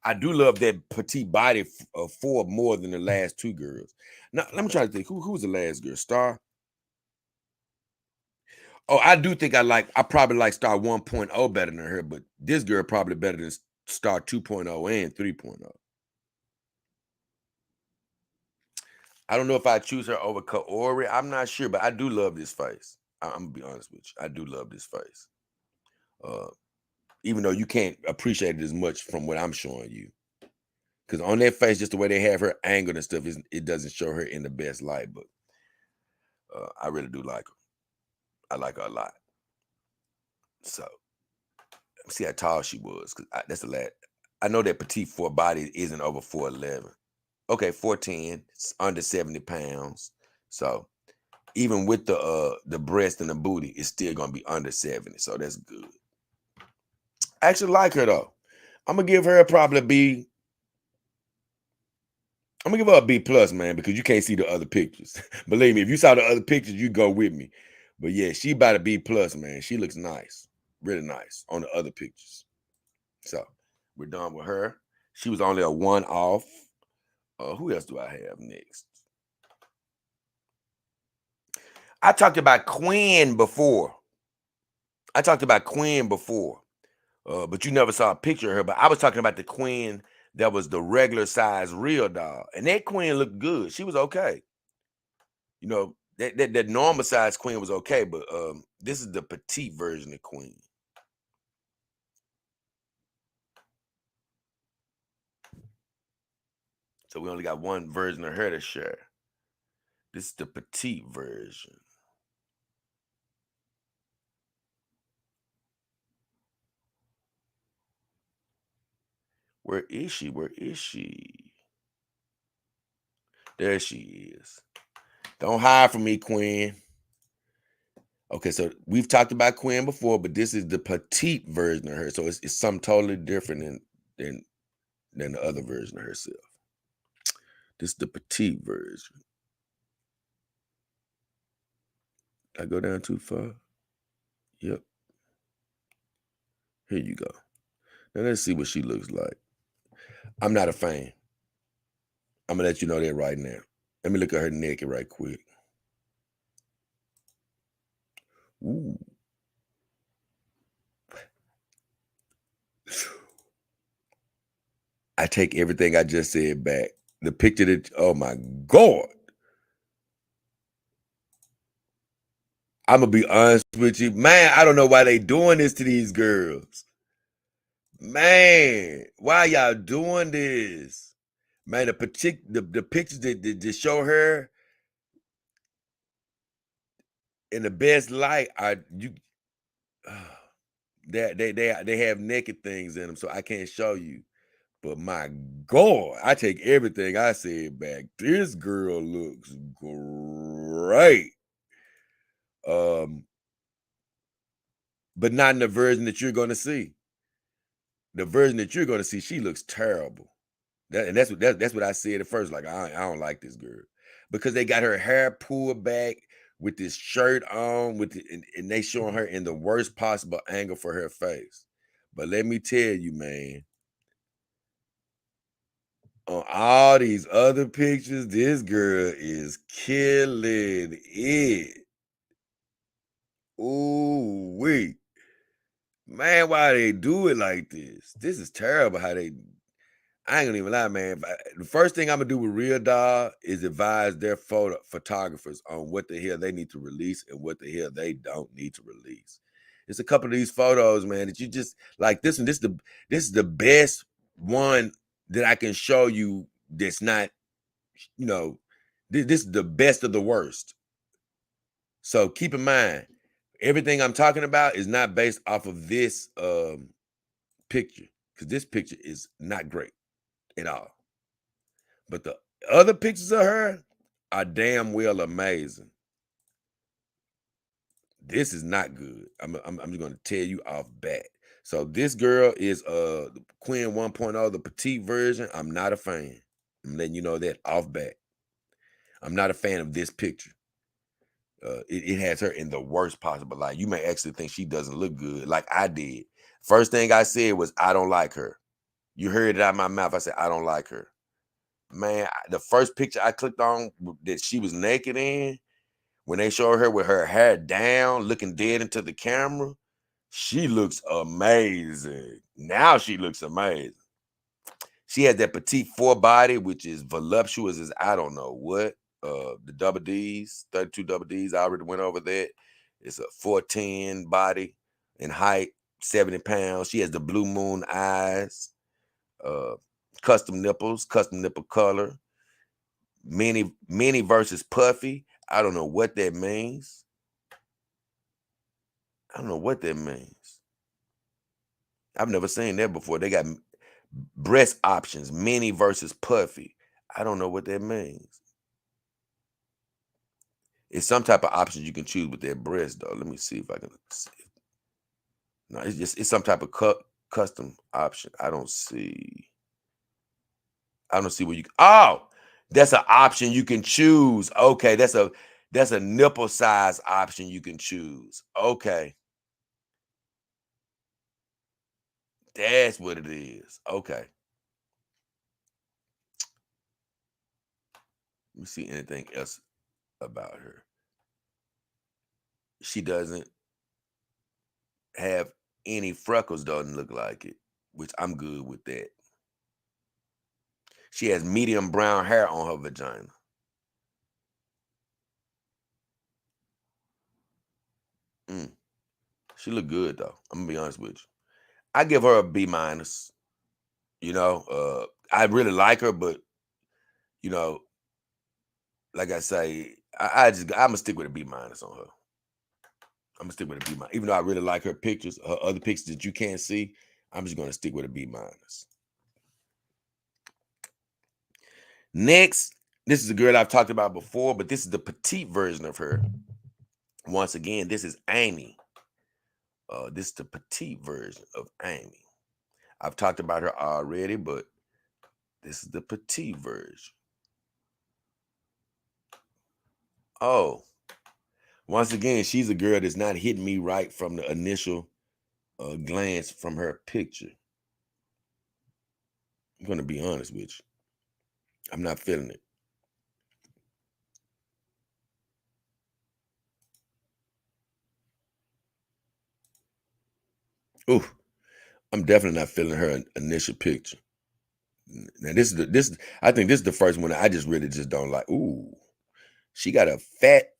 I do love that petite body of four more than the last two girls. Now let me try to think. Who was the last girl? Star. Oh, I do think I probably like Star 1.0 better than her, but this girl probably better than Star 2.0 and 3.0. I don't know if I choose her over Kaori. I'm not sure, but I do love this face. I'm gonna be honest with you. I do love this face. Uh, even though you can't appreciate it as much from what I'm showing you. Because on that face, just the way they have her angled and stuff, it doesn't show her in the best light. But I really do like her. I like her a lot. So let's see how tall she was. Because that's the last. I know that petite for body isn't over 4'11. Okay, 4'10. It's under 70 pounds. So even with the breast and the booty, it's still gonna be under 70. So that's good. I actually like her though. I'm gonna give her probably B. I'm gonna give her a B plus, man, because you can't see the other pictures. Believe me, if you saw the other pictures, you go with me. But yeah, she about a B plus, man. She looks nice, really nice on the other pictures. So we're done with her. She was only a 1 off. Who else do I have next? I talked about Quinn before. But you never saw a picture of her. But I was talking about the Queen that was the regular size real doll, and that Queen looked good. She was okay. You know, that normal size Queen was okay, but this is the petite version of Queen. So we only got one version of her to share. This is the petite version. Where is she? Where is she? There she is. Don't hide from me, Queen. Okay, so we've talked about Queen before, but this is the petite version of her. So it's something totally different than the other version of herself. This is the petite version. Did I go down too far? Yep. Here you go. Now let's see what she looks like. I'm not a fan. I'm gonna let you know that right now. Let me look at her naked right quick. Ooh. I take everything I just said back. The picture that, oh my God. I'm gonna be honest with you. Man, I don't know why they doing this to these girls. Man, why y'all doing this? Man, the pictures that show her in the best light are you they have naked things in them, so I can't show you. But my God, I take everything I said back. This girl looks great. But not in the version that you're gonna see. The version that you're gonna see, she looks terrible. That's what I said at first. Like I don't like this girl because they got her hair pulled back with this shirt on, and they showing her in the worst possible angle for her face. But let me tell you, man, on all these other pictures, this girl is killing it. Ooh, wait. Man, why they do it like this? This is terrible how they I ain't gonna even lie, man. The first thing I'm gonna do with RealDoll is advise their photographers on what the hell they need to release and what the hell they don't need to release. It's a couple of these photos, man, that you just like this one. This is the best one that I can show you. That's not, you know, this is the best of the worst. So keep in mind, everything I'm talking about is not based off of this picture because this picture is not great at all. But the other pictures of her are damn well amazing. This is not good. I'm just gonna tell you off bat. So this girl is Queen 1.0, the petite version. I'm not a fan. I'm letting you know that off bat. I'm not a fan of this picture. It has her in the worst possible light. You may actually think she doesn't look good, like I did. First thing I said was I don't like her. You heard it out of my mouth. I said I don't like her. Man, the first picture I clicked on that she was naked in, when they show her with her hair down, looking dead into the camera, she looks amazing. Now she looks amazing. She has that petite 4 body, which is voluptuous as I don't know what. The double D's, 32 double D's, I already went over that. It's a 410 body in height, 70 pounds. She has the blue moon eyes, custom nipples, custom nipple color. Mini versus puffy. I don't know what that means. I don't know what that means. I've never seen that before. They got breast options, mini versus puffy. I don't know what that means. It's some type of options you can choose with that breast, though. Let me see if I can see. No, it's some type of custom option. I don't see where you. Oh, that's an option you can choose. Okay, that's a nipple size option you can choose. Okay, that's what it is. Okay. Let me see anything else about her. She doesn't have any freckles, doesn't look like it, which I'm good with that. She has medium brown hair on her vagina. She look good though. I'm gonna be honest with you. I give her a B minus. You know, I really like her, but you know, like I say, I'm gonna stick with a B minus on her. I'm gonna stick with a B minus, even though I really like her pictures, her other pictures that you can't see. I'm just gonna stick with a B minus. Next, this is a girl I've talked about before, but this is the petite version of her. Once again, this is Amy. This is the petite version of Amy. I've talked about her already, but this is the petite version. Oh, once again, she's a girl that's not hitting me right from the initial glance from her picture. I'm going to be honest with you. I'm not feeling it. Ooh, I'm definitely not feeling her initial picture. Now I think this is the first one I just really just don't like. Ooh, she got a fat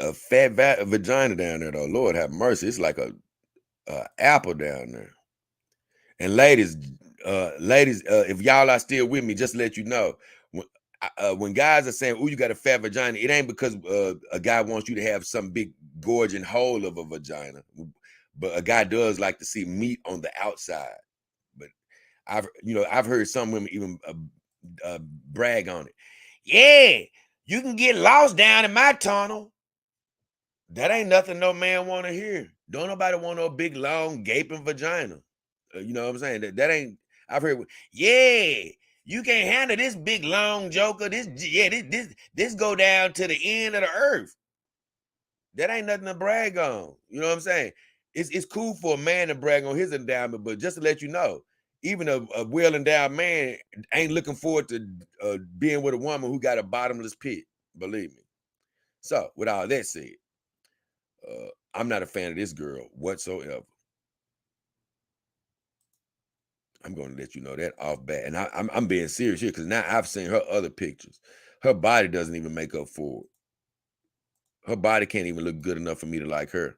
vagina down there though. Lord have mercy. It's like a apple down there. And ladies, if y'all are still with me, just to let you know, when guys are saying, "Oh, you got a fat vagina," it ain't because a guy wants you to have some big gorging hole of a vagina, but a guy does like to see meat on the outside. But I've heard some women even brag on it. Yeah, you can get lost down in my tunnel. That ain't nothing no man want to hear. Don't nobody want no big long gaping vagina. You know what I'm saying? That ain't. I've heard. Yeah, you can't handle this big long joker. This go down to the end of the earth. That ain't nothing to brag on. You know what I'm saying? It's cool for a man to brag on his endowment, but just to let you know, even a well endowed man ain't looking forward to being with a woman who got a bottomless pit. Believe me. So, with all that said, I'm not a fan of this girl whatsoever. I'm going to let you know that off bat, and I'm being serious here because now I've seen her other pictures. Her body doesn't even make up for it. Her body can't even look good enough for me to like her.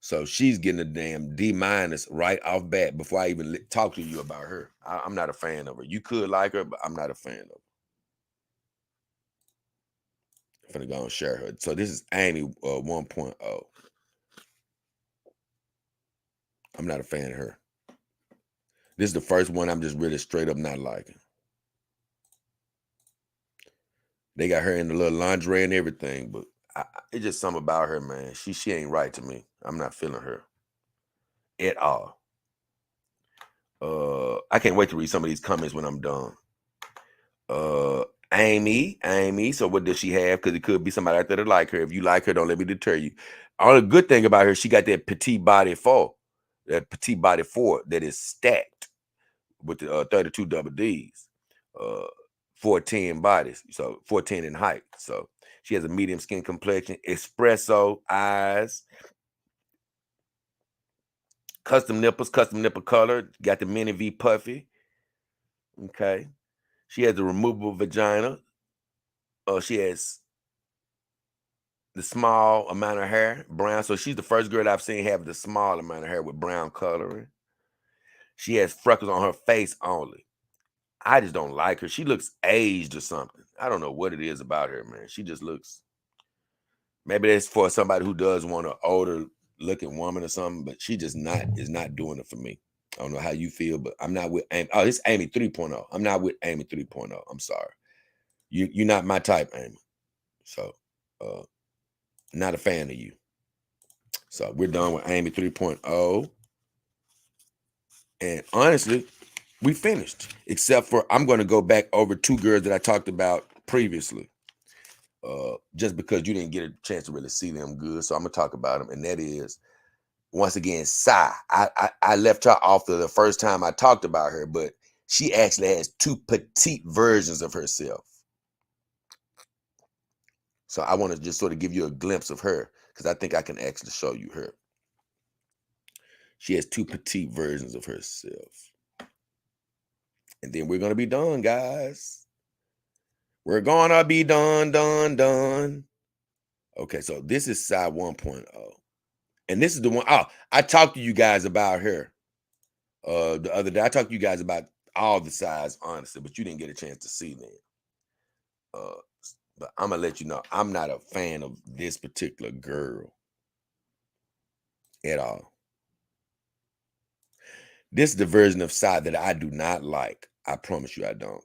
So she's getting a damn D minus right off bat before I even talk to you about her. I'm not a fan of her. You could like her, but I'm not a fan of her. I'm finna go and share her. So this is Amy 1.0. I'm not a fan of her. This is the first one I'm just really straight up not liking. They got her in the little lingerie and everything, but it's just something about her, man. She ain't right to me. I'm not feeling her at all. I can't wait to read some of these comments when I'm done. Amy. So what does she have? Because it could be somebody out there that like her. If you like her, don't let me deter you. Only good thing about her, she got that petite body 4, that petite body 4 that is stacked with the 32 double D's, 410 bodies, so 410 in height. So She has a medium skin complexion, espresso eyes, custom nipples, custom nipple color. Got the mini V puffy. Okay. She has a removable vagina. She has the small amount of hair, brown. So she's the first girl I've seen have the small amount of hair with brown coloring. She has freckles on her face only. I just don't like her. She looks aged or something. I don't know what it is about her, man. She just looks. Maybe that's for somebody who does want an older looking woman or something, but she just is not doing it for me. I don't know how you feel, but I'm not with Amy. Oh, this Amy 3.0. I'm not with Amy 3.0. I'm sorry. You're not my type, Amy. So not a fan of you. So we're done with Amy 3.0. And honestly, we finished. Except for I'm going to go back over two girls that I talked about previously. Just because you didn't get a chance to really see them good. So I'm gonna talk about them. And that is, once again, Sai. I left her off the first time I talked about her, but she actually has two petite versions of herself. So I want to just sort of give you a glimpse of her because I think I can actually show you her. She has two petite versions of herself. And then we're gonna be done, guys. We're gonna be done. Okay, so this is Sai 1.0. And this is the one. Oh, I talked to you guys about her the other day. I talked to you guys about all the sides, honestly, but you didn't get a chance to see them. But I'm gonna let you know, I'm not a fan of this particular girl at all. This is the version of Sai that I do not like. I promise you I don't.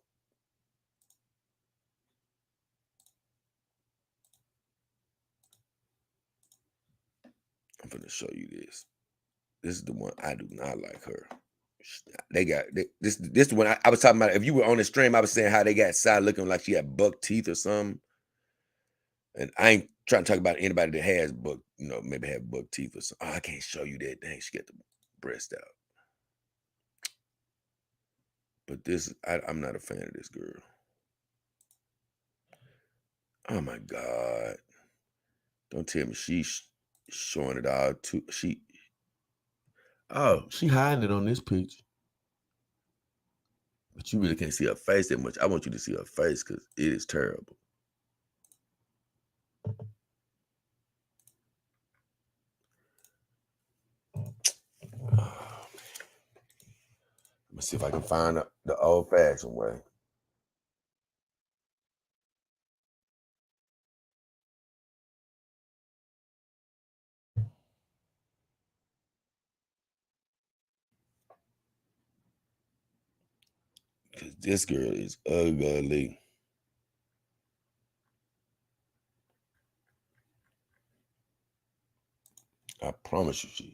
I'm gonna show you this. This is the one I do not like her. This is the one I was talking about. If you were on the stream, I was saying how they got Sai looking like she had buck teeth or something. And I ain't trying to talk about anybody that has buck, maybe have buck teeth or something. Oh, I can't show you that. Dang, she got the breast out. But I'm not a fan of this girl. Oh my God. Don't tell me she's showing it all too. She hiding it on this picture. But you really can't see her face that much. I want you to see her face because it is terrible. Let me see if I can find the old-fashioned way. Because this girl is ugly. I promise you she is.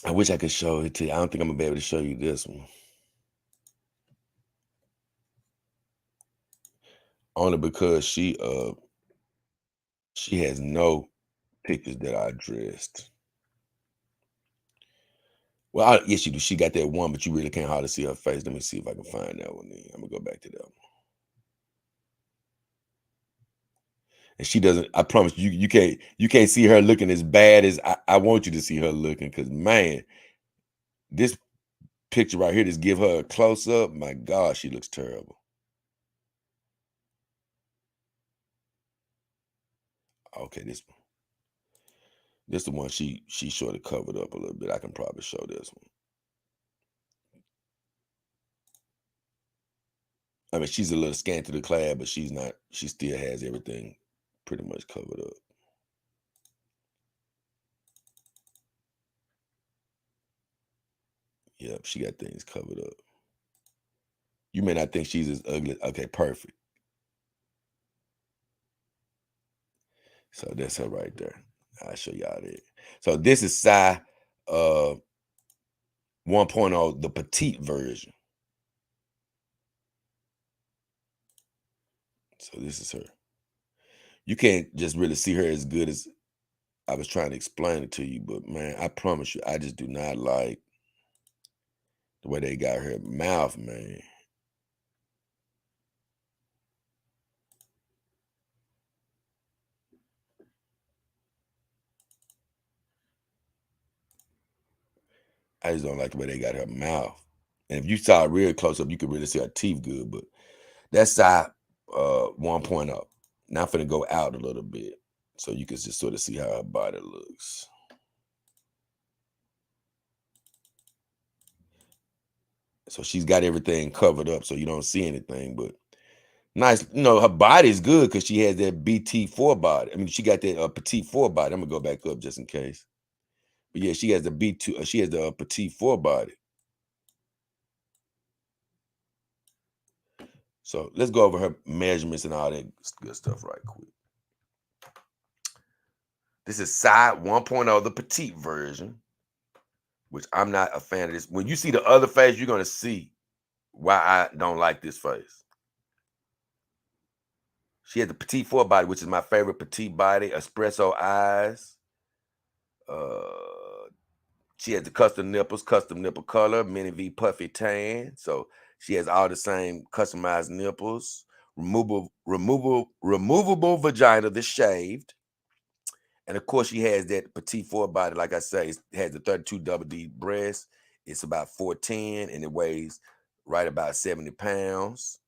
I wish I could show it to you. I don't think I'm gonna be able to show you this one. Only because she has no pictures that I addressed. Well, yes, you do. She got that one, but you really can't hardly see her face. Let me see if I can find that one. I'm gonna go back to that one. And she doesn't. I promise you can't see her looking as bad as I want you to see her looking. Because man, this picture right here, just give her a close up. My God, she looks terrible. Okay, this one. This the one she sort of covered up a little bit. I can probably show this one. I mean, she's a little scant to the clad, but she's not. She still has everything pretty much covered up. Yep, she got things covered up. You may not think she's as ugly. Okay, perfect. So that's her right there. I'll show y'all that. So this is Sai 1.0, the petite version. So this is her. You can't just really see her as good as I was trying to explain it to you, but man, I promise you, I just do not like the way they got her mouth, man. I just don't like the way they got her mouth. And if you saw it real close up, you could really see her teeth good, but that's side 1.0. Now I'm finna go out a little bit so you can just sort of see how her body looks. So she's got everything covered up so you don't see anything, but nice, her body is good because she has that BT4 body. I mean, she got that petite 4 body. I'm gonna go back up just in case. But yeah, she has the B2, she has the petite 4 body. So let's go over her measurements and all that good stuff right quick. This is side 1.0, the petite version, which I'm not a fan of this. When you see the other face, you're gonna see why I don't like this face. She has the petite 4 body, which is my favorite petite body, espresso eyes. She has the custom nipples, custom nipple color, mini V puffy tan. So she has all the same customized nipples, removable vagina that's shaved. And of course, she has that petite 4 body. Like I say, it has the 32 double D breast. It's about 4'10", and it weighs right about 70 pounds.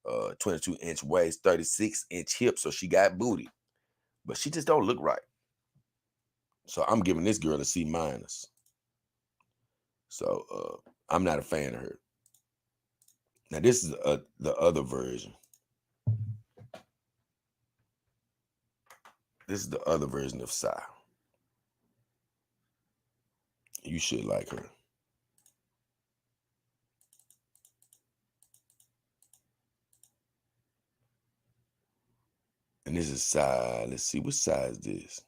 22-inch waist, 36-inch hips. So she got booty, but she just don't look right. So I'm giving this girl a C minus. So I'm not a fan of her. Now this is the other version. This is the other version of Psy. You should like her. And this is Psy. Let's see, what size is this?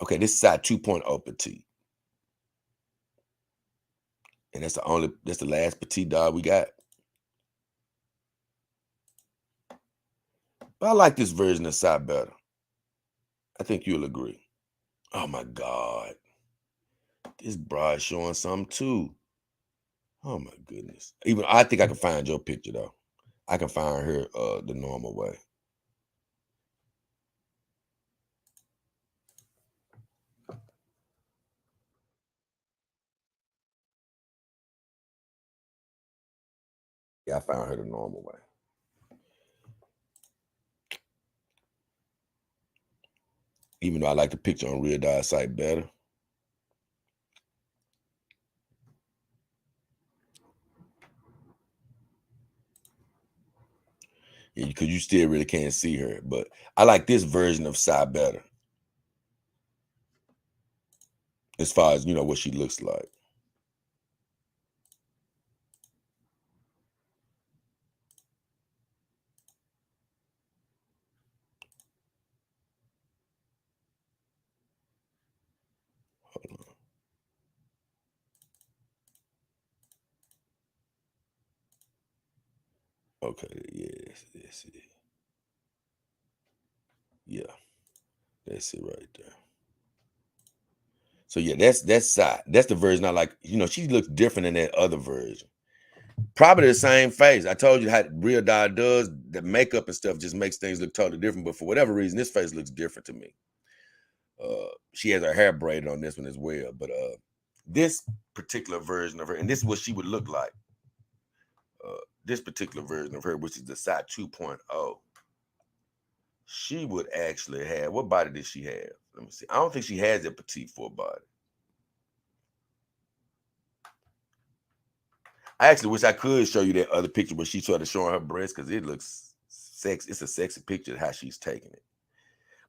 Okay, this is Psy 2.0 petite. And that's the last petite dog we got. But I like this version of Psy better. I think you'll agree. Oh my God. This bra is showing something too. Oh my goodness. Even I think I can find your picture though. I can find her the normal way. Yeah, I found her the normal way. Even though I like the picture on RealDoll site better. Yeah, because you still really can't see her. But I like this version of Psy better. As far as, what she looks like. Hold on. Okay, yes, that's it. Yeah, that's it right there. So yeah, that's Psy. That's the version I like. She looks different than that other version. Probably the same face. I told you how RealDoll does. The makeup and stuff just makes things look totally different. But for whatever reason, this face looks different to me. She has her hair braided on this one as well. But this particular version of her, and this is what she would look like. This particular version of her, which is the Psy 2.0, she would actually have, what body did she have? Let me see. I don't think she has a petite 4 body. I actually wish I could show you that other picture where she's sort of showing her breast because it looks sexy. It's a sexy picture of how she's taking it.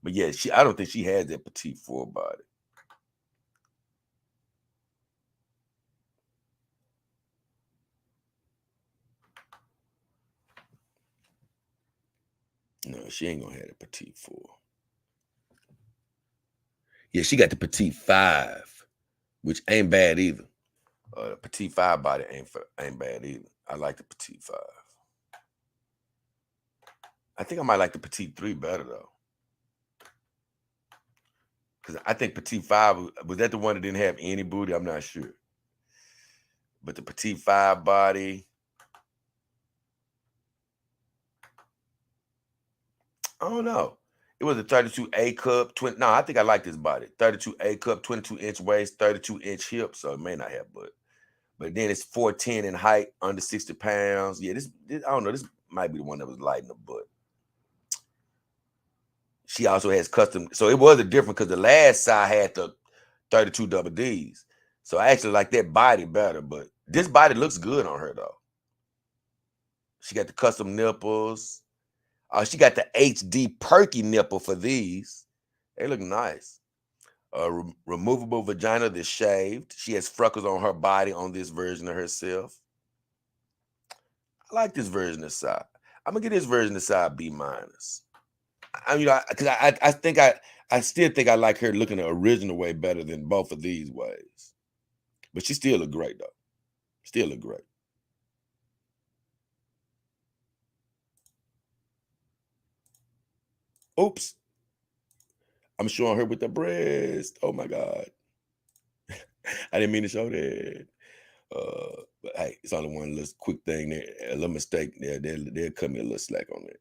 But yeah, I don't think she has that petite 4 body. No, she ain't gonna have a petite 4. Yeah, she got the petite 5, which ain't bad either. The petite 5 body ain't bad either. I like the petite 5. I think I might like the Petite 3 better though. Because I think Petite 5 was that the one that didn't have any booty? I'm not sure. But the Petite 5 body, I don't know. It was a 32A cup. No, I think I like this body. 32A cup, 22-inch waist, 32-inch hips. So it may not have butt. But then it's 4'10" in height, under 60 pounds. Yeah, this I don't know. This might be the one that was light in the butt. She also has custom. So it was a different because the last side had the 32 double D's. So I actually like that body better. But this body looks good on her though. She got the custom nipples. She got the HD perky nipple for these. They look nice. Removable vagina that's shaved. She has freckles on her body on this version of herself. I like this version of side. I'm gonna get this version of side B minus. Because I think I still think I like her looking the original way better than both of these ways. But she still look great though. Still look great. Oops. I'm showing her with the breast. Oh my God. I didn't mean to show that. But hey, it's only one little quick thing there. A little mistake there. They'll cut me a little slack on it.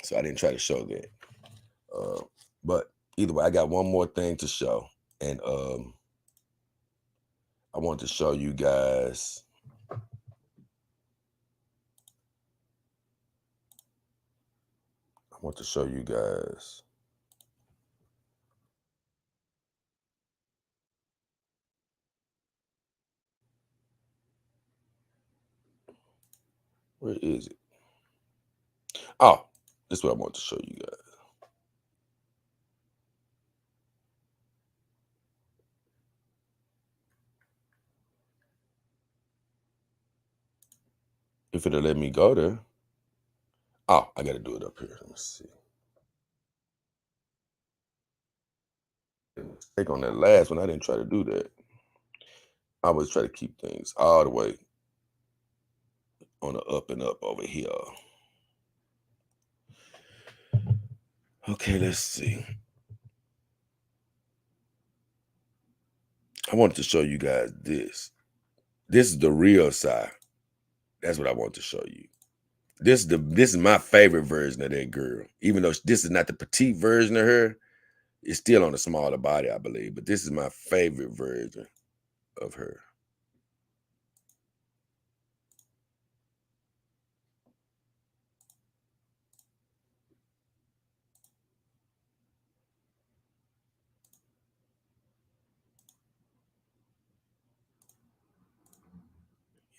So I didn't try to show that. But either way, I got one more thing to show. And I want to show you guys. Where is it? Oh, this is what I want to show you guys. If it'll let me go there. Oh, I got to do it up here. Let me see. Take on that last one. I didn't try to do that. I always try to keep things all the way on the up and up over here. Okay, let's see. I wanted to show you guys this. This is the real side. That's what I want to show you. This is my favorite version of that girl. Even though this is not the petite version of her, it's still on a smaller body, I believe. But this is my favorite version of her.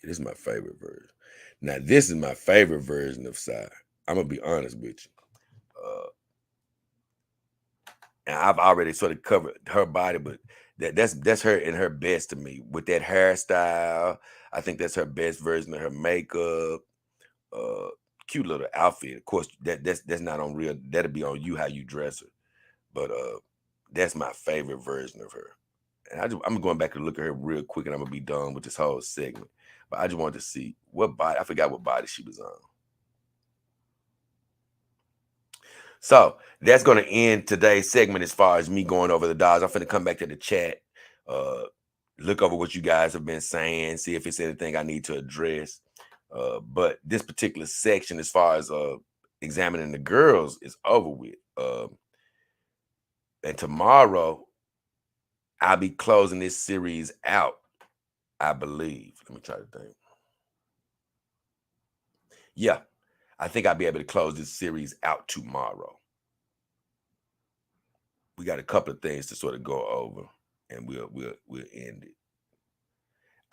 This is my favorite version. Now, this is my favorite version of Sai. I'm gonna be honest with you. And I've already sort of covered her body, but that's her in her best to me with that hairstyle. I think that's her best version of her makeup. Cute little outfit. Of course, that's not on real. That'll be on you how you dress her. But that's my favorite version of her. And I'm going back to look at her real quick, and I'm gonna be done with this whole segment. But I just wanted to see what body. I forgot what body she was on. So that's going to end today's segment as far as me going over the dolls. I'm going to come back to the chat, look over what you guys have been saying, see if it's anything I need to address. But this particular section, as far as examining the girls, is over with. And tomorrow, I'll be closing this series out, I believe. Let me try to think. Yeah, I think I'll be able to close this series out tomorrow. We got a couple of things to sort of go over, and we'll end it.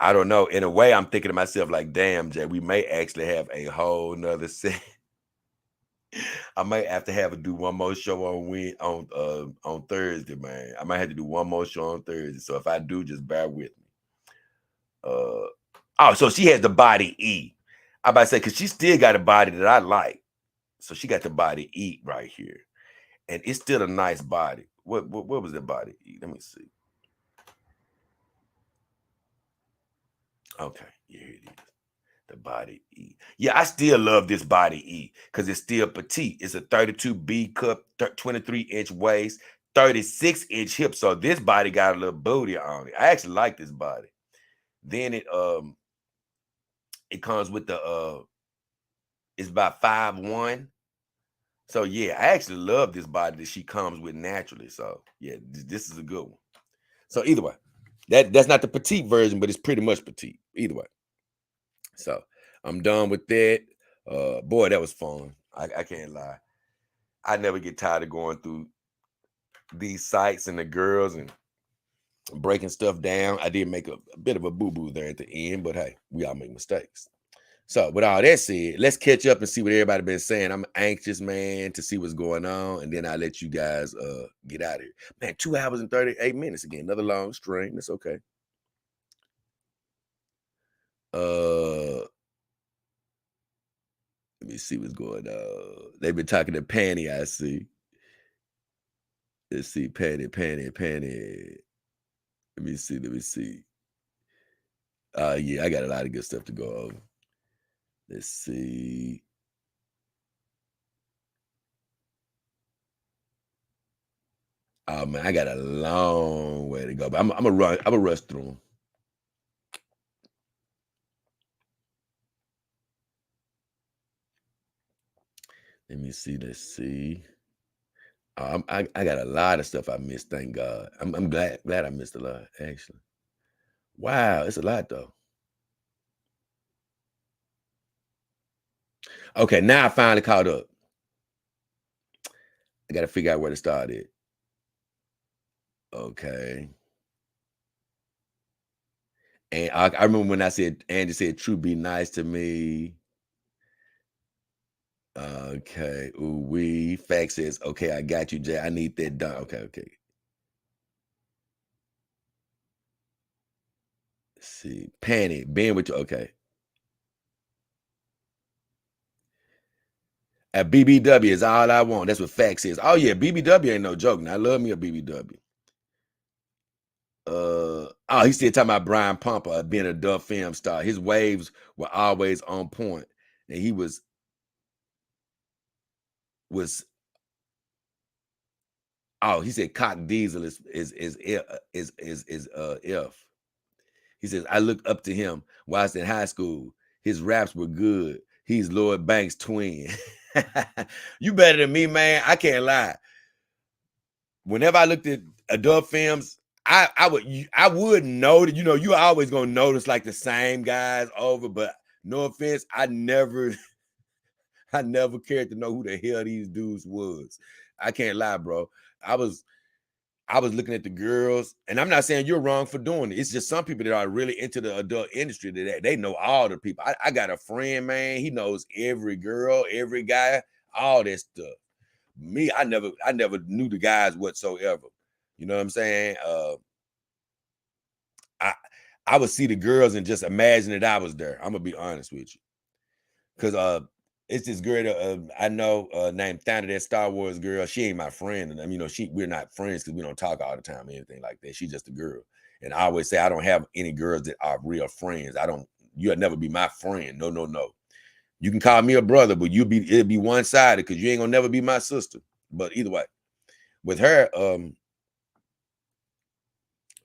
I don't know. In a way, I'm thinking to myself, like, damn, Jay, we may actually have a whole nother set. I might have to do one more show on Thursday, man. I might have to do one more show on Thursday. So if I do, just bear with me. Oh, so she has the body E. I about to say, because she still got a body that I like. So she got the body E right here. And it's still a nice body. What was the body E? Let me see. Okay, yeah, here it is. The body E. Yeah, I still love this body E because it's still petite. It's a 32B cup, 23-inch waist, 36-inch hip. So this body got a little booty on it. I actually like this body. Then it comes with the it's about 5'1". So yeah, I actually love this body that she comes with naturally. So yeah, this is a good one. So either way, that's not the petite version, but it's pretty much petite. Either way. So I'm done with that. Boy, that was fun. I can't lie. I never get tired of going through these sites and the girls and breaking stuff down. I did make a bit of a boo-boo there at the end, but hey, we all make mistakes. So with all that said, let's catch up and see what everybody been saying. I'm anxious, man, to see what's going on, and then I'll let you guys get out of here. Man, 2 hours and 38 minutes again. Another long stream. That's okay. Let me see what's going on. They've been talking to Panny, I see. Let's see, Panny. Let me see. Yeah, I got a lot of good stuff to go over. Let's see. Oh man, I got a long way to go, but I'm gonna rush through them. Let me see. Let's see. I got a lot of stuff I missed. Thank God. I'm glad I missed a lot. Actually, wow, it's a lot though. Okay, now I finally caught up. I got to figure out where to start it. Okay. And I remember when Andy said, "True, be nice to me." Okay. Ooh, Fact says, "Okay, I got you, Jay. I need that done." Okay. Let's see. Panic. Being with you. Okay. At BBW is all I want. That's what Fact says. Oh yeah, BBW ain't no joke. Now I love me a BBW. Oh, he's still talking about Brian Pumper being a dub film star. His waves were always on point, and he was oh, he said Cock Diesel is F. He says I look up to him while I was in high school. His raps were good. He's Lloyd Banks' twin. You better than me, man. I can't lie. Whenever I looked at adult films, I would know that, you always gonna notice like the same guys over, but no offense, I never cared to know who the hell these dudes was. I can't lie, bro. I was looking at the girls, and I'm not saying you're wrong for doing it. It's just some people that are really into the adult industry that they know all the people. I got a friend, man. He knows every girl, every guy, all that stuff. Me, I never knew the guys whatsoever. You know what I'm saying? I would see the girls and just imagine that I was there. I'm gonna be honest with you, because it's this girl that I know named Thana, that Star Wars girl. She ain't my friend, and we're not friends because we don't talk all the time or anything like that. She's just a girl, and I always say I don't have any girls that are real friends. You'll never be my friend. No. You can call me a brother, but it'll be one sided because you ain't gonna never be my sister. But either way, with her,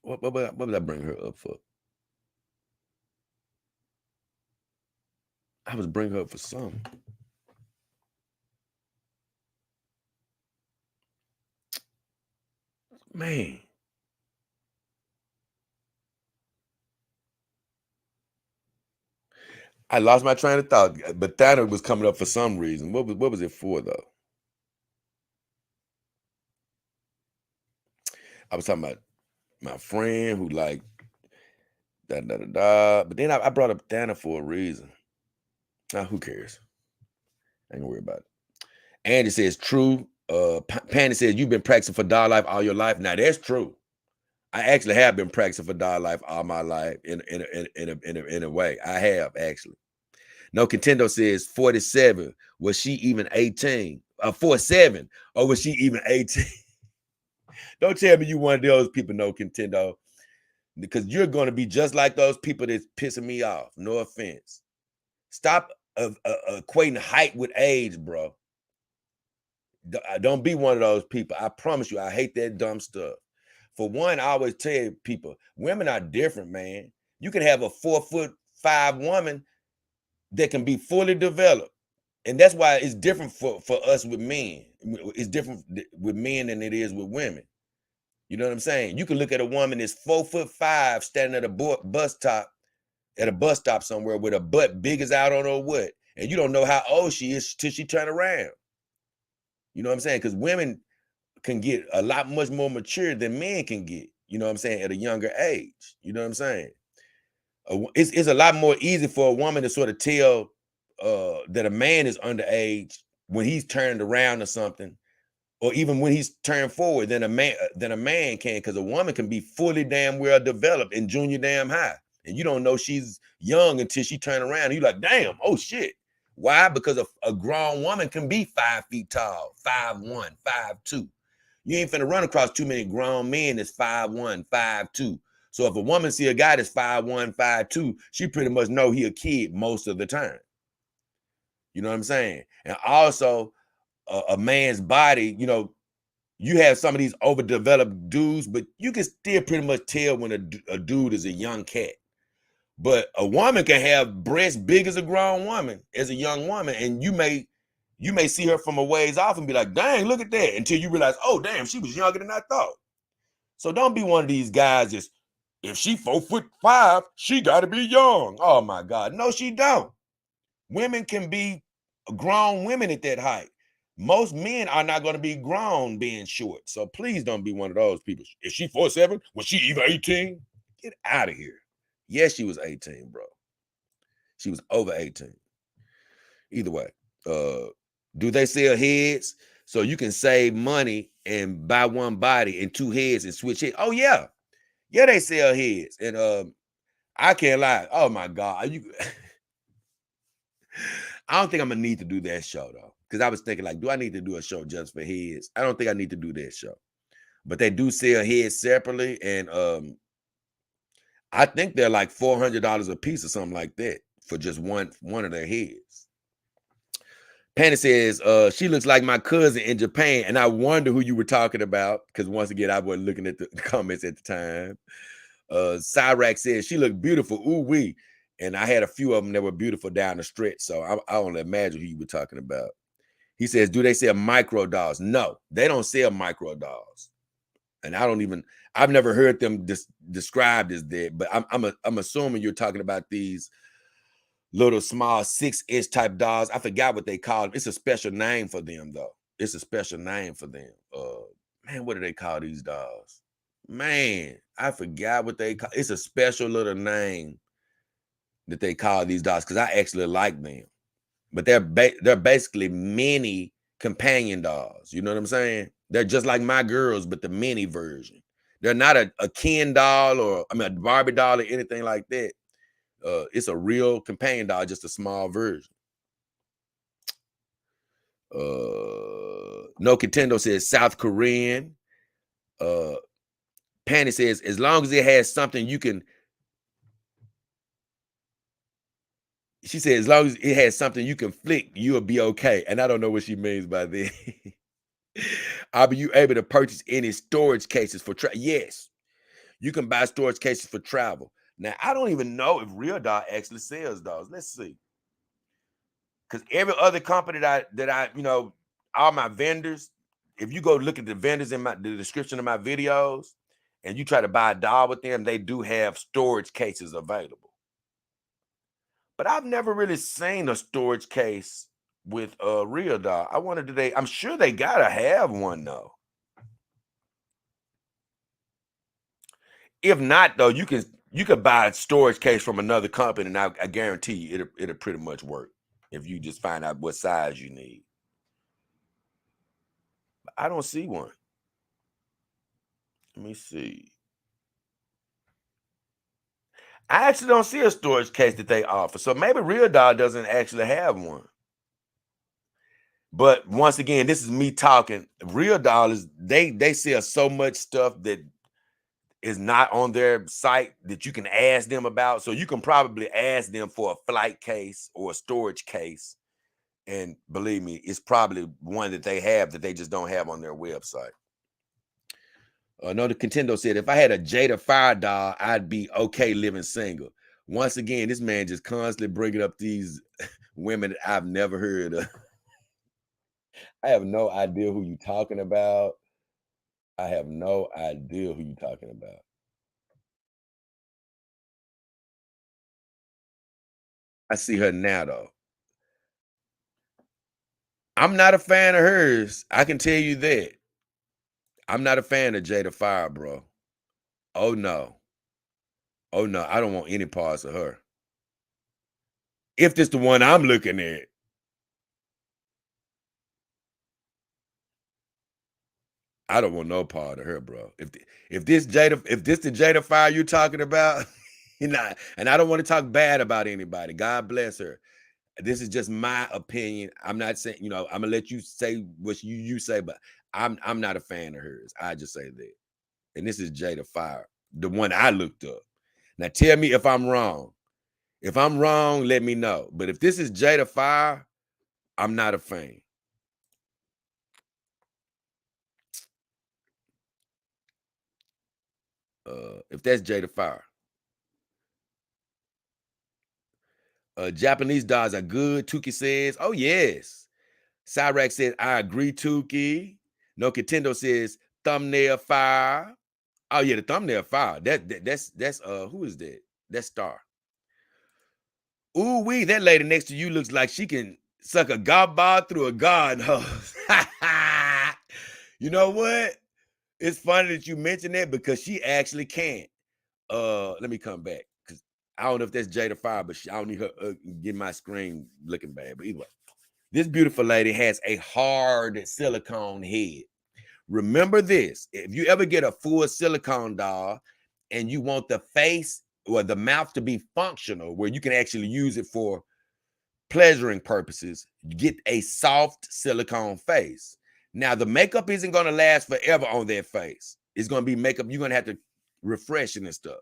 what would I bring her up for? I was bringing her up for something. Man. I lost my train of thought, but Thana was coming up for some reason. What was it for though? I was talking about my friend who like da. But then I brought up Thana for a reason. Now who cares? I ain't gonna worry about it. Andy says true. Pandy says you've been practicing for dog life all your life. Now that's true. I actually have been practicing for dog life all my life in a way. I have actually. No, Contendo says 47. Was she even 18? 47. Or was she even 18? Don't tell me you one of those people, no Contendo, because you're going to be just like those people that's pissing me off. No offense. Stop equating height with age, bro. Don't be one of those people. I promise you, I hate that dumb stuff. For one, I always tell people, women are different, man. You can have a 4'5" woman that can be fully developed. And that's why it's different for us with men. It's different with men than it is with women. You know what I'm saying? You can look at a woman that's 4'5" standing at a bus stop somewhere with a butt big as out on her what, and you don't know how old she is till she turn around. You know what I'm saying? Because women can get a lot much more mature than men can get. You know what I'm saying? At a younger age. You know what I'm saying? It's a lot more easy for a woman to sort of tell that a man is underage when he's turned around or something, or even when he's turned forward than a man can, because a woman can be fully damn well developed in junior damn high, and you don't know she's young until she turn around. And you're like, damn, oh shit. Why? Because a grown woman can be 5 feet tall, 5'1", 5'2". You ain't finna run across too many grown men that's 5'1", 5'2". So if a woman see a guy that's 5'1", 5'2", she pretty much know he a kid most of the time. You know what I'm saying? And also, a man's body, you know, you have some of these overdeveloped dudes, but you can still pretty much tell when a dude is a young cat. But a woman can have breasts big as a grown woman, as a young woman, and you may see her from a ways off and be like, dang, look at that, until you realize, oh, damn, she was younger than I thought. So don't be one of these guys that's, if she 4'5", she got to be young. Oh, my God. No, she don't. Women can be grown women at that height. Most men are not going to be grown being short. So please don't be one of those people. Is she 4'7"? Was she even 18? Get out of here. Yes, she was 18, bro. She was over 18. Either way, do they sell heads so you can save money and buy one body and two heads and switch heads? Oh yeah, yeah, they sell heads, and I can't lie. Oh my God, I don't think I'm gonna need to do that show though, because I was thinking like, do I need to do a show just for heads? I don't think I need to do that show, but they do sell heads separately, and I think they're like $400 a piece or something like that for just one of their heads. Penny says, she looks like my cousin in Japan, and I wonder who you were talking about, because once again, I wasn't looking at the comments at the time. Cyrac says, she looked beautiful, ooh-wee, and I had a few of them that were beautiful down the stretch, so I only imagine who you were talking about. He says, do they sell micro dolls? No, they don't sell micro dolls, and I've never heard them described as that, but I'm assuming you're talking about these little small 6-inch type dolls. I forgot what they call them. It's a special name for them, though. It's a special name for them. Man, what do they call these dolls? Man, I forgot what they call. It's a special little name that they call these dolls, because I actually like them. But they're basically mini companion dolls. You know what I'm saying? They're just like my girls, but the mini version. They're not a Ken doll or a Barbie doll or anything like that. It's a real companion doll, just a small version. No Contendo says South Korean. Panny says, as long as it has something you can. She said, as long as it has something you can flick, you'll be okay. And I don't know what she means by that. Are you able to purchase any storage cases for travel? Yes, you can buy storage cases for travel. Now, I don't even know if RealDoll actually sells those. Let's see. Because every other company that I, all my vendors, if you go look at the vendors in the description of my videos and you try to buy a doll with them, they do have storage cases available. But I've never really seen a storage case with a RealDoll. I wonder, I'm sure they gotta have one though. If not, though, you could buy a storage case from another company, and I guarantee you it'll pretty much work if you just find out what size you need. But I don't see one. Let me see. I actually don't see a storage case that they offer. So maybe RealDoll doesn't actually have one. But once again, this is me talking. RealDoll is they sell so much stuff that is not on their site that you can ask them about. So you can probably ask them for a flight case or a storage case. And believe me, it's probably one that they have that they just don't have on their website. Another Contendo said, if I had a Jada Fire doll, I'd be okay living single. Once again, this man just constantly bringing up these women that I've never heard of. I have no idea who you're talking about. I have no idea who you're talking about. I see her now, though. I'm not a fan of hers. I can tell you that. I'm not a fan of Jada Fire, bro. Oh, no. Oh, no. I don't want any parts of her. If this the one I'm looking at. I don't want no part of her, bro. If this the Jada Fire you're talking about, you know, and I don't want to talk bad about anybody. God bless her. This is just my opinion. I'm not saying, you know, I'm gonna let you say what you say, but I'm not a fan of hers. I just say that. And this is Jada Fire, the one I looked up. Now tell me if I'm wrong. If I'm wrong, let me know. But if this is Jada Fire, I'm not a fan. If that's Jada Fire. Japanese dolls are good. Tuki says, oh yes. Cyrax says, I agree, Tuki. No Contendo says, thumbnail fire. Oh yeah, the thumbnail fire. That's who is that? That's Star. Ooh wee, that lady next to you looks like she can suck a golf ball through a garden hose. You know what? It's funny that you mentioned that because she actually can. Let me come back because I don't know if that's Jada Fire, but I don't need her get my screen looking bad. But either way, this beautiful lady has a hard silicone head. Remember this: if you ever get a full silicone doll and you want the face or the mouth to be functional, where you can actually use it for pleasuring purposes, get a soft silicone face. Now, the makeup isn't going to last forever on their face. It's going to be makeup you're going to have to refresh and stuff.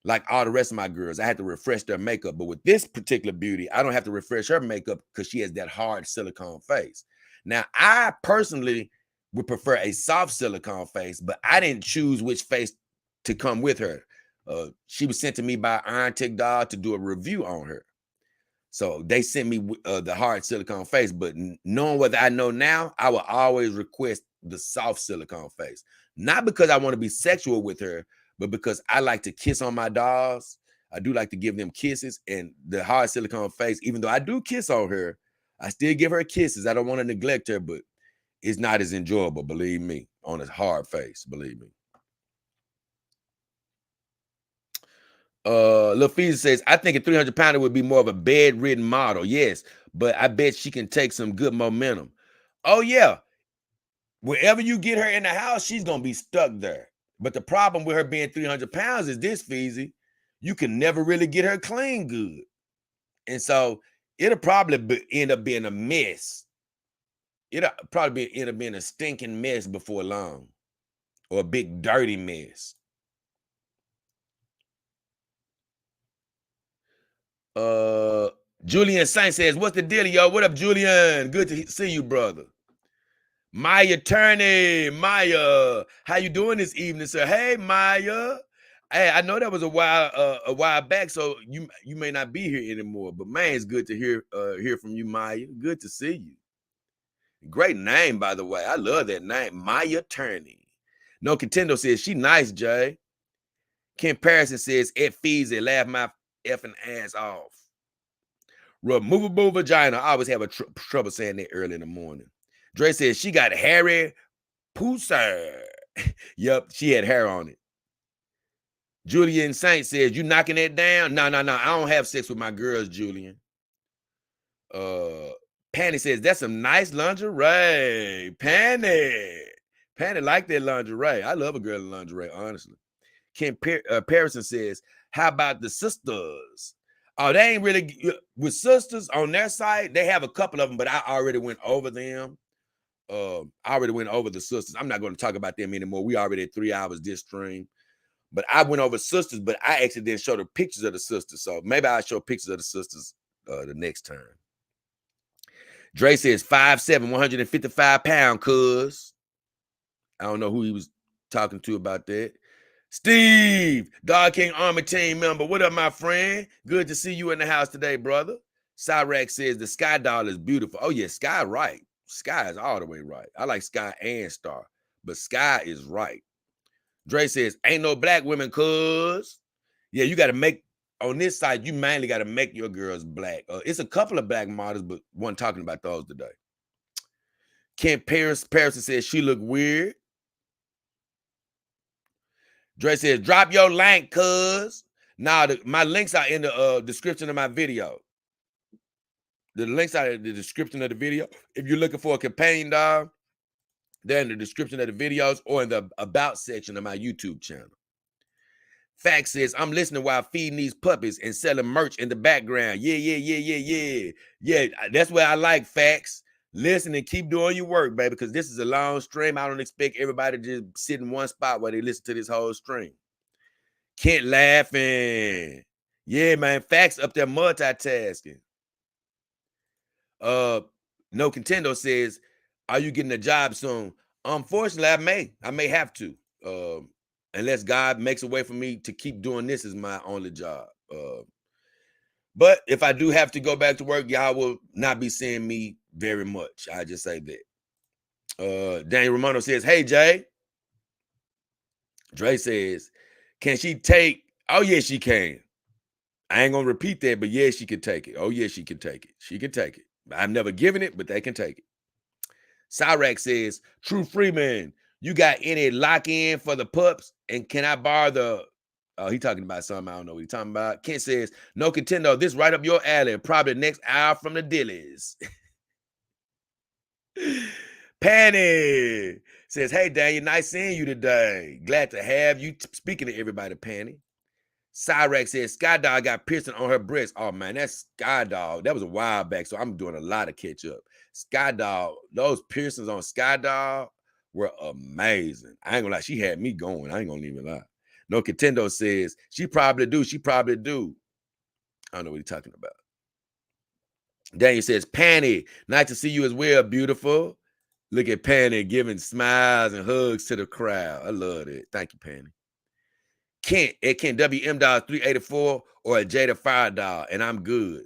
Like all the rest of my girls, I had to refresh their makeup. But with this particular beauty, I don't have to refresh her makeup because she has that hard silicone face. Now, I personally would prefer a soft silicone face, but I didn't choose which face to come with her. She was sent to me by Iron Tick Doll to do a review on her. So they sent me the hard silicone face, but knowing what I know now, I will always request the soft silicone face. Not because I want to be sexual with her, but because I like to kiss on my dolls. I do like to give them kisses, and the hard silicone face, even though I do kiss on her, I still give her kisses. I don't want to neglect her, but it's not as enjoyable, believe me, on a hard face, believe me. LaFeeza says, I think a 300-pounder would be more of a bedridden model. Yes, but I bet she can take some good momentum. Oh, yeah. Wherever you get her in the house, she's going to be stuck there. But the problem with her being 300 pounds is this, Feezy. You can never really get her clean good. And so it'll probably end up being a mess. It'll probably end up being a stinking mess before long, or a big dirty mess. Julian Saint says, what's the deal, yo? What up, Julian? Good to see you, brother. Maya Turney, Maya, how you doing this evening, sir? Hey, Maya. Hey, I know that was a while back, so you may not be here anymore. But man, it's good to hear from you, Maya. Good to see you. Great name, by the way. I love that name, Maya Turney. No Contendo says she nice, Jay. Ken Parison says it feeds it. Laugh my effing ass off. Removable vagina. I always have trouble saying that early in the morning. Dre says she got hairy pooser. Yep, she had hair on it. Julian Saint says, you knocking that down? No. I don't have sex with my girls, Julian. Panny says, that's some nice lingerie. Panny like that lingerie. I love a girl in lingerie, honestly. Ken Parison says, how about the sisters? Oh, they ain't really with sisters on their site. They have a couple of them, but I already went over them. I already went over the sisters. I'm not going to talk about them anymore. We already had 3 hours this stream. But I went over sisters, but I actually didn't show the pictures of the sisters. So maybe I'll show pictures of the sisters the next time. Dre says 5'7", 155 pound, cuz. I don't know who he was talking to about that. Steve, Dog King Army team member. What up, my friend? Good to see you in the house today, brother. Cyrax says the Sky Doll is beautiful. Oh, yeah, Sky right. Sky is all the way right. I like Sky and Star, but Sky is right. Dre says, ain't no black women, cuz. Yeah, you got to make, on this side, you mainly got to make your girls black. It's a couple of black models, but one talking about those today. Kent Patterson says she look weird. Dre says, drop your link, cuz. Now, my links are in the description of my video. The links are in the description of the video. If you're looking for a companion dog, they're in the description of the videos or in the about section of my YouTube channel. Fact says, I'm listening while feeding these puppies and selling merch in the background. Yeah, that's what I like, Facts. Listen and keep doing your work, baby, because this is a long stream. I don't expect everybody to just sit in one spot while they listen to this whole stream. Kent laughing. Yeah, man, Facts up there multitasking. No Contendo says, are you getting a job soon? Unfortunately, I may have to. Unless God makes a way for me to keep doing this as my only job. But if I do have to go back to work, y'all will not be seeing me very much. I just say that. Daniel Romano says, hey, Jay. Dre says, can she take? Oh, yeah, she can. I ain't going to repeat that, but yeah, she can take it. Oh, yeah, she can take it. She can take it. I've never given it, but they can take it. Cyrax says, True Freeman, you got any lock-in for the pups? And can I borrow the... Oh, he talking about something I don't know what he's talking about. Kent says, no Contendo, this right up your alley. Probably the next hour from the Dillies. Panny says, hey, Daniel, nice seeing you today. Glad to have you. Speaking to everybody, Panny. Cyrax says, Sky Dog got piercing on her breast. Oh, man, that's Sky Dog. That was a while back, so I'm doing a lot of catch up. Sky Dog, those piercings on Sky Dog were amazing. I ain't gonna lie, she had me going. I ain't gonna even lie. No Contendo says, she probably do. She probably do. I don't know what he's talking about. Daniel says, Panny, nice to see you as well, beautiful. Look at Panny giving smiles and hugs to the crowd. I love it. Thank you, Panny. Kent at Kent WM Dog 384 or a Jada Fire Dog, and I'm good.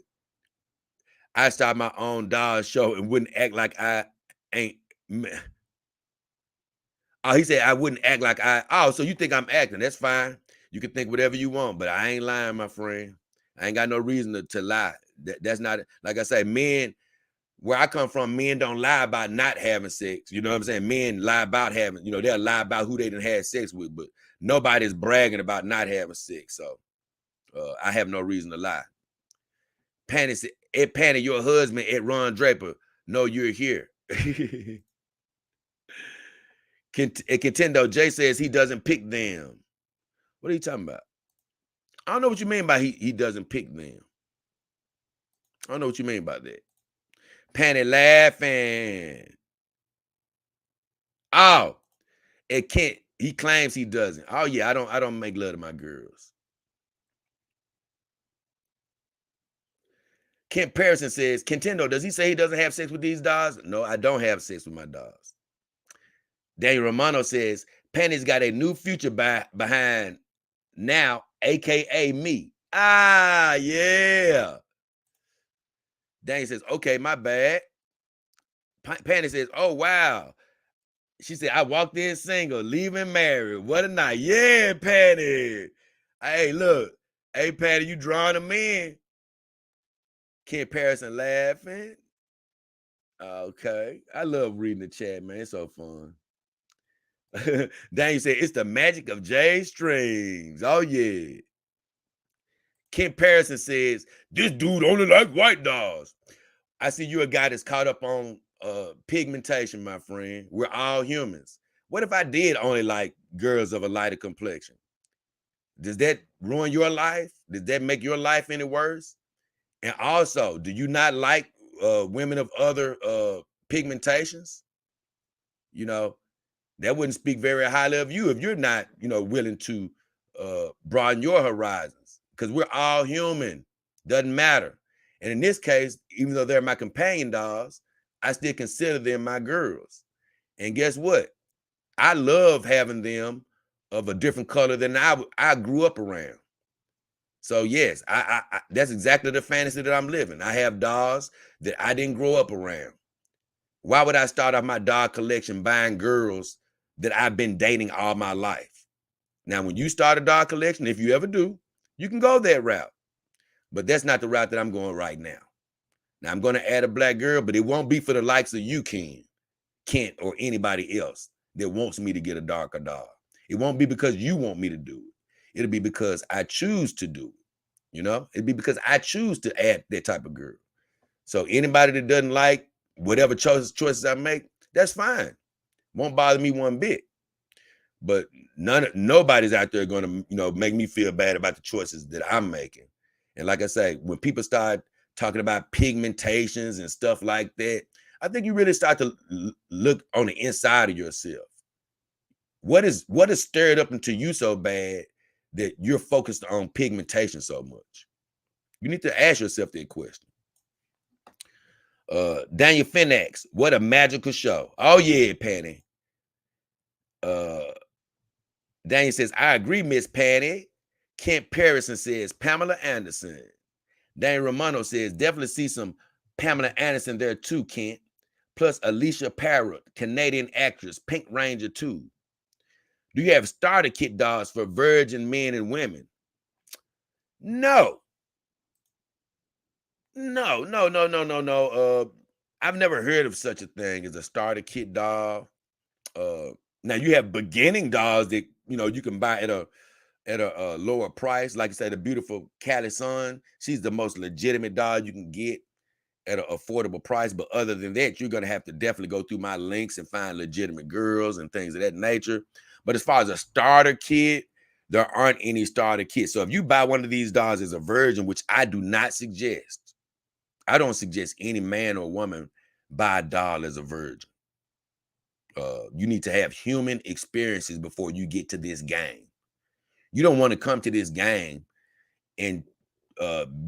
I start my own dog show and wouldn't act like I ain't. Oh, he said I wouldn't act like I. Oh, so you think I'm acting? That's fine. You can think whatever you want, but I ain't lying, my friend. I ain't got no reason to lie. That's not, like I say, men, where I come from, men don't lie about not having sex. You know what I'm saying? Men lie about having, they'll lie about who they done had sex with, but nobody's bragging about not having sex. So I have no reason to lie. Panny said, Ed Panny, your husband, Ed Ron Draper. No, you're here. Contendo, Jay says he doesn't pick them. What are you talking about? I don't know what you mean by he doesn't pick them. I don't know what you mean by that. Panny laughing. Oh, it can't. He claims he doesn't. Oh yeah, I don't make love to my girls. Kent Patterson says, Contendo, does he say he doesn't have sex with these dogs? No, I don't have sex with my dogs. Daniel Romano says, Panny's got a new future behind now, aka me. Ah, yeah. Daniel says, okay, my bad. Panny says, oh, wow. She said, I walked in single, leaving married. What a night. Yeah, Patty. Hey, look. Hey, Patty, you drawing them in? Ken Patterson laughing. Okay. I love reading the chat, man. It's so fun. Daniel said, it's the magic of J strings. Oh, yeah. Ken Patterson says, this dude only like white dogs. I see you're a guy that's caught up on pigmentation, my friend. We're all humans. What if I did only like girls of a lighter complexion? Does that ruin your life? Does that make your life any worse? And also, do you not like women of other pigmentations? That wouldn't speak very highly of you if you're not, willing to broaden your horizons, because we're all human. Doesn't matter. And in this case, even though they're my companion dogs, I still consider them my girls. And guess what? I love having them of a different color than I grew up around. So yes, I that's exactly the fantasy that I'm living. I have dogs that I didn't grow up around. Why would I start off my dog collection buying girls that I've been dating all my life? Now, when you start a dog collection, if you ever do, you can go that route. But that's not the route that I'm going right now. Now, I'm going to add a black girl, but it won't be for the likes of you, Kent, or anybody else that wants me to get a darker dog. It won't be because you want me to do it. It'll be because I choose to do it. It'd be because I choose to add that type of girl. So anybody that doesn't like whatever choices I make, that's fine. Won't bother me one bit. But nobody's out there going to, make me feel bad about the choices that I'm making. And like I say, when people start talking about pigmentations and stuff like that, I think you really start to look on the inside of yourself. What is stirred up into you so bad that you're focused on pigmentation so much? You need to ask yourself that question. Daniel Finnax, what a magical show. Oh yeah, Patty. Daniel says, I agree, Miss Patty. Kent Parrison says, Pamela Anderson. Daniel Romano says, definitely see some Pamela Anderson there too, Kent. Plus Alicia Parrott, Canadian actress, Pink Ranger too. Do you have starter kit dogs for virgin men and women? No. I've never heard of such a thing as a starter kit dog. Now you have beginning dogs that you can buy at a lower price. Like I said, the beautiful Callie Sun, she's the most legitimate dog you can get at an affordable price. But other than that, you're gonna have to definitely go through my links and find legitimate girls and things of that nature. But as far as a starter kit, there aren't any starter kits. So if you buy one of these dogs as a virgin, which I do not suggest, I don't suggest any man or woman buy a dog as a virgin. You need to have human experiences before you get to this game. You don't want to come to this game and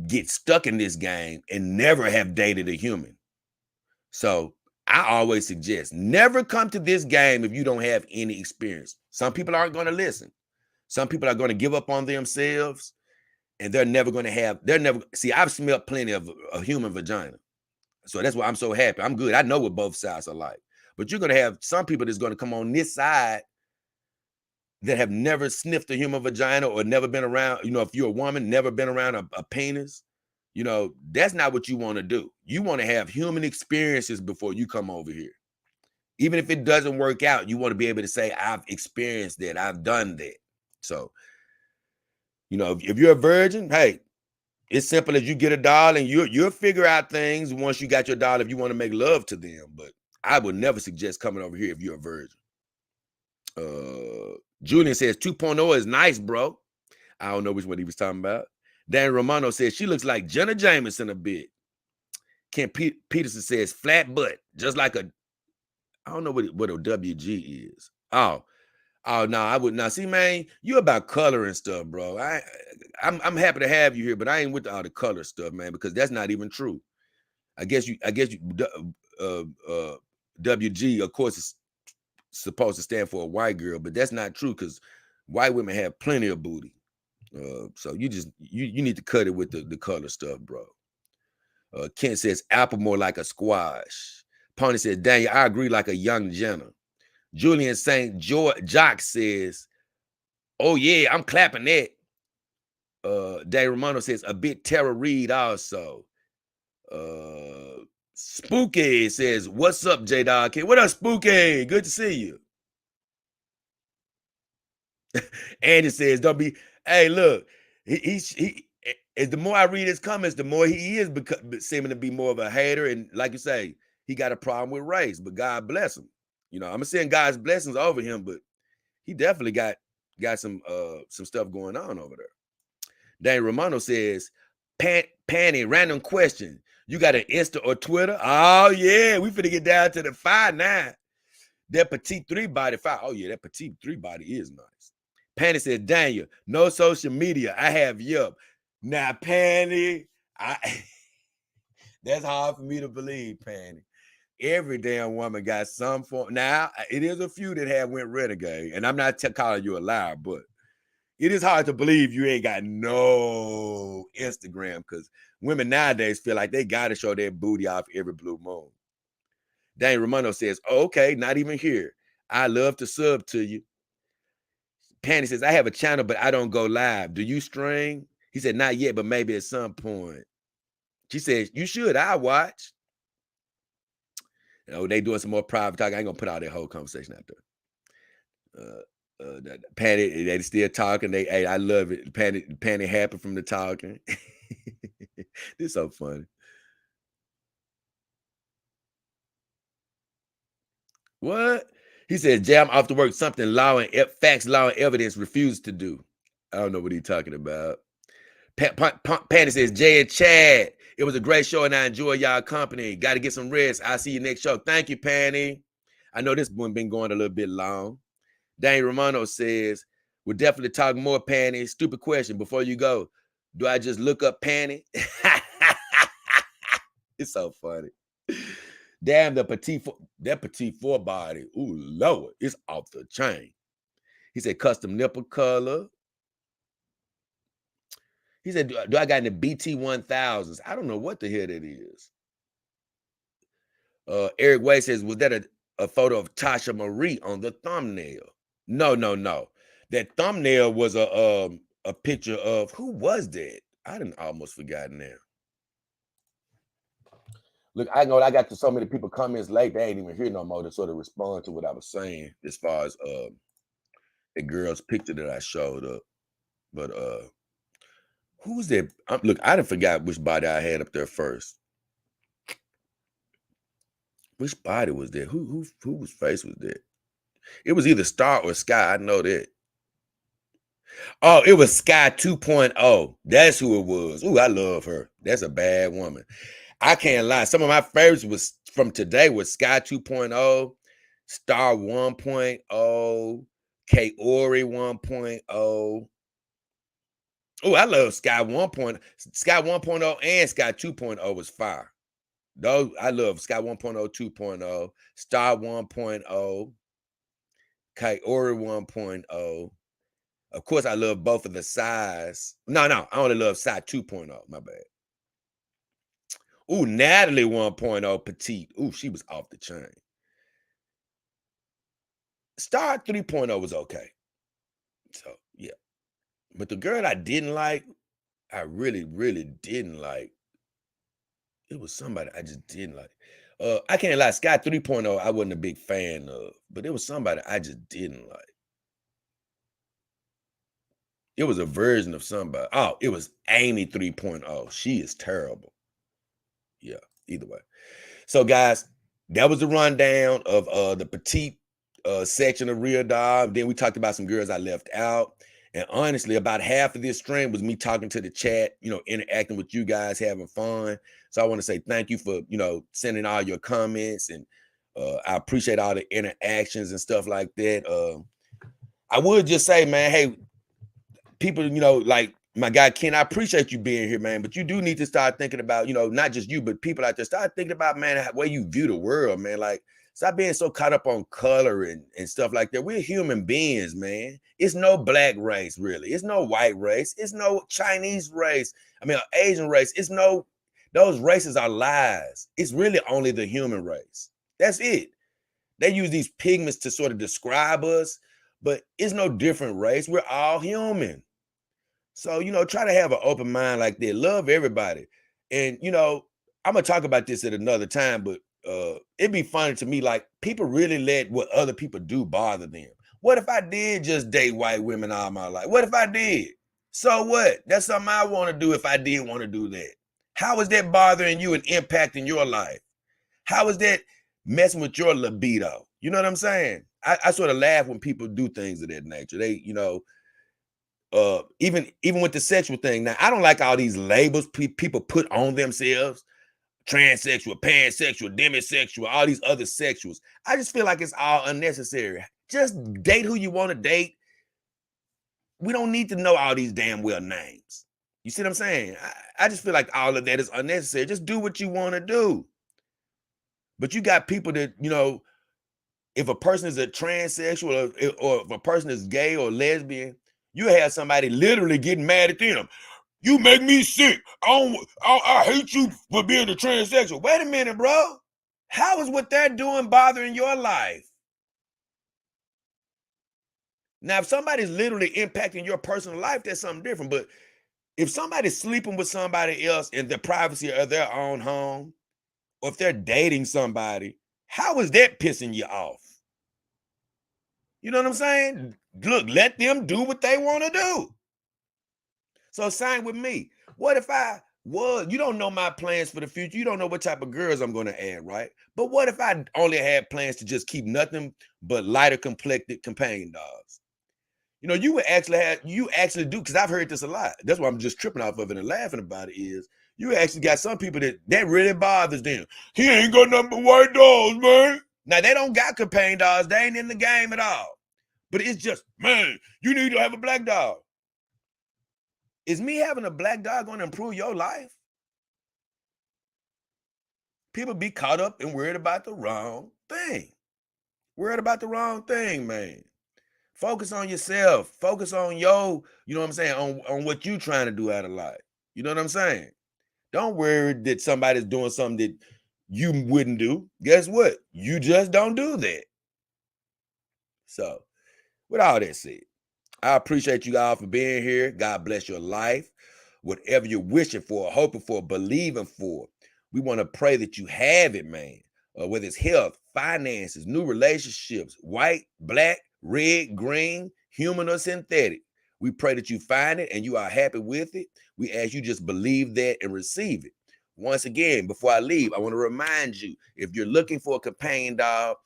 get stuck in this game and never have dated a human. So I always suggest never come to this game if you don't have any experience. Some people aren't going to listen. Some people are going to give up on themselves, and they're never going to have, see, I've smelled plenty of a human vagina. So that's why I'm so happy. I'm good. I know what both sides are like. But you're going to have some people that's going to come on this side that have never sniffed a human vagina or never been around, if you're a woman, never been around a penis, that's not what you want to do. You want to have human experiences before you come over here. Even if it doesn't work out, you want to be able to say, I've experienced that, I've done that. So, if you're a virgin, hey, it's simple as you get a doll and you'll figure out things once you got your doll if you want to make love to them. But I would never suggest coming over here if you're a virgin. Julian says 2.0 is nice, bro. I don't know which one he was talking about. Dan Romano says she looks like Jenna Jameson a bit. Ken Peterson says flat butt, just like I don't know what a WG is. Oh no, I would not. See, man, you about color and stuff, bro. I'm happy to have you here, but I ain't with all the color stuff, man, because that's not even true. I guess you WG, of course, is supposed to stand for a white girl, but that's not true because white women have plenty of booty. So you need to cut it with the color stuff, bro. Kent says apple more like a squash. Pony says, Daniel, I agree, like a young Jenna. Julian St. Jock says, oh yeah, I'm clapping that. Dave Romano says a bit Tara Reid also. Spooky says, what's up, JayDollKing? What up, Spooky? Good to see you. Andy says, don't be, hey, look, he the more I read his comments, the more he is seeming to be more of a hater. And like you say, he got a problem with race, but God bless him. I'm gonna send God's blessings over him, but he definitely got some stuff going on over there. Dan Romano says, Panny, random question. You got an Insta or Twitter? Oh yeah, we finna get down to the 5'9". That petite 3 body 5. Oh yeah, that petite 3 body is nice. Panny said, Daniel, no social media. I have Yup. Now, Panny, that's hard for me to believe, Panny. Every damn woman got some form. Now, it is a few that have went renegade, and I'm not calling you a liar, but it is hard to believe you ain't got no Instagram, because women nowadays feel like they got to show their booty off every blue moon. Dane Romano says, oh, okay, not even here. I love to sub to you. Panny says, I have a channel, but I don't go live. Do you stream? He said, not yet, but maybe at some point. She says, you should. I watch. They doing some more private talk. I ain't gonna put all that whole conversation out there. Panny, they still talking. Hey, I love it. Panny happy from the talking. This is so funny. What? He said, jam off to work, something facts, law, and evidence refused to do. I don't know what he's talking about. Patty says, Jay and Chad, it was a great show and I enjoy y'all company. Got to get some rest. I'll see you next show. Thank you, Patty. I know this one been going a little bit long. Dane Romano says, we'll definitely talk more, Patty. Stupid question before you go. Do I just look up Patty? It's so funny. Damn, that petite four body. Ooh, Lord, it's off the chain. He said, custom nipple color. He said, do I got any BT 1000s? I don't know what the hell that is. Eric Way says, was that a photo of Tasha Marie on the thumbnail? No. That thumbnail was a picture of, who was that? I didn't almost forgotten now. Look, I know I got to so many people comments late, they ain't even here no more to sort of respond to what I was saying as far as the girl's picture that I showed up. But who was that? Look, I done forgot which body I had up there first. Which body was that? Whose face was that? It was either Star or Sky. I know that. Oh, it was Sky 2.0. That's who it was. Ooh, I love her. That's a bad woman. I can't lie. Some of my favorites was from today was Sky 2.0, Star 1.0, Kaori 1.0. Oh, I love Sky 1.0. Sky 1.0 and Sky 2.0 was fire. Those I love Sky 1.0, 2.0, Star 1.0, Kaori 1.0. Of course, I love both of the size. No, I only love Side 2.0. My bad. Ooh, Natalie 1.0 petite. Ooh, she was off the chain. Star 3.0 was okay. So, yeah. But the girl I didn't like, I really, really didn't like. It was somebody I just didn't like. I can't lie, Sky 3.0, I wasn't a big fan of, but it was somebody I just didn't like. It was a version of somebody. Oh, it was Amy 3.0. She is terrible. Yeah, either way. So, guys, that was the rundown of the petite section of RealDoll. Then we talked about some girls I left out. And honestly, about half of this stream was me talking to the chat, interacting with you guys, having fun. So I want to say thank you for, sending all your comments. And I appreciate all the interactions and stuff like that. I would just say, man, hey, people, like my guy Ken, I appreciate you being here, man. But you do need to start thinking about, not just you, but people out there. Start thinking about, man, the way you view the world, man. Like, stop being so caught up on color and stuff like that. We're human beings, man. It's no black race, really. It's no white race. It's no Chinese race. I mean, Asian race. Those races are lies. It's really only the human race. That's it. They use these pigments to sort of describe us, but it's no different race. We're all human. So, try to have an open mind like that. Love everybody. And, I'm going to talk about this at another time, but it'd be funny to me, like, people really let what other people do bother them. What if I did just date white women all my life? What if I did? So what? That's something I want to do if I did want to do that. How is that bothering you and impacting your life? How is that messing with your libido? You know what I'm saying? I sort of laugh when people do things of that nature. They, even with the sexual thing. Now, I don't like all these labels people put on themselves. Transsexual, pansexual, demisexual, all these other sexuals. I just feel like it's all unnecessary. Just date who you want to date. we don't need to know all these damn well names. You see what I'm saying? I just feel like all of that is unnecessary. Just do what you want to do. But you got people that, you know, if a person is a transsexual or if a person is gay or lesbian, you have somebody literally getting mad at them. You make me sick. I hate you for being a transsexual. Wait a minute, bro. How is what they're doing bothering your life? Now, if somebody's literally impacting your personal life, that's something different. But if somebody's sleeping with somebody else in the privacy of their own home, or if they're dating somebody, how is that pissing you off? You know what I'm saying? Look, let them do what they want to do. So same with me. What if you don't know my plans for the future. You don't know what type of girls I'm going to add, right? But what if I only had plans to just keep nothing but lighter complected companion dogs? You know, you actually do, because I've heard this a lot. That's why I'm just tripping off of it and laughing about it, is you actually got some people that really bothers them. He ain't got nothing but white dogs, man. Now, they don't got companion dogs. They ain't in the game at all. But it's just, man, you need to have a black dog. Is me having a black dog going to improve your life? People be caught up and worried about the wrong thing. Worried about the wrong thing, man. Focus on yourself. Focus on you know what I'm saying, on what you trying to do out of life. You know what I'm saying? Don't worry that somebody's doing something that you wouldn't do. Guess what? You just don't do that. So, with all that said, I appreciate you all for being here. God bless your life. Whatever you're wishing for, hoping for, believing for, we want to pray that you have it, man. Whether it's health, finances, new relationships, white, black, red, green, human or synthetic. We pray that you find it and you are happy with it. We ask you just believe that and receive it. Once again, before I leave, I want to remind you, if you're looking for a companion dog,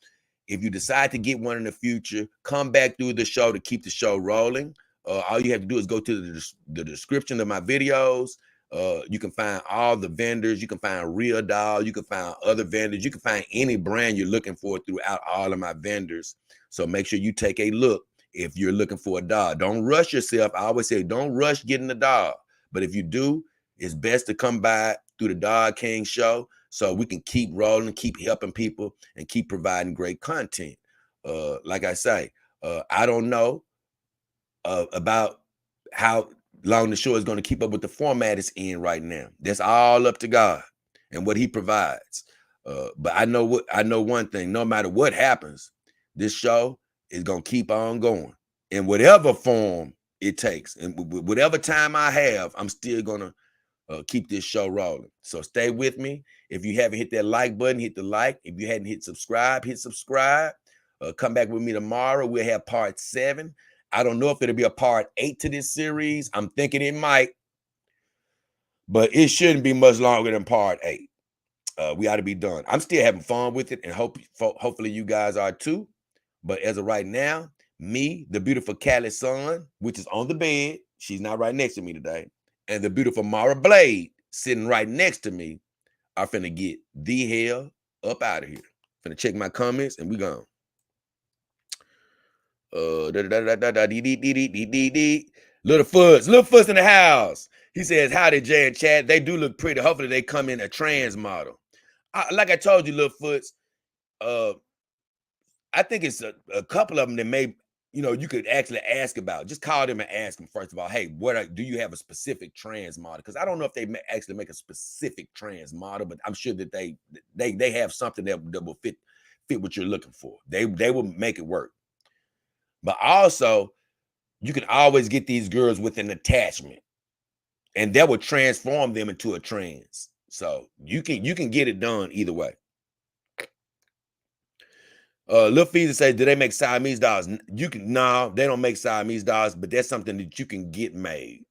if you decide to get one in the future, come back through the show to keep the show rolling. All you have to do is go to the description of my videos. You can find all the vendors. You can find RealDoll. You can find other vendors. You can find any brand you're looking for throughout all of my vendors. So make sure you take a look if you're looking for a dog. Don't rush yourself. I always say, don't rush getting a dog. But if you do, it's best to come by through the Dog King show so we can keep rolling, keep helping people, and keep providing great content. Like I say, I don't know about how long the show is going to keep up with the format it's in right now. That's all up to God and what he provides. But I know one thing, no matter what happens, this show is going to keep on going in whatever form it takes. And whatever time I have, I'm still going to keep this show rolling. So stay with me. If you haven't hit that like button, hit the like. If you hadn't hit subscribe, hit subscribe. Come back with me tomorrow. We'll have part 7. I don't know if it'll be a part 8 to this series. I'm thinking it might, but it shouldn't be much longer than part 8. We ought to be done. I'm still having fun with it, and hopefully you guys are too. But as of right now, me, the beautiful Callie's son, which is on the bed, she's not right next to me today, and the beautiful Mara Blade sitting right next to me are finna get the hell up out of here. Finna check my comments and we gone. Little Foots in the house. He says, howdy, Jay and Chad. They do look pretty. Hopefully they come in a trans model. Like I told you, Little Foots, I think it's a couple of them that may, you could actually ask about. Just call them and ask them, first of all, hey, do you have a specific trans model? Because I don't know if they actually make a specific trans model, but I'm sure that they have something that will fit what you're looking for. They will make it work. But also, you can always get these girls with an attachment, and that will transform them into a trans. So you can get it done either way. Lil Feezy says, do they make Siamese dolls? No, they don't make Siamese dolls, but that's something that you can get made.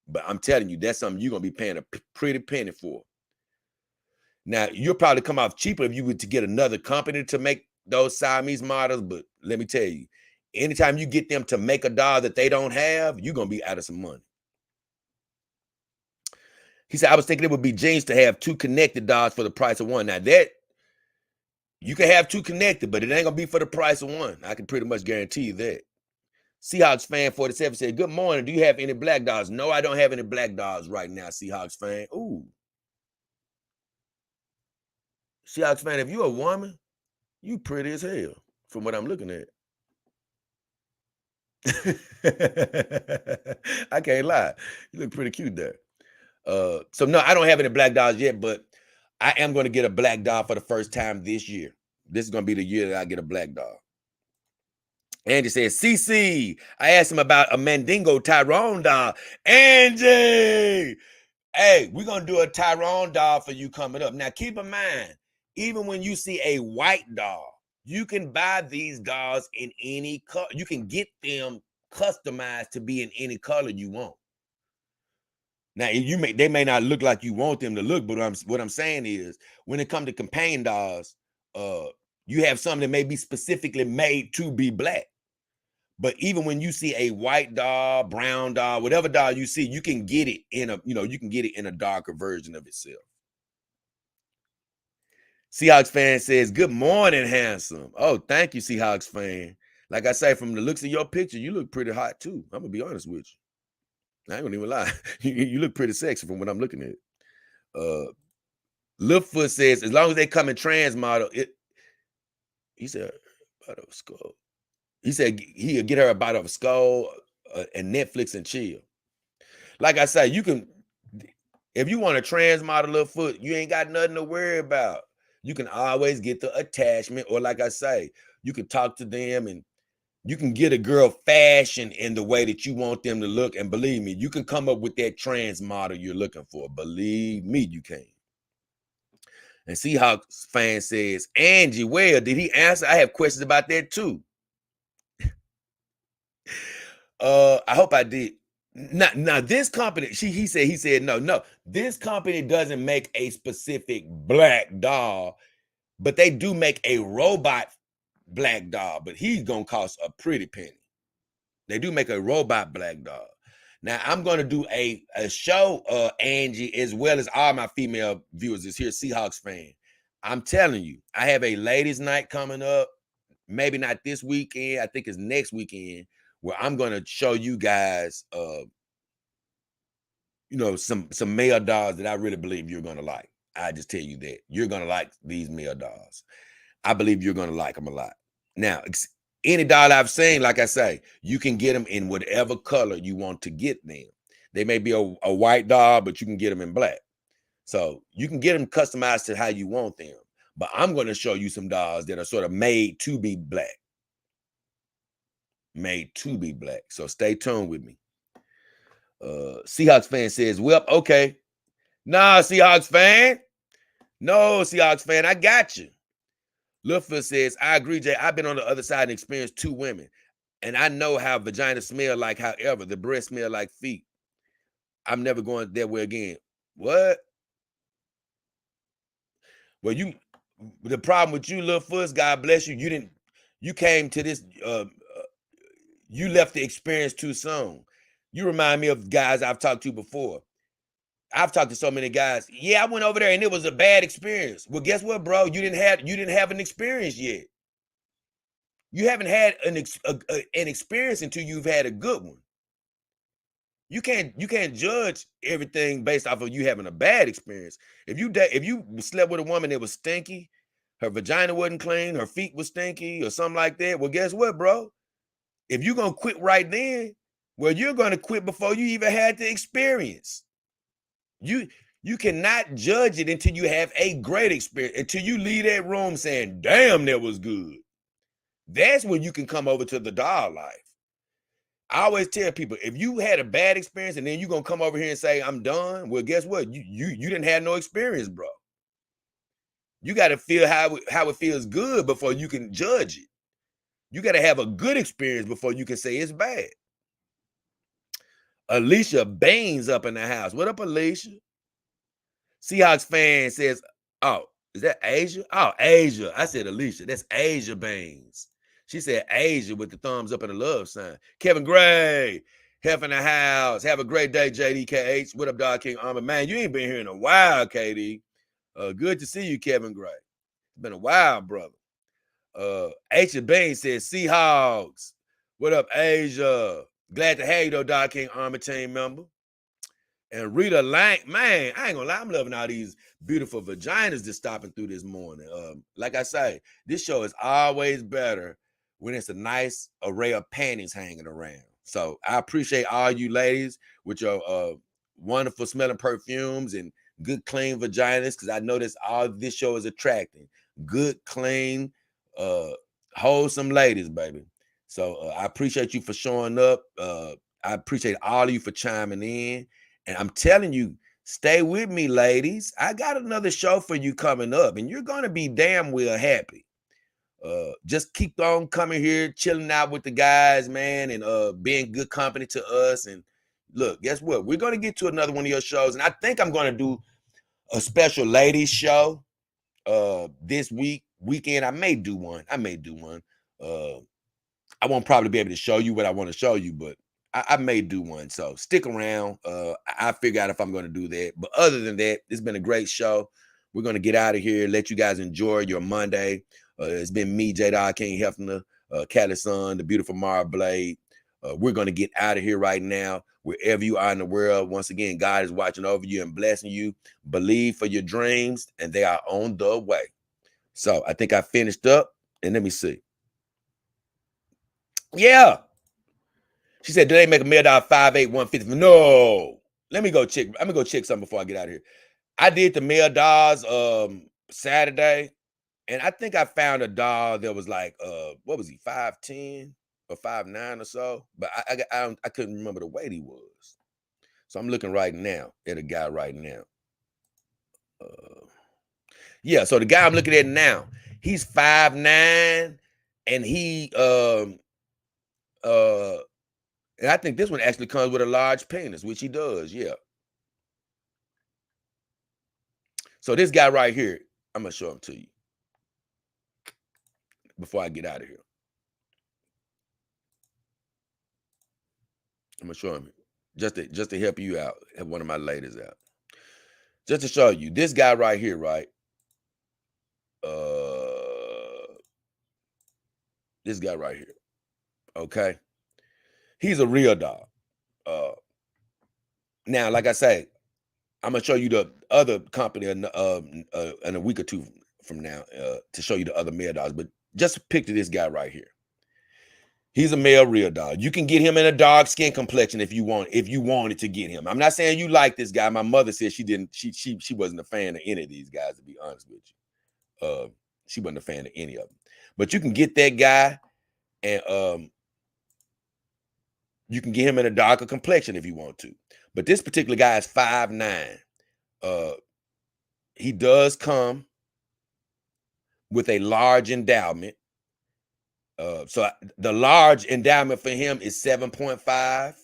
But I'm telling you, that's something you're gonna be paying a pretty penny for. Now, you'll probably come off cheaper if you were to get another company to make those Siamese models, but let me tell you, anytime you get them to make a doll that they don't have, you're gonna be out of some money. He said, I was thinking it would be genius to have 2 connected dolls for the price of one. Now that you can have 2 connected, but it ain't gonna be for the price of one. I can pretty much guarantee you that. Seahawks fan 47 said, good morning. Do you have any black dogs? No, I don't have any black dogs right now, Seahawks fan. Ooh. Seahawks fan, if you a woman, you pretty as hell from what I'm looking at. I can't lie. You look pretty cute there. So no, I don't have any black dogs yet, but I am going to get a black dog for the first time this year. This is going to be the year that I get a black dog. Angie says, CC, I asked him about a Mandingo Tyrone dog. Angie, hey, we're going to do a Tyrone dog for you coming up. Now, keep in mind, even when you see a white dog, you can buy these dogs in any color. You can get them customized to be in any color you want. Now, they may not look like you want them to look, but what I'm saying is, when it comes to companion dogs, you have some that may be specifically made to be black. But even when you see a white dog, brown dog, whatever dog you see, you can get it in a darker version of itself. Seahawks fan says, good morning, handsome. Oh, thank you, Seahawks fan. Like I say, from the looks of your picture, you look pretty hot too. I'm gonna be honest with you. I ain't gonna even lie. You look pretty sexy from what I'm looking at. Littlefoot says, as long as they come in trans model, he said, about a skull. He said he'll get her a bottle of a skull and Netflix and chill. Like I say, you can, if you want a trans model Littlefoot, you ain't got nothing to worry about. You can always get the attachment, or like I say, you can talk to them and you can get a girl fashioned in the way that you want them to look. And believe me, you can come up with that trans model you're looking for. Believe me, you can. And Seahawks fan says, Angie, well, did he answer? I have questions about that too. I hope I did. Now this company, he said, no, this company doesn't make a specific black doll, but they do make a robot black doll, but he's gonna cost a pretty penny. They do make a robot black doll. Now I'm gonna do a show, Angie, as well as all my female viewers is here, Seahawks fan. I'm telling you, I have a ladies' night coming up. Maybe not this weekend. I think it's next weekend, where I'm gonna show you guys, some male dolls that I really believe you're gonna like. I just tell you that you're gonna like these male dolls. I believe you're gonna like them a lot. Now, any doll I've seen, like I say, you can get them in whatever color you want to get them. They may be a white doll, but you can get them in black. So you can get them customized to how you want them. But I'm going to show you some dolls that are sort of made to be black. Made to be black. So stay tuned with me. Seahawks fan says, well, okay. Nah, Seahawks fan. No, Seahawks fan, I got you. Littlefoot says, I agree, Jay. I've been on the other side and experienced 2 women. And I know how vagina smell like, however, the breast smell like feet. I'm never going that way again. What? Well, the problem with you, Littlefoot, God bless you, you came to this, you left the experience too soon. You remind me of guys I've talked to before. I've talked to so many guys. Yeah, I went over there and it was a bad experience. Well, guess what, bro? You didn't have an experience yet. You haven't had an experience until you've had a good one. You can't judge everything based off of you having a bad experience. If you slept with a woman that was stinky, her vagina wasn't clean, her feet was stinky, or something like that, well, guess what, bro? If you're gonna quit right then, well, you're gonna quit before you even had the experience. You cannot judge it until you have a great experience, until you leave that room saying, damn, that was good. That's when you can come over to the doll life. I always tell people, if you had a bad experience and then you're gonna come over here and say, I'm done, well, guess what? You didn't have no experience, bro. You got to feel how it feels good before you can judge it. You got to have a good experience before you can say it's bad. Alicia Baines up in the house. What up, Alicia? Seahawks fan says, oh, is that Asia? Oh, Asia. I said Alicia. That's Asia Baines. She said Asia with the thumbs up and the love sign. Kevin Gray, Hef in the house. Have a great day, JDKH. What up, Dog King Armor? Man, you ain't been here in a while, KD. Good to see you, Kevin Gray. It's been a while, brother. H. Bain says Seahawks. What up, Asia? Glad to have you, though, Dog King Army team member. And Rita Lang, man, I ain't gonna lie, I'm loving all these beautiful vaginas just stopping through this morning. Like I say, this show is always better when it's a nice array of panties hanging around. So I appreciate all you ladies with your wonderful smelling perfumes and good clean vaginas, because I notice all this show is attracting good, clean, wholesome ladies, baby. So I appreciate you for showing up. I appreciate all of you for chiming in. And I'm telling you, stay with me, ladies. I got another show for you coming up, and you're gonna be damn well happy. Just keep on coming here, chilling out with the guys, man, and being good company to us. And look, guess what? We're gonna get to another one of your shows, and I think I'm gonna do a special ladies show this weekend. I may do one. I won't probably be able to show you what I want to show you, but I may do one. So stick around. I figure out if I'm going to do that. But other than that, it's been a great show. We're going to get out of here, let you guys enjoy your Monday. It's been me, JayDollKingHefner, Cali Sun, the beautiful Mara Blade. We're going to get out of here right now. Wherever you are in the world, once again, God is watching over you and blessing you. Believe for your dreams, and they are on the way. So I think I finished up, and let me see. Yeah. She said, do they make a $1,000,000 58150? No. Let me go check. I'm gonna go check something before I get out of here. I did the $1,000,000 Saturday, and I think I found a doll that was like what was he, 5'10" or 5'9" or so. But I couldn't remember the weight he was. So I'm looking right now at a guy right now. Yeah, so the guy I'm looking at now, he's 5'9", and he and I think this one actually comes with a large penis, which he does, yeah. So this guy right here, I'm gonna show him to you before I get out of here. I'm gonna show him just to help you out, help one of my ladies out. Just to show you, this guy right here, right? This guy right here, okay? He's a real dog. Now, like I say, I'm gonna show you the other company in a week or two from now to show you the other male dogs. But just picture this guy right here. He's a male real dog. You can get him in a dark skin complexion if you wanted to get him. I'm not saying you like this guy. My mother said she didn't. She wasn't a fan of any of these guys, to be honest with you. She wasn't a fan of any of them. But you can get that guy, and you can get him in a darker complexion if you want to. But this particular guy is 5'9". He does come with a large endowment. So the large endowment for him is 7.5.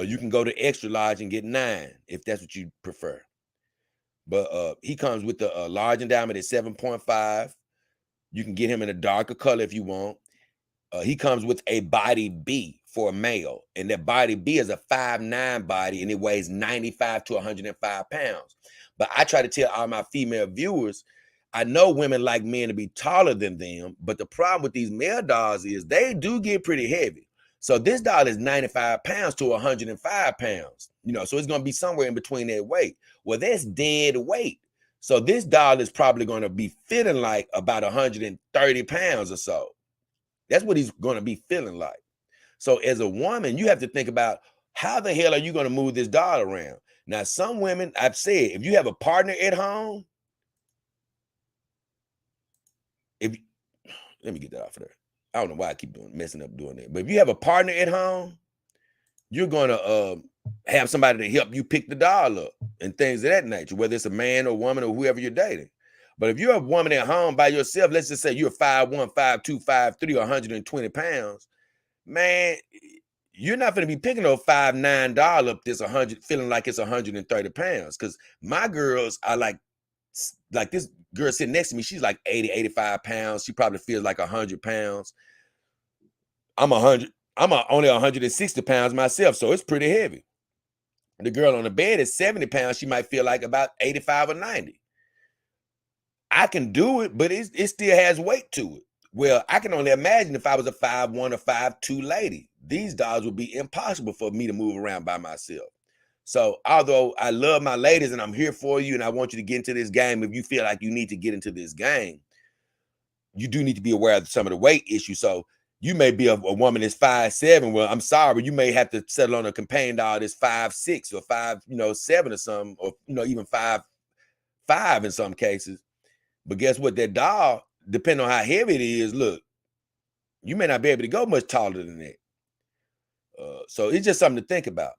You can go to extra large and get 9 if that's what you prefer. But he comes with the large endowment at 7.5. You can get him in a darker color if you want. He comes with a body B for a male, and that body B is a 5'9" body, and it weighs 95 to 105 pounds. But I try to tell all my female viewers, I know women like men to be taller than them, but the problem with these male dolls is they do get pretty heavy. So this doll is 95 pounds to 105 pounds, so it's going to be somewhere in between that weight. Well, that's dead weight. So this doll is probably going to be feeling like about 130 pounds or so. That's what he's going to be feeling like. So as a woman, you have to think about, how the hell are you going to move this doll around? Now, some women, I've said, if you have a partner at home, let me get that off of there. I don't know why I keep messing up doing that. But if you have a partner at home, you're going to have somebody to help you pick the doll up and things of that nature, whether it's a man or woman or whoever you're dating. But if you're a woman at home by yourself, let's just say you're 5'1", 5'2", 5'3", 120 pounds, man, you're not going to be picking no 5'9" doll up this 100, feeling like it's 130 pounds. Because my girls are like this girl sitting next to me, she's like 80, 85 pounds. She probably feels like 100 pounds. I'm only 160 pounds myself, so it's pretty heavy. The girl on the bed is 70 pounds. She might feel like about 85 or 90. I can do it, but it still has weight to it. Well, I can only imagine if I was a 5'1" or 5'2" lady. These dolls would be impossible for me to move around by myself. So although I love my ladies and I'm here for you and I want you to get into this game, if you feel like you need to get into this game, you do need to be aware of some of the weight issues. So you may be a woman that's 5'7". Well, I'm sorry, you may have to settle on a companion doll that's 5'6" or 5'7" or something, or even 5'5" in some cases. But guess what? That doll, depending on how heavy it is, look, you may not be able to go much taller than that. So it's just something to think about.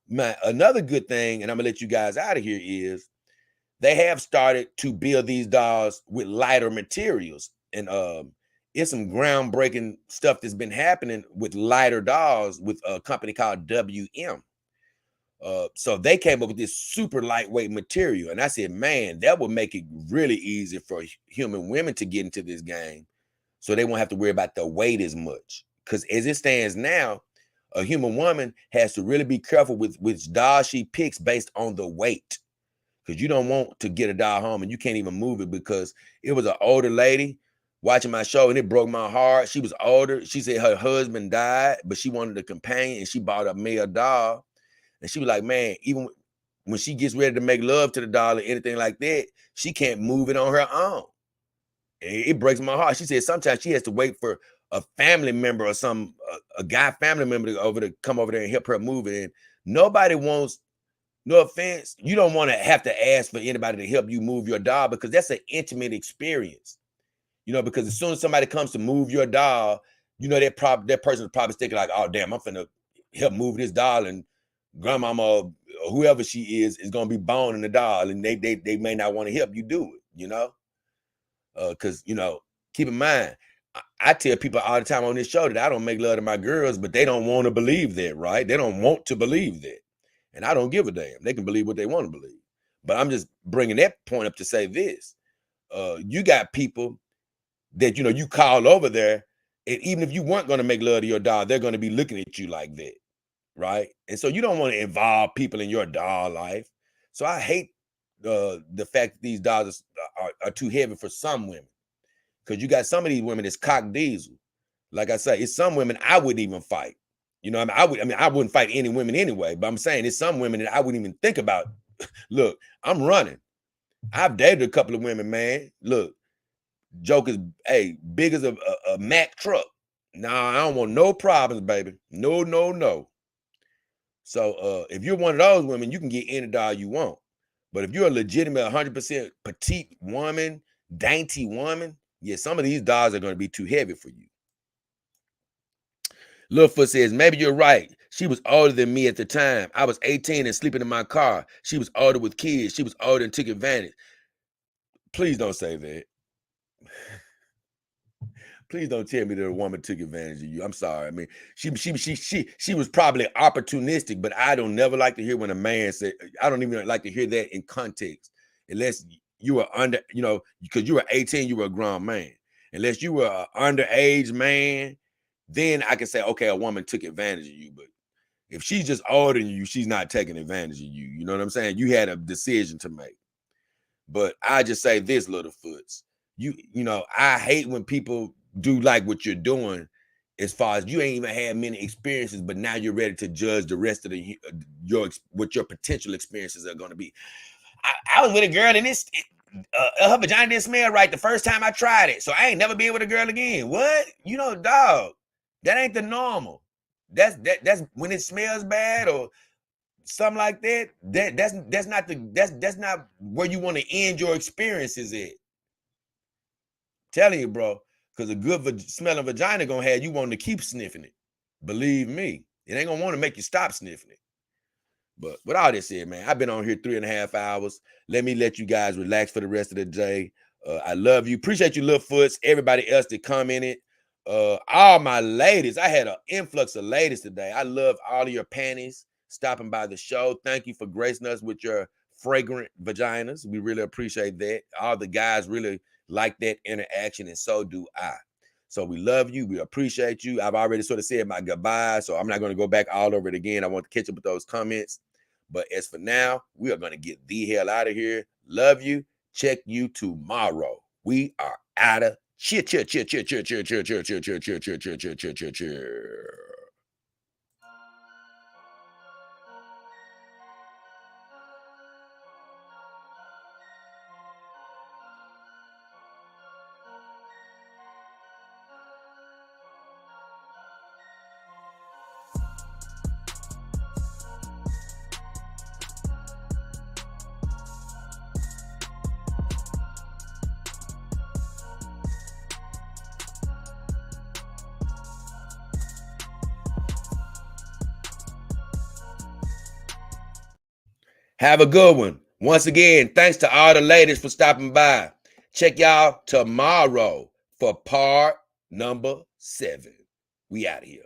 Another good thing, and I'm gonna let you guys out of here, is they have started to build these dolls with lighter materials, and it's some groundbreaking stuff that's been happening with lighter dolls with a company called WM. So they came up with this super lightweight material, and I said, man, that would make it really easy for human women to get into this game, so they won't have to worry about the weight as much. Because as it stands now, a human woman has to really be careful with which doll she picks based on the weight. Because you don't want to get a doll home and you can't even move it. Because it was an older lady watching my show and it broke my heart. She was older. She said her husband died, but she wanted a companion and she bought a male doll. And she was like, man, even when she gets ready to make love to the doll or anything like that, she can't move it on her own. It breaks my heart. She said sometimes she has to wait for a family member or a guy family member to come over there and help her move it. And nobody wants, no offense, you don't want to have to ask for anybody to help you move your doll, because that's an intimate experience. Because as soon as somebody comes to move your doll, that person is probably thinking like, oh damn, I'm finna help move this doll, and grandmama or whoever she is gonna be boning the doll, and they may not want to help you do it, because keep in mind, I tell people all the time on this show that I don't make love to my girls, but they don't want to believe that, right? They don't want to believe that, and I don't give a damn. They can believe what they want to believe, but I'm just bringing that point up to say this: you got people that you call over there, and even if you weren't going to make love to your doll, they're going to be looking at you like that, right? And so you don't want to involve people in your doll life. So I hate the fact that these dolls are too heavy for some women, because you got some of these women that's cock diesel. Like I say, it's some women I wouldn't even fight. I wouldn't fight any women anyway, but I'm saying it's some women that I wouldn't even think about. Look, I'm running. I've dated a couple of women, man. Look, joke is, hey, big as a Mack truck. Nah, I don't want no problems, baby. No, no, no. So if you're one of those women, you can get any doll you want. But if you're a legitimate 100% petite woman, dainty woman, yeah, some of these dolls are going to be too heavy for you. Littlefoot says, maybe you're right. She was older than me at the time. I was 18 and sleeping in my car. She was older with kids. She was older and took advantage. Please don't say that. Please don't tell me that a woman took advantage of you. I'm sorry. I mean, she was probably opportunistic, but I don't never like to hear when a man say, I don't even like to hear that in context, unless you were under, because you were 18, you were a grown man. Unless you were an underage man, then I can say, okay, a woman took advantage of you. But if she's just older than you, she's not taking advantage of you. You know what I'm saying? You had a decision to make. But I just say this, Littlefoots, I hate when people do like what you're doing, as far as you ain't even had many experiences, but now you're ready to judge the rest of what your potential experiences are going to be. I was with a girl and her vagina didn't smell right the first time I tried it, so I ain't never been with a girl again. What? Dog, that ain't the normal. That's when it smells bad or something like that. That's not where you want to end your experiences at. Telling you, bro, because a good smelling vagina gonna have you wanting to keep sniffing it. Believe me, it ain't gonna want to make you stop sniffing it. But with all this said, man, I've been on here 3.5 hours. Let me let you guys relax for the rest of the day. I love you. Appreciate you, Littlefoots. Everybody else that commented. All my ladies. I had an influx of ladies today. I love all of your panties stopping by the show. Thank you for gracing us with your fragrant vaginas. We really appreciate that. All the guys really like that interaction, and so do I. So we love you. We appreciate you. I've already sort of said my goodbye, so I'm not going to go back all over it again. I want to catch up with those comments. But as for now, we are going to get the hell out of here. Love you. Check you tomorrow. We are out of Cheer, cheer, cheer, cheer, cheer, cheer, cheer, cheer, cheer, cheer, cheer, cheer, cheer, cheer, cheer, cheer, cheer. Have a good one. Once again, thanks to all the ladies for stopping by. Check y'all tomorrow for part number 7. We out of here.